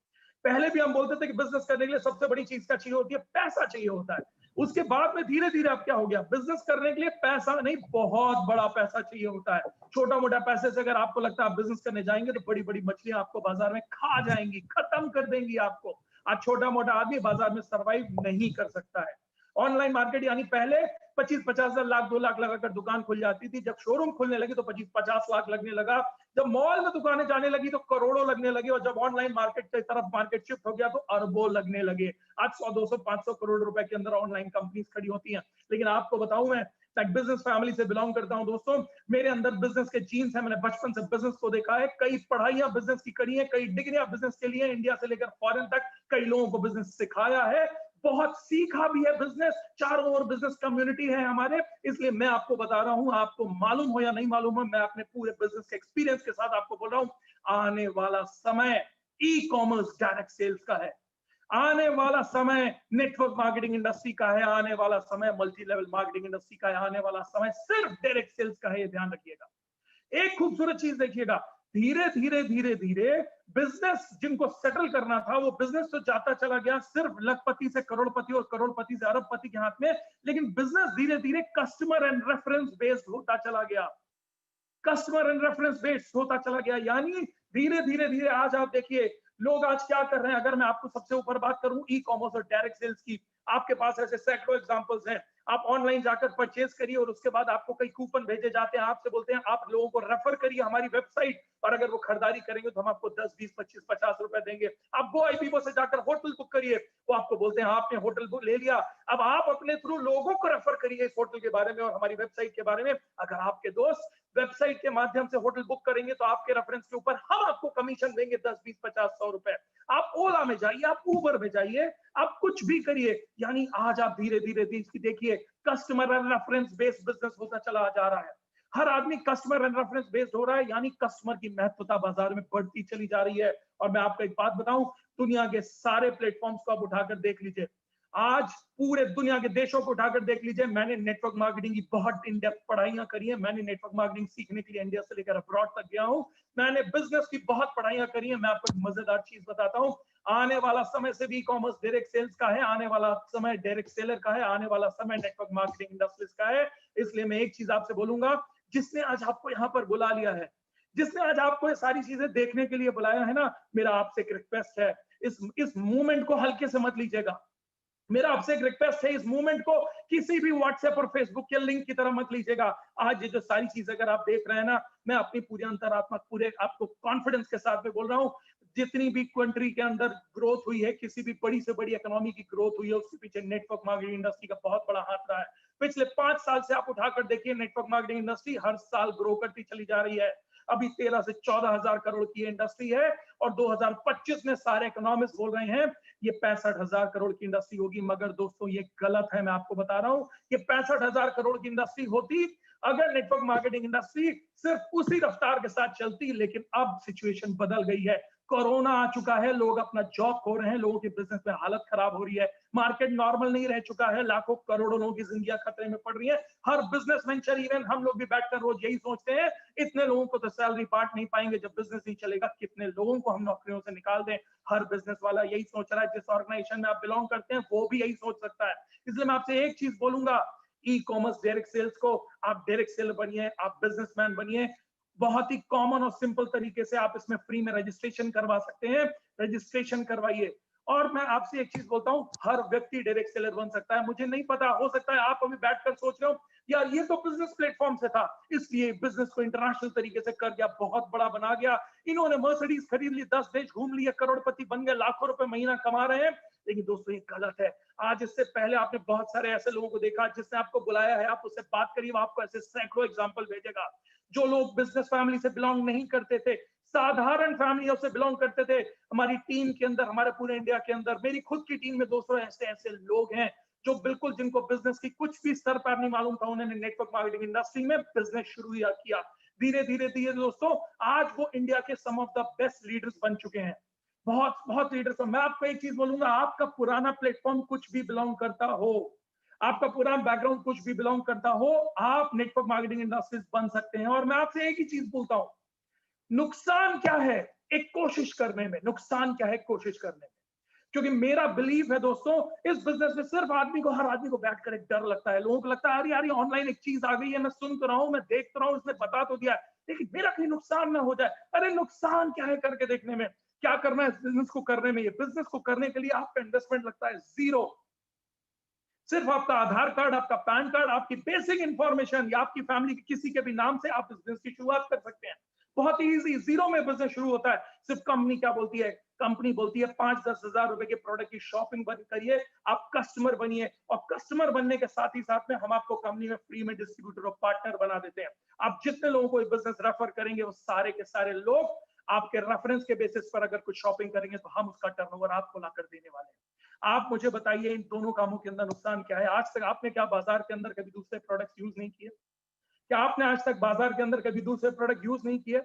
पहले भी हम बोलते थे कि बिजनेस करने के लिए सबसे बड़ी चीज क्या चाहिए होती है, पैसा चाहिए होता है। उसके बाद में धीरे धीरे अब क्या हो गया, बिजनेस करने के लिए पैसा नहीं, बहुत बड़ा पैसा चाहिए होता है। छोटा मोटा पैसे से अगर आपको लगता है आप बिजनेस करने जाएंगे तो बड़ी बड़ी मछलियां आपको बाजार में खा जाएंगी, खत्म कर देंगी आपको। आज छोटा मोटा आदमी बाजार में सर्वाइव नहीं कर सकता है। ऑनलाइन मार्केट यानी पहले 25-50 लाख 2 लाख लगाकर दुकान खुल जाती थी, जब शोरूम खुलने लगी तो 25-50 लाख लगने लगा, जब मॉल में दुकानें जाने लगी तो करोड़ों लगने लगे, और जब ऑनलाइन मार्केट की तरफ मार्केट शिफ्ट हो गया तो अरबों लगने लगे। आज 100-200-500 करोड़ रुपए के अंदर ऑनलाइन कंपनीज खड़ी होती हैं। लेकिन आपको बताऊं, मैं बिजनेस फैमिली से बिलोंग करता हूं दोस्तों, मेरे अंदर बिजनेस के जीन्स है, मैंने बचपन से बिजनेस को देखा है, कई पढ़ाइयां बिजनेस की करी है, कई डिग्रियां बिजनेस के लिए, इंडिया से लेकर फॉरेन तक कई लोगों को बिजनेस सिखाया है, बहुत सीखा भी है बिजनेस, चारों ओर बिजनेस कम्युनिटी है हमारे। इसलिए मैं आपको बता रहा हूं, आपको मालूम हो या नहीं मालूम हो, मैं अपने पूरे बिजनेस के एक्सपीरियंस के साथ आपको बोल रहा हूं, आने वाला समय ई कॉमर्स डायरेक्ट सेल्स का है, आने वाला समय नेटवर्क मार्केटिंग इंडस्ट्री का है, आने वाला समय मल्टी लेवल मार्केटिंग इंडस्ट्री का है, आने वाला समय सिर्फ डायरेक्ट सेल्स का है, ये ध्यान रखिएगा। एक खूबसूरत चीज देखिएगा, धीरे धीरे धीरे धीरे बिजनेस जिनको सेटल करना था वो बिजनेस तो जाता चला गया सिर्फ लखपति से करोड़पति और करोड़पति से अरबपति के हाथ में, लेकिन बिजनेस धीरे धीरे कस्टमर एंड रेफरेंस बेस्ड होता चला गया, कस्टमर एंड रेफरेंस बेस्ड होता चला गया। यानी धीरे धीरे धीरे आज आप देखिए लोग आज क्या कर रहे हैं। अगर मैं आपको सबसे ऊपर बात करूं ई कॉमर्स और डायरेक्ट सेल्स की, आपके पास ऐसे सैकड़ों एग्जांपल्स हैं। आप ऑनलाइन जाकर परचेज करिए और उसके बाद आपको कई कूपन भेजे जाते हैं, आपसे बोलते हैं आप लोगों को रेफर करिए हमारी वेबसाइट, और अगर वो खरीदारी करेंगे तो हम आपको 10, 20, 25, 50 रुपए देंगे। आप GoIbibo से जाकर होटल बुक करिए, वो आपको बोलते हैं आपने होटल बुक ले लिया, अब आप अपने थ्रू लोगों को रेफर करिए इस होटल के बारे में और हमारी वेबसाइट के बारे में। अगर आपके दोस्त वेबसाइट के माध्यम से होटल बुक करेंगे तो आपके रेफरेंस के ऊपर हम आपको कमीशन देंगे 10, 20, 50, 100 रुपए। आप ओला में जाइए, आप उबर में जाइए, आप कुछ भी करिए। यानी आज आप धीरे धीरे देखिए customer and reference based business होता चला जा रहा है, हर आदमी कस्टमर एंड रेफरेंस बेस्ड हो रहा है, यानी कस्टमर की महत्वता बाजार में बढ़ती चली जा रही है। और मैं आपको एक बात बताऊं, दुनिया के सारे प्लेटफॉर्म्स को आप उठाकर देख लीजिए, आज पूरे दुनिया के देशों को उठाकर देख लीजिए, मैंने नेटवर्क मार्केटिंग की बहुत इन डेप्थ पढ़ाइयां करी है, मैंने नेटवर्क मार्केटिंग सीखने के लिए इंडिया से लेकर अब्रॉड तक गया हूं, मैंने बिजनेस की बहुत पढ़ाइयां करी है। मैं आपको एक मजेदार चीज बताता हूं, आने वाला समय से भी कॉमर्स डायरेक्ट सेल्स का है, आने वाला समय डायरेक्ट सेलर का है, आने वाला समय नेटवर्क मार्केटिंग इंडस्ट्रीज का है। इसलिए मैं एक चीज आपसे बोलूंगा, जिसने आज आपको यहाँ पर बुला लिया है, जिसने आज आपको ये सारी चीजें देखने के लिए बुलाया है ना, मेरा आपसे एक रिक्वेस्ट है, इस मूवमेंट को हल्के से मत लीजिएगा। मेरा आपसे एक रिक्वेस्ट है, इस मूवमेंट को किसी भी व्हाट्सएप और फेसबुक के लिंक की तरह मत लीजिएगा। आज ये जो सारी चीजें अगर आप देख रहे हैं ना, मैं अपनी पूरी अंतरात्मा पूरे आपको कॉन्फिडेंस के साथ में बोल रहा हूँ, जितनी भी कंट्री के अंदर ग्रोथ हुई है, किसी भी बड़ी से बड़ी इकोनॉमी की ग्रोथ हुई है, उसके पीछे नेटवर्क मार्केटिंग इंडस्ट्री का बहुत बड़ा हाथ रहा है। पिछले 5 साल से आप उठाकर देखिए, नेटवर्क मार्केटिंग इंडस्ट्री हर साल ग्रो करती चली जा रही है। अभी 13 से 14 हजार करोड़ की इंडस्ट्री है, और 2025 में सारे इकोनॉमिस्ट बोल रहे हैं ये 65,000 करोड़ की इंडस्ट्री होगी। मगर दोस्तों ये गलत है, मैं आपको बता रहा हूं, ये 65,000 करोड़ की इंडस्ट्री होती अगर नेटवर्क मार्केटिंग इंडस्ट्री सिर्फ उसी रफ्तार के साथ चलती। लेकिन अब सिचुएशन बदल गई है, कोरोना आ चुका है, लोग अपना जॉब खो रहे हैं, लोगों के बिजनेस में हालत खराब हो रही है, मार्केट नॉर्मल नहीं रह चुका है, लाखों करोड़ों लोगों की जिंदगियां खतरे में पड़ रही है। हर बिजनेस वेंचर, इवन हम लोग भी बैठकर रोज यही सोचते हैं, इतने लोगों को तो सैलरी पार्ट नहीं पाएंगे जब बिजनेस नहीं चलेगा, कितने लोगों को हम नौकरियों से निकाल दें। हर बिजनेस वाला यही सोच रहा है, जिस ऑर्गेनाइजेशन में आप बिलोंग करते हैं वो भी यही सोच सकता है। इसलिए मैं आपसे एक चीज बोलूंगा, ई कॉमर्स डायरेक्ट सेल्स को आप डायरेक्ट सेलर बनिए, आप बिजनेसमैन बनिए। बहुत ही कॉमन और सिंपल तरीके से आप इसमें फ्री में रजिस्ट्रेशन करवा सकते हैं, रजिस्ट्रेशन करवाइए। और मैं आपसे एक चीज बोलता हूं, हर व्यक्ति डायरेक्ट सेलर बन सकता है। मुझे नहीं पता, हो सकता है आप अभी बैठकर सोच रहे हो यार ये तो बिजनेस प्लेटफॉर्म से था, इसलिए बिजनेस को इंटरनेशनल तरीके से कर दिया, बहुत बड़ा बना गया, इन्होंने मर्सिडीज खरीद ली, 10 देश घूम लिए, करोड़पति बन गए, लाखों रुपए महीना कमा रहे हैं। लेकिन दोस्तों ये गलत है। आज इससे पहले आपने बहुत सारे ऐसे लोगों को देखा, जिसने आपको बुलाया है, आप उससे बात करिए, वो आपको ऐसे सैकड़ों एग्जाम्पल भेजेगा। जो लोग बिजनेस फैमिली से बिलोंग नहीं करते थे, साधारण फैमिलियों से बिलोंग करते थे, हमारी टीम के अंदर, हमारे पूरे इंडिया के अंदर, मेरी खुद की टीम में दोस्तों ऐसे ऐसे लोग हैं जो बिल्कुल, जिनको बिजनेस की कुछ भी स्तर पर नहीं मालूम था, उन्होंने नेटवर्क मार्केटिंग इंडस्ट्री में बिजनेस शुरू किया। धीरे धीरे धीरे दोस्तों आज वो इंडिया के सम ऑफ द बेस्ट लीडर्स बन चुके हैं, बहुत बहुत लीडर्स। मैं आपको एक चीज बोलूंगा, आपका पुराना प्लेटफॉर्म कुछ भी बिलोंग करता हो, आपका पुराना बैकग्राउंड कुछ भी बिलोंग करता हो, आप नेटवर्क मार्केटिंग इंडस्ट्रीज बन सकते हैं। और मैं आपसे एक ही चीज बोलता हूं, नुकसान क्या है एक कोशिश करने में, नुकसान क्या है कोशिश करने में, क्योंकि मेरा बिलीव है दोस्तों, इस बिजनेस में सिर्फ हर आदमी को बैठकर एक डर लगता है। लोगों को लगता है अरे यार ऑनलाइन एक चीज आ गई है, मैं सुन तो रहा हूं, मैं देख तो रहा हूं, इसने बता तो दिया, लेकिन मेरा कहीं नुकसान ना हो जाए। अरे नुकसान क्या है करके देखने में, क्या करना है इस बिजनेस को करने में, ये बिजनेस को करने के लिए आपका इन्वेस्टमेंट लगता है जीरो। सिर्फ आपका आधार कार्ड, आपका पैन कार्ड, आपकी बेसिक इंफॉर्मेशन या आपकी फैमिली के किसी के भी नाम से आप इस बिजनेस की शुरुआत कर सकते हैं। बहुत ही इजी, जीरो में बिजनेस शुरू होता है। सिर्फ कंपनी क्या बोलती है, कंपनी बोलती है 5-10 हजार रुपए के प्रोडक्ट की शॉपिंग करिए, आप कस्टमर बनिए, और कस्टमर बनने के साथ ही साथ में हम आपको कंपनी में फ्री में डिस्ट्रीब्यूटर और पार्टनर बना देते हैं। आप जितने लोगों को बिजनेस रेफर करेंगे वो सारे के सारे लोग आपके रेफरेंस के बेसिस पर अगर कुछ शॉपिंग करेंगे तो हम उसका टर्नओवर आपको लाकर देने वाले हैं। आप मुझे बताइए इन दोनों कामों के अंदर नुकसान क्या है? आज तक आपने क्या बाजार के अंदर कभी दूसरे प्रोडक्ट्स यूज नहीं किए? क्या आपने आज तक बाजार के अंदर कभी दूसरे प्रोडक्ट यूज नहीं किए?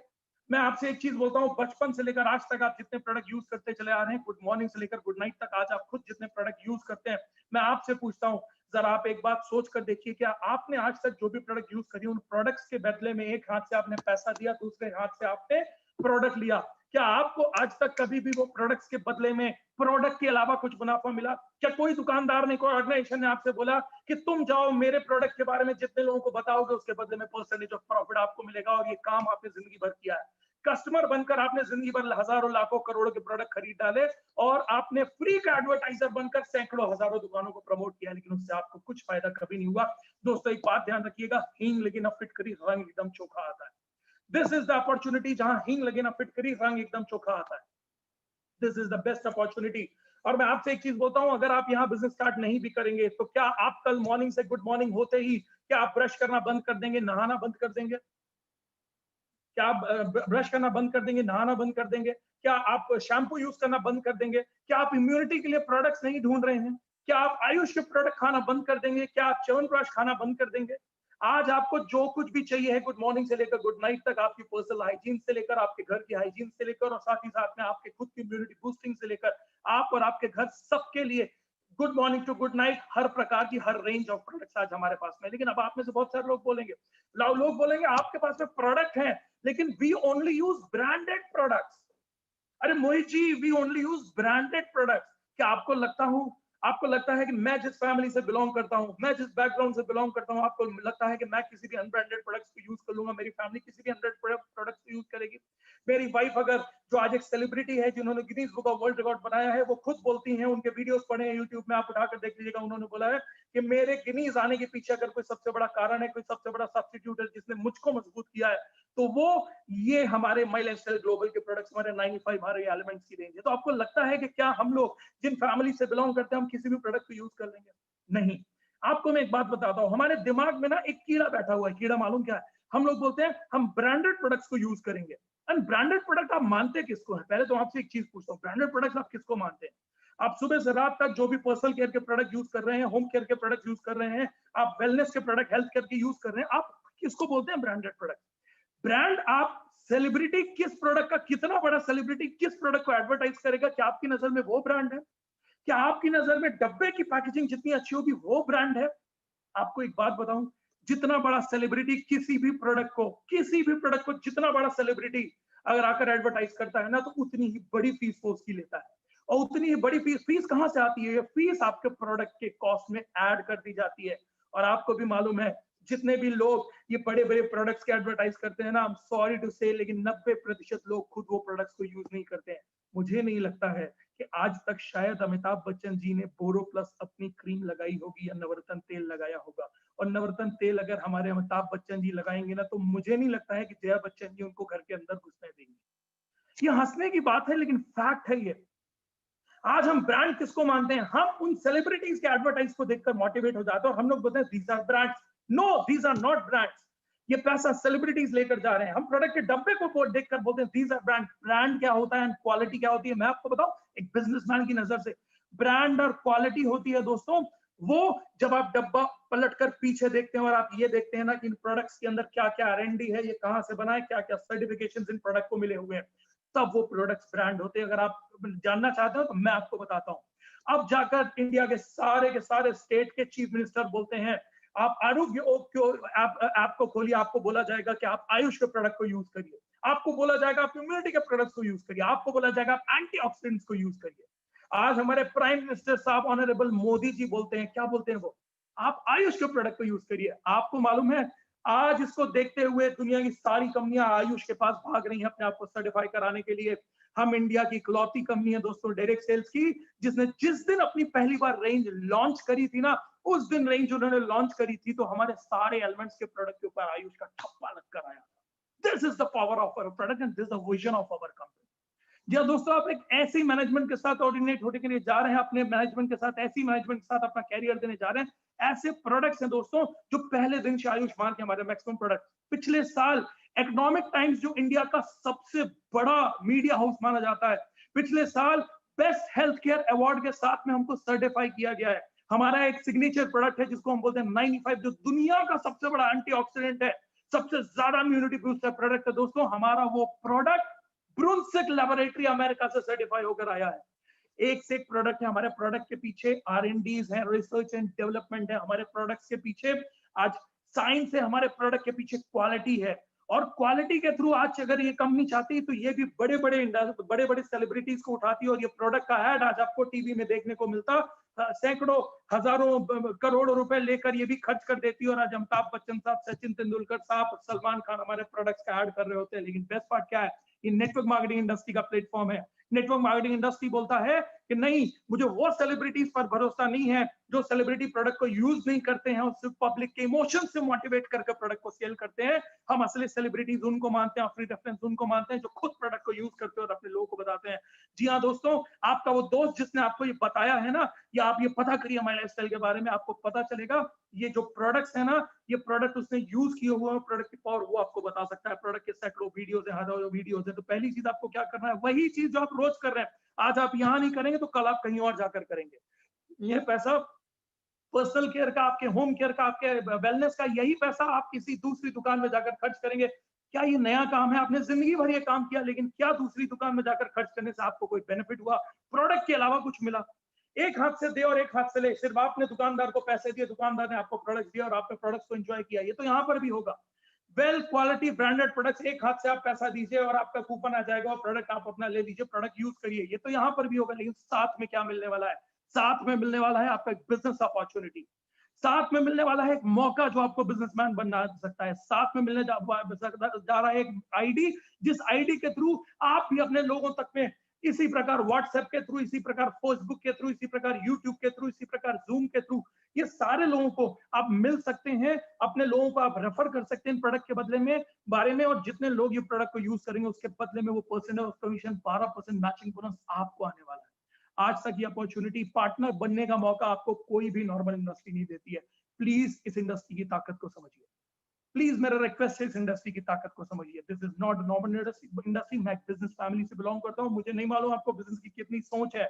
मैं आपसे एक चीज बोलता हूँ, बचपन से लेकर आज तक आप जितने प्रोडक्ट यूज करते चले आ रहे हैं, गुड मॉर्निंग से लेकर गुड नाइट तक, आज आप खुद जितने प्रोडक्ट यूज करते हैं, मैं आपसे पूछता हूँ जरा आप एक बात सोच कर देखिए, क्या आपने आज तक जो भी प्रोडक्ट यूज करी उन प्रोडक्ट्स के बदले में एक हाथ से आपने पैसा दिया, दूसरे हाथ से आपने प्रोडक्ट लिया? क्या आपको आज तक कभी भी वो प्रोडक्ट्स के बदले में प्रोडक्ट के अलावा कुछ मुनाफा मिला? क्या कोई दुकानदार ने, कोई ऑर्गेनाइजेशन ने आपसे बोला कि तुम जाओ मेरे प्रोडक्ट के बारे में जितने लोगों को बताओगे उसके बदले में परसेंटेज ऑफ प्रॉफिट आपको मिलेगा, और ये काम आपने जिंदगी भर किया है? कस्टमर बनकर आपने जिंदगी भर हजारों लाखों करोड़ों के प्रोडक्ट खरीद डाले, और आपने फ्री का एडवर्टाइजर बनकर सैकड़ों हजारों दुकानों को प्रमोट किया, लेकिन उससे आपको कुछ फायदा कभी नहीं हुआ। दोस्तों एक बात ध्यान रखिएगा, हींग लगे ना फिटकरी, रंग एकदम चोखा आता है। दिस इज द अपॉर्चुनिटी, जहां हींग लगे ना फिटकरी, रंग एकदम चोखा आता है। This is the best opportunity. और मैं आपसे एक चीज बोलता हूं, अगर आप यहाँ बिजनेस स्टार्ट नहीं भी करेंगे तो क्या आप कल मॉर्निंग से गुड मॉर्निंग होते ही क्या आप ब्रश करना बंद कर देंगे, नहाना बंद कर देंगे? क्या आप ब्रश करना बंद कर देंगे, नहाना बंद कर देंगे? क्या आप शैम्पू यूज करना बंद कर देंगे? क्या आप इम्यूनिटी के लिए प्रोडक्ट्स नहीं ढूंढ रहे हैं? क्या आप आयुष के प्रोडक्ट खाना बंद कर देंगे? क्या आप च्यवनप्राश खाना बंद कर देंगे? आज आपको जो कुछ भी चाहिए है, गुड मॉर्निंग से लेकर गुड नाइट तक, आपकी पर्सनल हाइजीन से लेकर आपके घर की हाइजीन से लेकर, और साथ ही साथ में आपके खुद की इम्यूनिटी बूस्टिंग से लेकर आप और आपके घर सबके लिए good morning to good night, हर प्रकार की हर रेंज ऑफ प्रोडक्ट्स आज हमारे पास में। लेकिन अब आप में से बहुत सारे लोग बोलेंगे आपके पास में प्रोडक्ट है लेकिन we only use branded products. अरे Mohit ji, we only use branded products. क्या आपको लगता है कि मैं जिस फैमिली से बिलोंग करता हूं, मैं जिस बैकग्राउंड से बिलोंग करता हूं, आपको लगता है कि मैं किसी भी अनब्रांडेड प्रोडक्ट्स को यूज कर लूंगा, मेरी फैमिली किसी भी अनब्रांडेड प्रोडक्ट्स को यूज करेगी? मेरी वाइफ अगर, जो आज एक सेलिब्रिटी है जिन्होंने Guinness book of world record बनाया है, वो खुद बोलती हैं, उनके वीडियोस पढ़े हैं यूट्यूब में, आप उठाकर देख लीजिएगा, उन्होंने बोला है कि मेरे गिनीज आने के पीछे अगर कोई सबसे बड़ा कारण है, कोई सबसे बड़ा सब्स्टिट्यूट है जिसने मुझको मजबूत किया है, तो वो ये हमारे माई लाइफस्टाइल ग्लोबल के प्रोडक्ट्स, हमारे 95 हमारे एलिमेंट्स की रेंज है। तो आपको लगता है कि क्या हम लोग जिन फैमिली से बिलोंग करते हैं हम किसी भी प्रोडक्ट को यूज कर लेंगे? नहीं। आपको मैं एक बात बताता हूं, हमारे दिमाग में ना एक कीड़ा बैठा हुआ है। कीड़ा मालूम क्या है? हम लोग बोलते हैं हम ब्रांडेड प्रोडक्ट्स को यूज करेंगे। अनब्रांडेड प्रोडक्ट आप मानते किसको है? पहले तो आपसे एक चीज पूछता हूँ, ब्रांडेड प्रोडक्ट्स आप किसको मानते हैं? आप सुबह से रात तक जो भी पर्सनल केयर के प्रोडक्ट यूज कर रहे हैं, होम केयर के प्रोडक्ट यूज कर रहे हैं, आप वेलनेस के प्रोडक्ट, हेल्थ केयर के यूज कर रहे हैं, आप किसको बोलते हैं ब्रांडेड प्रोडक्ट? ब्रांड, आप सेलिब्रिटी किस प्रोडक्ट का, कितना बड़ा सेलिब्रिटी किस प्रोडक्ट को एडवर्टाइज करेगा, क्या आपकी नजर में वो ब्रांड है? क्या आपकी नजर में डब्बे की पैकेजिंग जितनी अच्छी होगी वो ब्रांड है? आपको एक बात बताऊं, जितना बड़ा सेलिब्रिटी किसी भी प्रोडक्ट को जितना बड़ा सेलिब्रिटी अगर आकर एडवर्टाइज करता है ना, तो उतनी ही बड़ी फीस वो उसकी लेता है। और उतनी ही बड़ी फीस कहां से आती है? फीस आपके प्रोडक्ट के कॉस्ट में ऐड कर दी जाती है। और आपको भी मालूम है, जितने भी लोग ये बड़े बड़े प्रोडक्ट्स के एडवर्टाइज करते हैं ना, आई एम सॉरी टू से, लेकिन 90% लोग खुद वो प्रोडक्ट्स को यूज नहीं करते हैं। मुझे नहीं लगता है कि आज तक शायद अमिताभ बच्चन जी ने बोरो प्लस अपनी क्रीम लगाई होगी या नवरत्न तेल लगाया होगा। और नवरत्न तेल अगर हमारे अमिताभ बच्चन जी लगाएंगे ना, तो मुझे नहीं लगता है कि जया बच्चन जी उनको घर के अंदर घुसने देंगे। ये हंसने की बात है लेकिन फैक्ट है ये। आज हम ब्रांड किसको मानते हैं? हम उन सेलिब्रिटीज के एडवर्टाइज को देखकर मोटिवेट हो जाते हैं और हम लोग बोलते हैं these are brands. No, these are not brands. ये पैसा सेलिब्रिटीज लेकर जा रहे हैं। हम प्रोडक्ट के डब्बे को देखकर बोलते हैं दीज आर ब्रांड। ब्रांड क्या होता है, क्वालिटी क्या होती है? मैं आपको बताऊं एक बिजनेसमैन की नजर से, ब्रांड और क्वालिटी होती है दोस्तों वो जब आप डब्बा पलटकर पीछे देखते हैं और आप ये देखते हैं ना कि इन प्रोडक्ट्स के अंदर क्या क्या R&D है, ये कहां से बना है, क्या क्या सर्टिफिकेशंस इन प्रोडक्ट को मिले हुए हैं, तब वो प्रोडक्ट्स ब्रांड होते हैं। अगर आप जानना चाहते हो तो मैं आपको बताता हूं। अब जाकर इंडिया के सारे स्टेट के चीफ मिनिस्टर बोलते हैं आप आरोग्य ऐप को खोलिए, आपको बोला जाएगा कि आप आयुष के प्रोडक्ट को यूज करिए, आपको बोला जाएगा आप इम्यूनिटी के प्रोडक्ट्स को यूज करिए, आपको बोला जाएगा आप एंटीऑक्सीडेंट्स को यूज करिए। आज हमारे प्राइम मिनिस्टर साहब ऑनरेबल मोदी जी बोलते हैं, क्या बोलते हैं वो? आप आयुष के प्रोडक्ट को यूज करिए। आपको मालूम है आज इसको देखते हुए दुनिया की सारी कंपनियां आयुष के पास भाग रही हैं अपने आप को सर्टिफाई कराने के लिए। हम इंडिया की इकलौती कंपनी है दोस्तों डायरेक्ट सेल्स की, जिसने जिस दिन अपनी पहली बार रेंज लॉन्च करी थी ना, उस दिन रेंज उन्होंने लॉन्च करी थी तो हमारे सारे एलिमेंट्स के प्रोडक्ट के ऊपर आयुष का ठप्पा लग कर आया। This is the power of our product and this is the vision of our company. जी हाँ दोस्तों, आप एक ऐसी मैनेजमेंट के साथ ऑर्डिनेट होने के लिए जा रहे हैं, अपने मैनेजमेंट के साथ ऐसी मैनेजमेंट के साथ अपना कैरियर देने जा रहे हैं। ऐसे प्रोडक्ट्स हैं दोस्तों जो पहले दिन से आयुष्मान के हमारे मैक्सिमम प्रोडक्ट। पिछले साल इकोनॉमिक टाइम्स जो इंडिया का सबसे बड़ा मीडिया हाउस माना जाता है, पिछले साल बेस्ट हेल्थ केयर अवार्ड के साथ में हमको सर्टिफाई किया गया है। हमारा एक सिग्नेचर प्रोडक्ट है जिसको हम बोलते हैं 95, जो दुनिया का सबसे बड़ा एंटीऑक्सीडेंट है, सबसे ज्यादा इम्यूनिटी बूस्टर प्रोडक्ट है दोस्तों। हमारा वो प्रोडक्ट ब्रुंसविक लैबोरेटरी अमेरिका से सर्टिफाई होकर आया है। एक से एक प्रोडक्ट है। हमारे प्रोडक्ट के पीछे R&Ds है, रिसर्च एंड डेवलपमेंट है। हमारे प्रोडक्ट्स के पीछे आज साइंस है, हमारे प्रोडक्ट के पीछे क्वालिटी है। और क्वालिटी के थ्रू आज अगर ये कंपनी चाहती है तो ये भी बड़े बड़े सेलिब्रिटीज को उठाती है और ये प्रोडक्ट का ऐड आज आपको टीवी में देखने को मिलता, सैकड़ों हजारों करोड़ों रुपए लेकर ये भी खर्च कर देती है। और आज अमिताभ बच्चन साहब, सचिन तेंदुलकर साहब, सलमान खान हमारे प्रोडक्ट्स का ऐड कर रहे होते हैं। लेकिन बेस्ट पार्ट क्या है, ये नेटवर्क मार्केटिंग इंडस्ट्री का प्लेटफॉर्म है। नेटवर्क मार्केटिंग इंडस्ट्री बोलता है कि नहीं, मुझे वो सेलिब्रिटीज पर भरोसा नहीं है जो सेलिब्रिटी प्रोडक्ट को यूज नहीं करते हैं और सिर्फ पब्लिक के इमोशन से मोटिवेट करके प्रोडक्ट को सेल करते हैं। हम असली सेलिब्रिटीज उनको मानते हैं, फ्री रेफरेंस उनको मानते हैं जो खुद प्रोडक्ट को यूज करते हैं और अपने लोगों को बताते हैं। जी हाँ दोस्तों, आपका वो दोस्त जिसने आपको ये बताया है ना, या आप ये पता करिए माय लाइफस्टाइल के बारे में, आपको पता चलेगा ये जो प्रोडक्ट्स है ना, ये प्रोडक्ट उसने यूज किए हुए प्रोडक्ट की पावर वो आपको बता सकता है। प्रोडक्ट के सैकड़ों वीडियोस है, हजारों वीडियोस है। तो पहली चीज आपको क्या करना है, वही चीज जो आप रोज कर रहे हैं, आज आप यहाँ नहीं करेंगे तो कल आप कहीं और जाकर करेंगे। ये पैसा पर्सनल केयर का, आपके होम केयर का, आपके वेलनेस का, यही पैसा आप किसी दूसरी दुकान में जाकर खर्च करेंगे। क्या ये नया काम है? आपने जिंदगी भर ये काम किया, लेकिन क्या दूसरी दुकान में जाकर खर्च करने से आपको कोई बेनिफिट हुआ? प्रोडक्ट के अलावा कुछ मिला? एक हाथ से दे और एक हाथ से ले। सिर्फ आपने दुकानदार को पैसे दिए, दुकानदार ने आपको प्रोडक्ट दिया और आपने प्रोडक्ट्स को एंजॉय किया। ये तो यहाँ पर भी होगा। वेल क्वालिटी ब्रांडेड प्रोडक्ट्स, एक हाथ से आप पैसा दीजिए और आपका कूपन आ जाएगा और प्रोडक्ट आप अपना ले लीजिए, प्रोडक्ट यूज करिए। ये तो यहाँ पर भी होगा। लेकिन साथ में क्या मिलने वाला है? साथ में मिलने वाला है आपका एक बिजनेस अपॉर्चुनिटी। साथ में मिलने वाला है एक मौका जो आपको बिजनेसमैन बना सकता है। साथ में मिलने जा रहा है एक आईडी, जिस आईडी के थ्रू आप भी अपने लोगों तक में इसी प्रकार व्हाट्सएप के थ्रू, इसी प्रकार फेसबुक के थ्रू, इसी प्रकार यूट्यूब के थ्रू, इसी प्रकार जूम के थ्रू, ये सारे लोगों को आप मिल सकते हैं। अपने लोगों को आप रेफर कर सकते हैं प्रोडक्ट के बदले में बारे में। और जितने लोग ये प्रोडक्ट को यूज करेंगे उसके बदले में वो percentage of commission 12% matching bonus आपको आने वाला है। आज तक ये अपॉर्चुनिटी, पार्टनर बनने का मौका आपको कोई भी नॉर्मल इंडस्ट्री नहीं देती है। प्लीज इस इंडस्ट्री की ताकत को समझिए। प्लीज मेरा रिक्वेस्ट है, इस इंडस्ट्री की ताकत को समझिए। This is not normal industry. मैं बिजनेस फैमिली से बिलोंग करता हूँ। मुझे नहीं मालूम आपको बिजनेस की कितनी सोच है।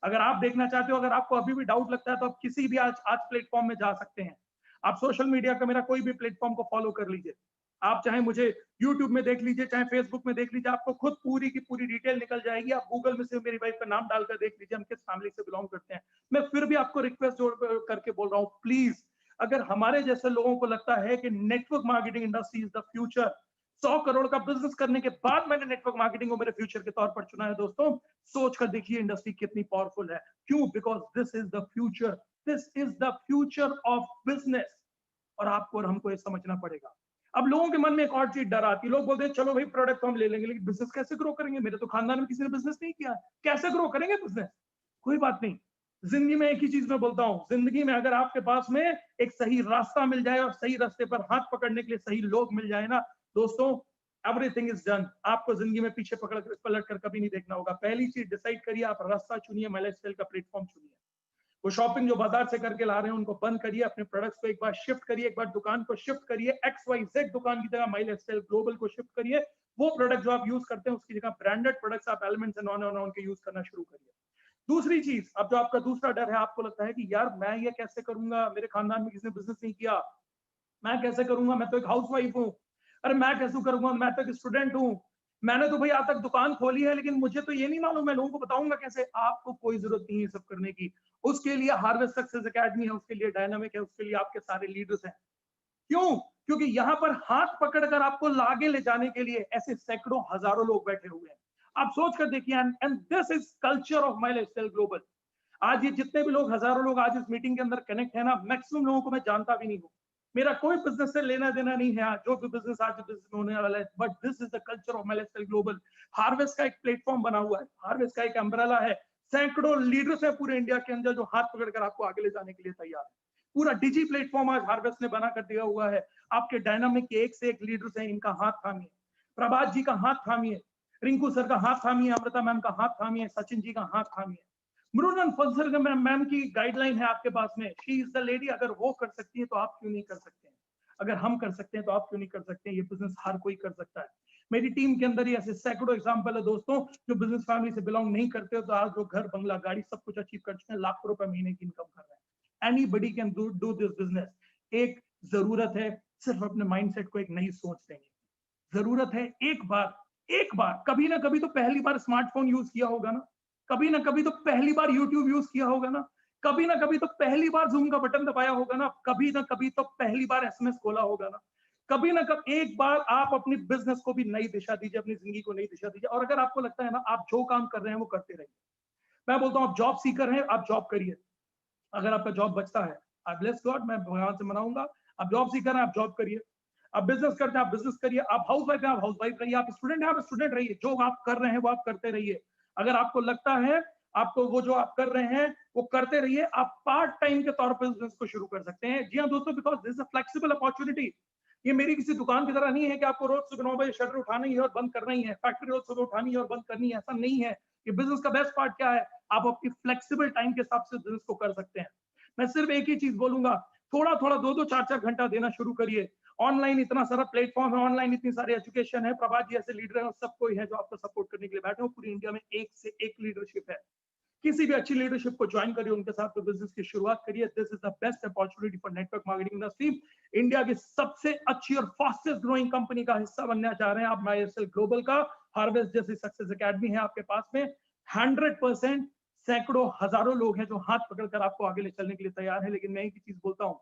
अगर आप देखना चाहते हो, अगर आपको अभी भी डाउट लगता है, तो आप किसी भी आज प्लेटफॉर्म में जा सकते हैं। आप सोशल मीडिया का मेरा कोई भी प्लेटफॉर्म को फॉलो कर लीजिए। आप चाहे मुझे यूट्यूब में देख लीजिए, चाहे फेसबुक में देख लीजिए, आपको खुद पूरी की पूरी डिटेल निकल जाएगी। आप गूगल में से मेरी वाइफ का नाम डालकर देख लीजिए हम किस फैमिली से बिलोंग करते हैं। मैं फिर भी आपको रिक्वेस्ट करके बोल रहा हूँ, प्लीज, अगर हमारे जैसे लोगों को लगता है कि network marketing industry is the future, 100 crore का बिजनेस करने के बाद मैंने नेटवर्क मार्केटिंग को मेरे फ्यूचर के तौर पर चुना है दोस्तों, सोच कर देखिए इंडस्ट्री कितनी पावरफुल है। क्यों? Because this is the future. This is the future of business. और आपको और हमको ये समझना पड़ेगा। अब लोगों के मन में एक और चीज डर आती है। लोग बोलते हैं चलो भाई प्रोडक्ट तो हम ले लेंगे, लेकिन बिजनेस कैसे ग्रो करेंगे? मेरे तो खानदान में किसी ने बिजनेस नहीं किया, कैसे ग्रो करेंगे बिजनेस? कोई बात नहीं, जिंदगी में एक ही चीज मैं बोलता हूँ, जिंदगी में अगर आपके पास में एक सही रास्ता मिल जाए और सही रास्ते पर हाथ पकड़ने के लिए सही लोग मिल जाए ना दोस्तों, एवरीथिंग इज डन। आपको जिंदगी में पीछे पलट कर कभी नहीं देखना होगा। पहली चीज डिसाइड करिए, आप रास्ता चुनिए, माय लाइफस्टाइल का प्लेटफॉर्म चुनिए। वो शॉपिंग जो बाजार से करके ला रहे हैं उनको बंद करिए, अपने प्रोडक्ट्स को एक बार शिफ्ट करिए, एक बार दुकान को शिफ्ट करिए, XYZ दुकान की जगह माय लाइफस्टाइल ग्लोबल को शिफ्ट करिए। वो प्रोडक्ट जो आप यूज करते हैं उसकी जगह ब्रांडेड प्रोडक्ट्स आप एलिमेंट्स एंड ऑन के यूज करना शुरू करिए। दूसरी चीज, अब जो आपका दूसरा डर है, आपको लगता है कि यार मैं ये कैसे करूंगा, मेरे खानदान में किसी ने बिजनेस नहीं किया, मैं कैसे करूंगा, मैं तो एक हाउसवाइफ हूँ, अरे मैं कैसे करूंगा, मैं तो एक स्टूडेंट हूँ, मैंने तो भाई आज तक दुकान खोली है लेकिन मुझे तो ये नहीं मालूम, मैं लोगों को बताऊंगा कैसे? आपको कोई जरूरत नहीं है सब करने की। उसके लिए हार्वेस्ट सक्सेस एकेडमी है, उसके लिए डायनामिक है, उसके लिए आपके सारे लीडर्स हैं। क्यों? क्योंकि यहाँ पर हाथ पकड़कर आपको आगे ले जाने के लिए ऐसे सैकड़ों हजारों लोग बैठे हुए हैं। आप सोच कर देखिए, and this is culture of my lifestyle global. आज ये जितने भी लोग, हजारों लोग आज इस मीटिंग के अंदर कनेक्ट है ना, मैक्सिमम लोगों को मैं जानता भी नहीं हूँ। मेरा कोई बिजनेस से लेना देना नहीं है, जो भी बिजनेस आज बिजनेस में होने वाला है, but this is the culture of my lifestyle global. Harvest का एक प्लेटफॉर्म बना हुआ है, हार्वेस्ट का एक अम्ब्रेला है, सैकड़ों लीडर्स है पूरे इंडिया के अंदर जो हाथ पकड़कर आपको आगे ले जाने के लिए तैयार है। पूरा डिजी प्लेटफॉर्म आज हार्वेस्ट ने बना कर दिया हुआ है। आपके डायनामिक के एक से एक लीडर्स हैं, इनका हाथ थामिए, प्रभात जी का हाथ थामिए, रिंकू सर का हाथ थामिए, अमृता मैम का हाथ थामिए, सचिन जी का हाथ थामिए। मृदन फंसर मैम की गाइडलाइन है आपके पास में, शी इज द लेडी। अगर वो कर सकती है तो आप क्यों नहीं कर सकते हैं? अगर हम कर सकते हैं तो आप क्यों नहीं कर सकते हैं? ये बिजनेस हर कोई कर सकता है। मेरी टीम के अंदर ही ऐसे सैकड़ों एग्जाम्पल है दोस्तों, जो बिजनेस फैमिली से बिलोंग नहीं करते हो, तो आज जो घर बंगला गाड़ी सब कुछ अचीव कर चुके हैं, लाखों रुपए महीने की इनकम कर रहे हैं। Anybody can do this business. एक जरूरत है सिर्फ अपने माइंडसेट को एक नई सोच देने की। जरूरत है एक बार कभी ना कभी तो पहली बार स्मार्टफोन यूज किया होगा ना, कभी ना कभी तो पहली बार यूट्यूब यूज किया होगा ना, कभी ना कभी तो पहली बार जूम का बटन दबाया होगा ना, कभी ना कभी तो पहली बार एसएमएस खोला होगा ना, कभी ना कभी एक बार आप अपनी बिजनेस को भी नई दिशा दीजिए, अपनी जिंदगी को नई दिशा दीजिए। और अगर आपको लगता है ना आप जो काम कर रहे हैं वो करते रहिए। मैं बोलता हूँ आप जॉब सीकर हैं, आप जॉब करिए। अगर आपका जॉब बचता है, आई ब्लेस गॉड, मैं भगवान से मनाऊंगा। आप जॉब सीकर हैं, आप जॉब करिए। आप बिजनेस करते हैं, आप बिजनेस करिए। आप हाउस वाइफ हैं, आप हाउस वाइफ रहिए। आप स्टूडेंट हैं, आप स्टूडेंट रहिए। जो आप कर रहे हैं वो आप करते रहिए। अगर आपको लगता है आपको वो जो आप कर रहे हैं वो करते रहिए, आप पार्ट टाइम के तौर पर बिजनेस को शुरू कर सकते हैं। जी हाँ दोस्तों, because this is a flexible opportunity. ये मेरी किसी दुकान की तरह नहीं है कि आपको रोज सुबह 9 बजे शटर उठाना ही है और बंद करना ही है, फैक्ट्री रोज सुबह उठानी है और बंद करनी है, ऐसा नहीं है। ये बिजनेस का बेस्ट पार्ट क्या है, आप अपनी फ्लेक्सिबल टाइम के हिसाब से बिजनेस को कर सकते हैं। मैं सिर्फ एक ही चीज बोलूंगा, थोड़ा थोड़ा 2-2 4-4 घंटा देना शुरू करिए। ऑनलाइन इतना सारा प्लेटफॉर्म है, ऑनलाइन इतनी सारी एजुकेशन है, प्रभात जी ऐसे लीडर है, सब कोई है जो आपको सपोर्ट करने के लिए बैठे हो। पूरी इंडिया में एक से एक लीडरशिप है, किसी भी अच्छी लीडरशिप को ज्वाइन करिए, उनके साथ तो बिजनेस की शुरुआत करिए। This is the best opportunity for network marketing industry. India की सबसे अच्छी और फास्टेस्ट ग्रोइंग कंपनी का हिस्सा बनना चाह रहे हैं आप, माईएसएल ग्लोबल का हार्वेस्ट जैसी सक्सेस एकेडमी है आपके पास में। 100% सैकड़ों हजारों लोग हैं जो हाथ पकड़कर आपको आगे ले चलने के लिए तैयार है। लेकिन मैं एक ही चीज बोलता हूँ,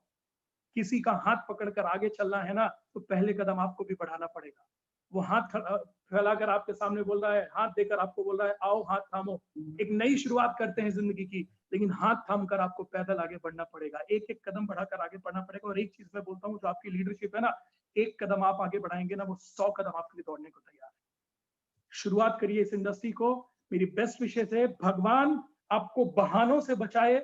किसी का हाथ पकड़कर आगे चलना है ना, तो पहले कदम आपको भी बढ़ाना पड़ेगा। वो हाथ फैलाकर आपके सामने बोल रहा है, हाथ देकर आपको बोल रहा है आओ हाथ थामो, एक नई शुरुआत करते हैं जिंदगी की, लेकिन हाथ थाम कर आपको पैदल आगे बढ़ना पड़ेगा, एक एक कदम बढ़ाकर आगे बढ़ना पड़ेगा। और एक चीज मैं बोलता हूँ, जो आपकी लीडरशिप है ना, एक कदम आप आगे बढ़ाएंगे ना, वो 100 कदम आपके लिए दौड़ने को तैयार है। शुरुआत करिए इस इंडस्ट्री को। मेरी बेस्ट विशेष है, भगवान आपको बहानों से बचाए,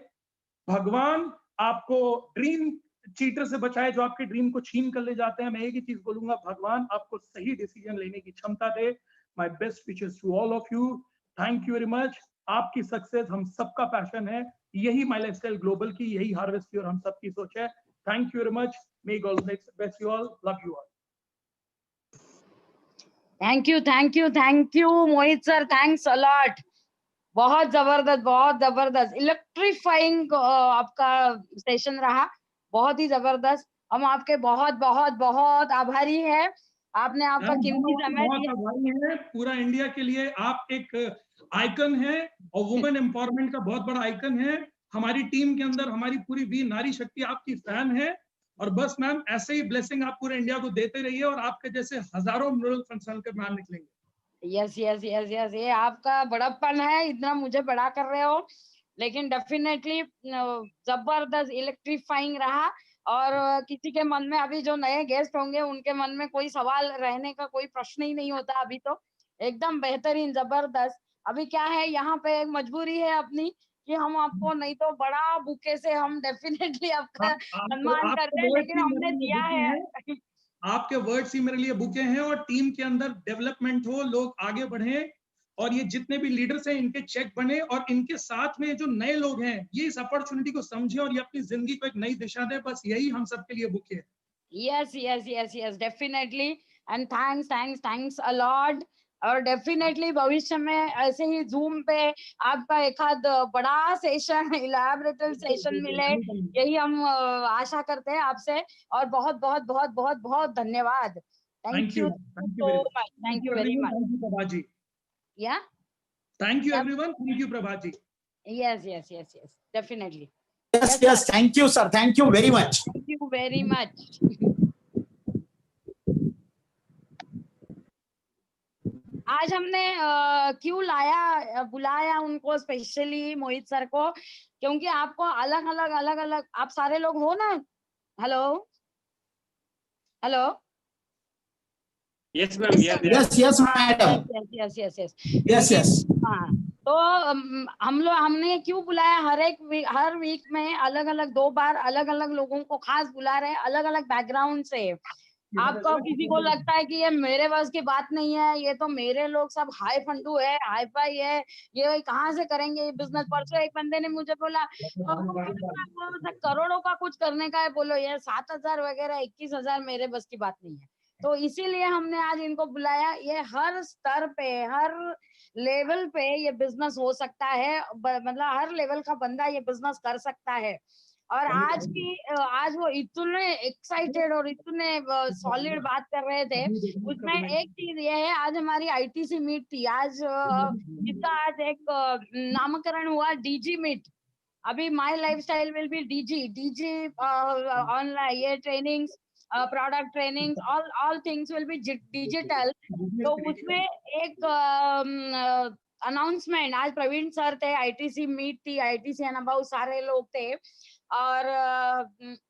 भगवान आपको ड्रीम चीटर से बचाए जो आपके ड्रीम को छीन कर ले जाते हैं। मैं एक ही चीज बोलूंगा, भगवान आपको सही डिसीजन लेने की क्षमता दे। My best wishes to all of you. Thank you very much. आपकी सक्सेस हम सबका पैशन है, यही माय लाइफस्टाइल ग्लोबल की, यही हार्वेस्ट की और हम सबकी सोच है। Thank you very much. May God bless you all. Love you all. Thank you Mohit sir, thanks a lot. बहुत जबरदस्त इलेक्ट्रीफाइंग आपका सेशन रहा, बहुत ही जबरदस्त। हम आपके बहुत बहुत बहुत आभारी हैं, आपने आपका कीमती समय दिया। आभारी हैं पूरा इंडिया के लिए। आप एक आइकन है और वुमेन एम्पावरमेंट का बहुत बड़ा आइकन है। हमारी टीम के अंदर हमारी पूरी वीर नारी शक्ति आपकी फैन है। और बस मैम ऐसे ही ब्लेसिंग आप पूरे इंडिया को देते रहिए और आपके जैसे हजारों मिनरल फंक्शन के मैम निकलेंगे। यस, ये आपका बड़प्पन है, इतना मुझे बड़ा कर रहे हो, लेकिन डेफिनेटली जबरदस्त इलेक्ट्रीफाइंग रहा। और किसी के मन में अभी जो नए गेस्ट होंगे उनके मन में कोई सवाल रहने का कोई प्रश्न ही नहीं होता। अभी तो एकदम बेहतरीन, जबरदस्त। अभी क्या है, यहाँ पे एक मजबूरी है अपनी कि हम आपको नहीं तो बड़ा बुके से हम डेफिनेटली आपका सम्मान करते हैं, लेकिन हमने दिया है। आपके वर्ड्स ही मेरे लिए बुके हैं और टीम के अंदर डेवलपमेंट हो, लोग आगे बढ़े और ये जितने भी लीडर्स हैं इनके चेक बने और इनके साथ में जो नए लोग हैं ये इस अपॉर्चुनिटी को समझे और ये अपनी जिंदगी को एक नई दिशा दे। बस यही हम सबके लिए बुके है। Yes definitely. And thanks a lot. और डेफिनेटली भविष्य में ऐसे ही जूम पे आपका एक आध बड़ा सेशन, इलैबोरेटेड सेशन मिले, यही हम आशा करते हैं आपसे। और बहुत बहुत बहुत बहुत बहुत धन्यवाद। Thank you very much. Yeah thank you everyone. Thank you Prabhat ji. Yes definitely. Yes thank you sir, thank you very much. Thank you very much. आज हमने क्यों बुलाया उनको स्पेशली, मोहित सर को, क्योंकि आपको अलग अलग आप सारे लोग हो ना, hello hello. Yes, ma'am. We are there. yes madam, yes हाँ, तो हमने क्यों बुलाया, हर वीक में अलग अलग 2 बार अलग अलग लोगों को खास बुला रहे हैं, अलग अलग बैकग्राउंड से। आपको किसी को लगता है कि ये मेरे बस की बात नहीं है, ये तो मेरे लोग सब हाई फंडू है, हाई फाई है, ये कहाँ से करेंगे ये बिजनेस। परसों एक बंदे ने मुझे बोला करोड़ों का कुछ करने का है, बोलो ये 7,000 वगैरह 21,000 मेरे बस की बात नहीं है। तो इसीलिए हमने आज इनको बुलाया। ये हर स्तर पे, हर लेवल पे ये बिजनेस हो सकता है, मतलब हर लेवल का बंदा ये बिजनेस कर सकता है। और आज वो इतने एक्साइटेड और इतने सॉलिड बात कर रहे थे। उसमें एक चीज ये है, आज हमारी आईटीसी मीट थी, आज जिसका आज एक नामकरण हुआ डीजी मीट। अभी my lifestyle will be DG online, ये trainings, product trainings, all things will be digital. तो उसमें एक अनाउंसमेंट, आज प्रवीण सर थे, आईटीसी मीट थी, आईटीसी अनबाउ सारे लोग थे। और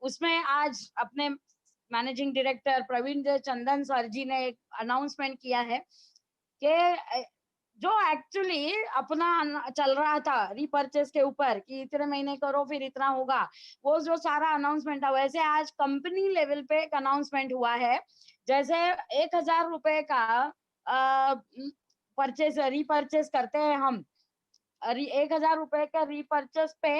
उसमें आज अपने managing director Praveen Chandan sir ji ने एक अनाउंसमेंट किया है कि जो एक्चुअली अपना चल रहा था रीपर्चेस के ऊपर कि इतने महीने करो फिर इतना होगा, वो जो सारा अनाउंसमेंट था, वैसे आज कंपनी लेवल पे एक अनाउंसमेंट हुआ है। जैसे 1,000 रुपए का रीपर्चेस करते हैं हम, 1,000 रुपए का रीपर्चेस पे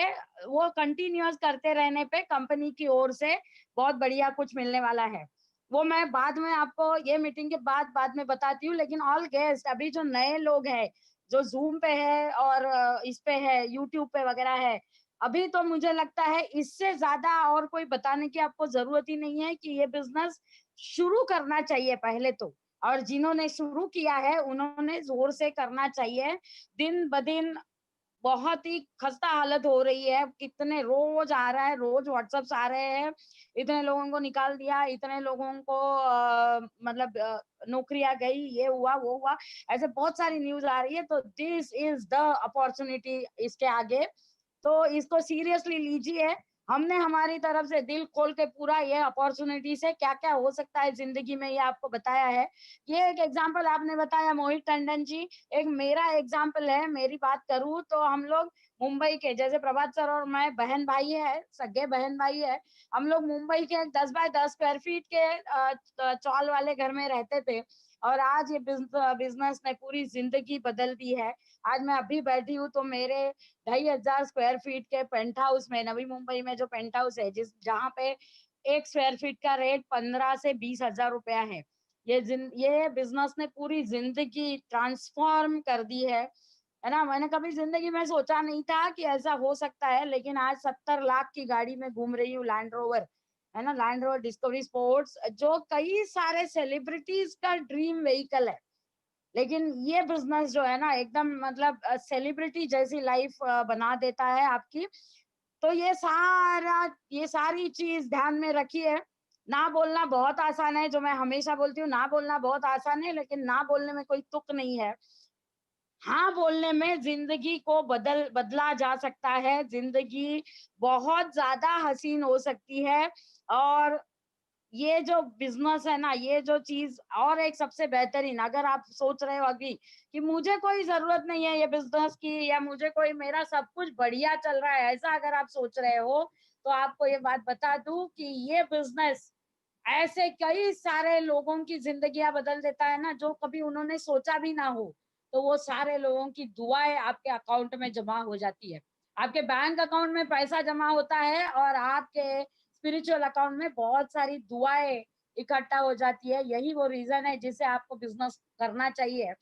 वो कंटिन्यूअस करते रहने पे कंपनी की ओर से बहुत बढ़िया कुछ मिलने वाला है। वो मैं बाद में आपको ये मीटिंग के बाद में बताती हूँ। लेकिन ऑल गेस्ट, अभी जो नए लोग हैं जो जूम पे है और इस पे है, यूट्यूब पे वगैरह है, अभी तो मुझे लगता है इससे ज्यादा और कोई बताने की आपको जरूरत ही नहीं है कि ये बिजनेस शुरू करना चाहिए पहले तो। और जिन्होंने शुरू किया है उन्होंने जोर से करना चाहिए। दिन ब दिन बहुत ही खस्ता हालत हो रही है, कितने रोज आ रहा है, रोज व्हाट्सएप्स आ रहे हैं, इतने लोगों को निकाल दिया, इतने लोगों को मतलब नौकरियां गई, ये हुआ वो हुआ, ऐसे बहुत सारी न्यूज आ रही है। तो दिस इज द अपॉर्चुनिटी इसके आगे, तो इसको सीरियसली लीजिए। हमने हमारी तरफ से दिल खोल के पूरा ये अपॉर्चुनिटी से क्या क्या हो सकता है जिंदगी में ये आपको बताया है। ये एक एग्जांपल आपने बताया मोहित टंडन जी, एक मेरा एग्जांपल है। मेरी बात करूं तो हम लोग मुंबई के, जैसे प्रभात सर और मैं बहन भाई है, सगे बहन भाई है, हम लोग मुंबई के 10 बाय 10 स्क्वायर फीट के चौल वाले घर में रहते थे। और आज ये बिजनेस ने पूरी जिंदगी बदल दी है। आज मैं अभी बैठी हूँ तो मेरे 2,500 स्क्वायर फीट के पेंट हाउस में, नवी मुंबई में जो पेंट हाउस है, जहाँ पे 1 स्क्वायर फीट का रेट 15 से 20,000 रुपया है। ये बिजनेस ने पूरी जिंदगी ट्रांसफॉर्म कर दी है ना। मैंने कभी जिंदगी में सोचा नहीं था कि ऐसा हो सकता है, लेकिन आज 70 लाख की गाड़ी में घूम रही हूँ, लैंड रोवर, है ना, लैंड रोवर डिस्कवरी स्पोर्ट्स, जो कई सारे सेलिब्रिटीज का ड्रीम व्हीकल है। लेकिन ये बिजनेस जो है ना, एकदम मतलब सेलिब्रिटी जैसी लाइफ बना देता है आपकी। तो ये सारी चीज ध्यान में रखिए। ना बोलना बहुत आसान है, जो मैं हमेशा बोलती हूँ, ना बोलना बहुत आसान है, लेकिन ना बोलने में कोई तुक नहीं है। हाँ बोलने में जिंदगी को बदला जा सकता है, जिंदगी बहुत ज्यादा हसीन हो सकती है। और ये जो बिजनेस है ना, ये जो चीज, और एक सबसे बेहतरीन, अगर आप सोच रहे हो अभी कि मुझे कोई जरूरत नहीं है ये बिजनेस की, या मुझे कोई, मेरा सब कुछ बढ़िया चल रहा है, ऐसा अगर आप सोच रहे हो, तो आपको ये बात बता दूं कि ये बिजनेस ऐसे कई सारे लोगों की जिंदगियां बदल देता है ना, जो कभी उन्होंने सोचा भी ना हो। तो वो सारे लोगों की दुआएं आपके अकाउंट में जमा हो जाती है, आपके बैंक अकाउंट में पैसा जमा होता है, और आपके स्पिरिचुअल अकाउंट में बहुत सारी दुआएं इकट्ठा हो जाती है। यही वो रीजन है जिसे आपको बिजनेस करना चाहिए।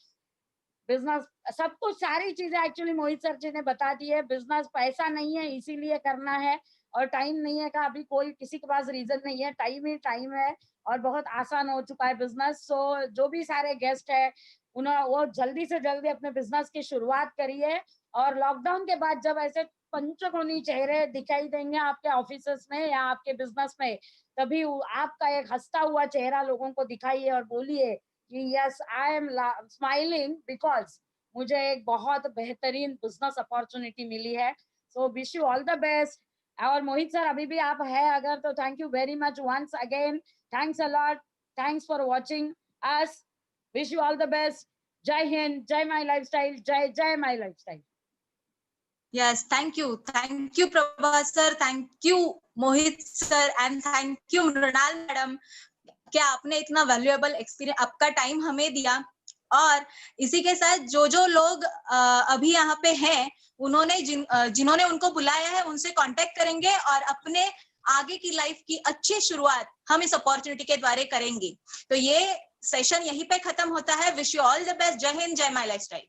बिजनेस सब कुछ, सारी चीजें एक्चुअली मोहित सर जी ने बता दी है। बिजनेस पैसा नहीं है इसीलिए करना है, और टाइम नहीं है का अभी कोई किसी के पास रीजन नहीं है, टाइम ही टाइम है, और बहुत आसान हो चुका है बिजनेस। सो जो भी सारे गेस्ट है उन्होंने, वो जल्दी से जल्दी अपने बिजनेस की शुरुआत करिए। और लॉकडाउन के बाद जब ऐसे पंचकोनी चेहरे दिखाई देंगे आपके ऑफिस में या आपके बिजनेस में, तभी आपका एक हंसता हुआ चेहरा लोगों को दिखाइए और बोलिए कि yes I am smiling because मुझे एक बहुत बेहतरीन बिजनेस अपॉर्चुनिटी मिली है। So wish you all the best. और मोहित सर अभी भी आप है अगर, तो thank you very much once again Thanks a lot. Thanks for watching us. Wish you all the best. Jai Hind, Jai My Lifestyle, Jai My Lifestyle. Yes, thank you. Thank you, Prabha sir. Thank you, Mohit sir. And thank you, Mrinal madam. क्या आपने इतना valuable experience, आपका time हमें दिया. और इसी के साथ जो लोग अभी यहाँ पे हैं, उन्होंने जिन्होंने उनको बुलाया है, उनसे कांटेक्ट करेंगे और अपने आगे की लाइफ की अच्छी शुरुआत हम इस अपॉर्चुनिटी के द्वारा करेंगे. तो ये सेशन यहीं पे खत्म होता है. Wish you all the best. जय हिंद, जय माय लाइफस्टाइल.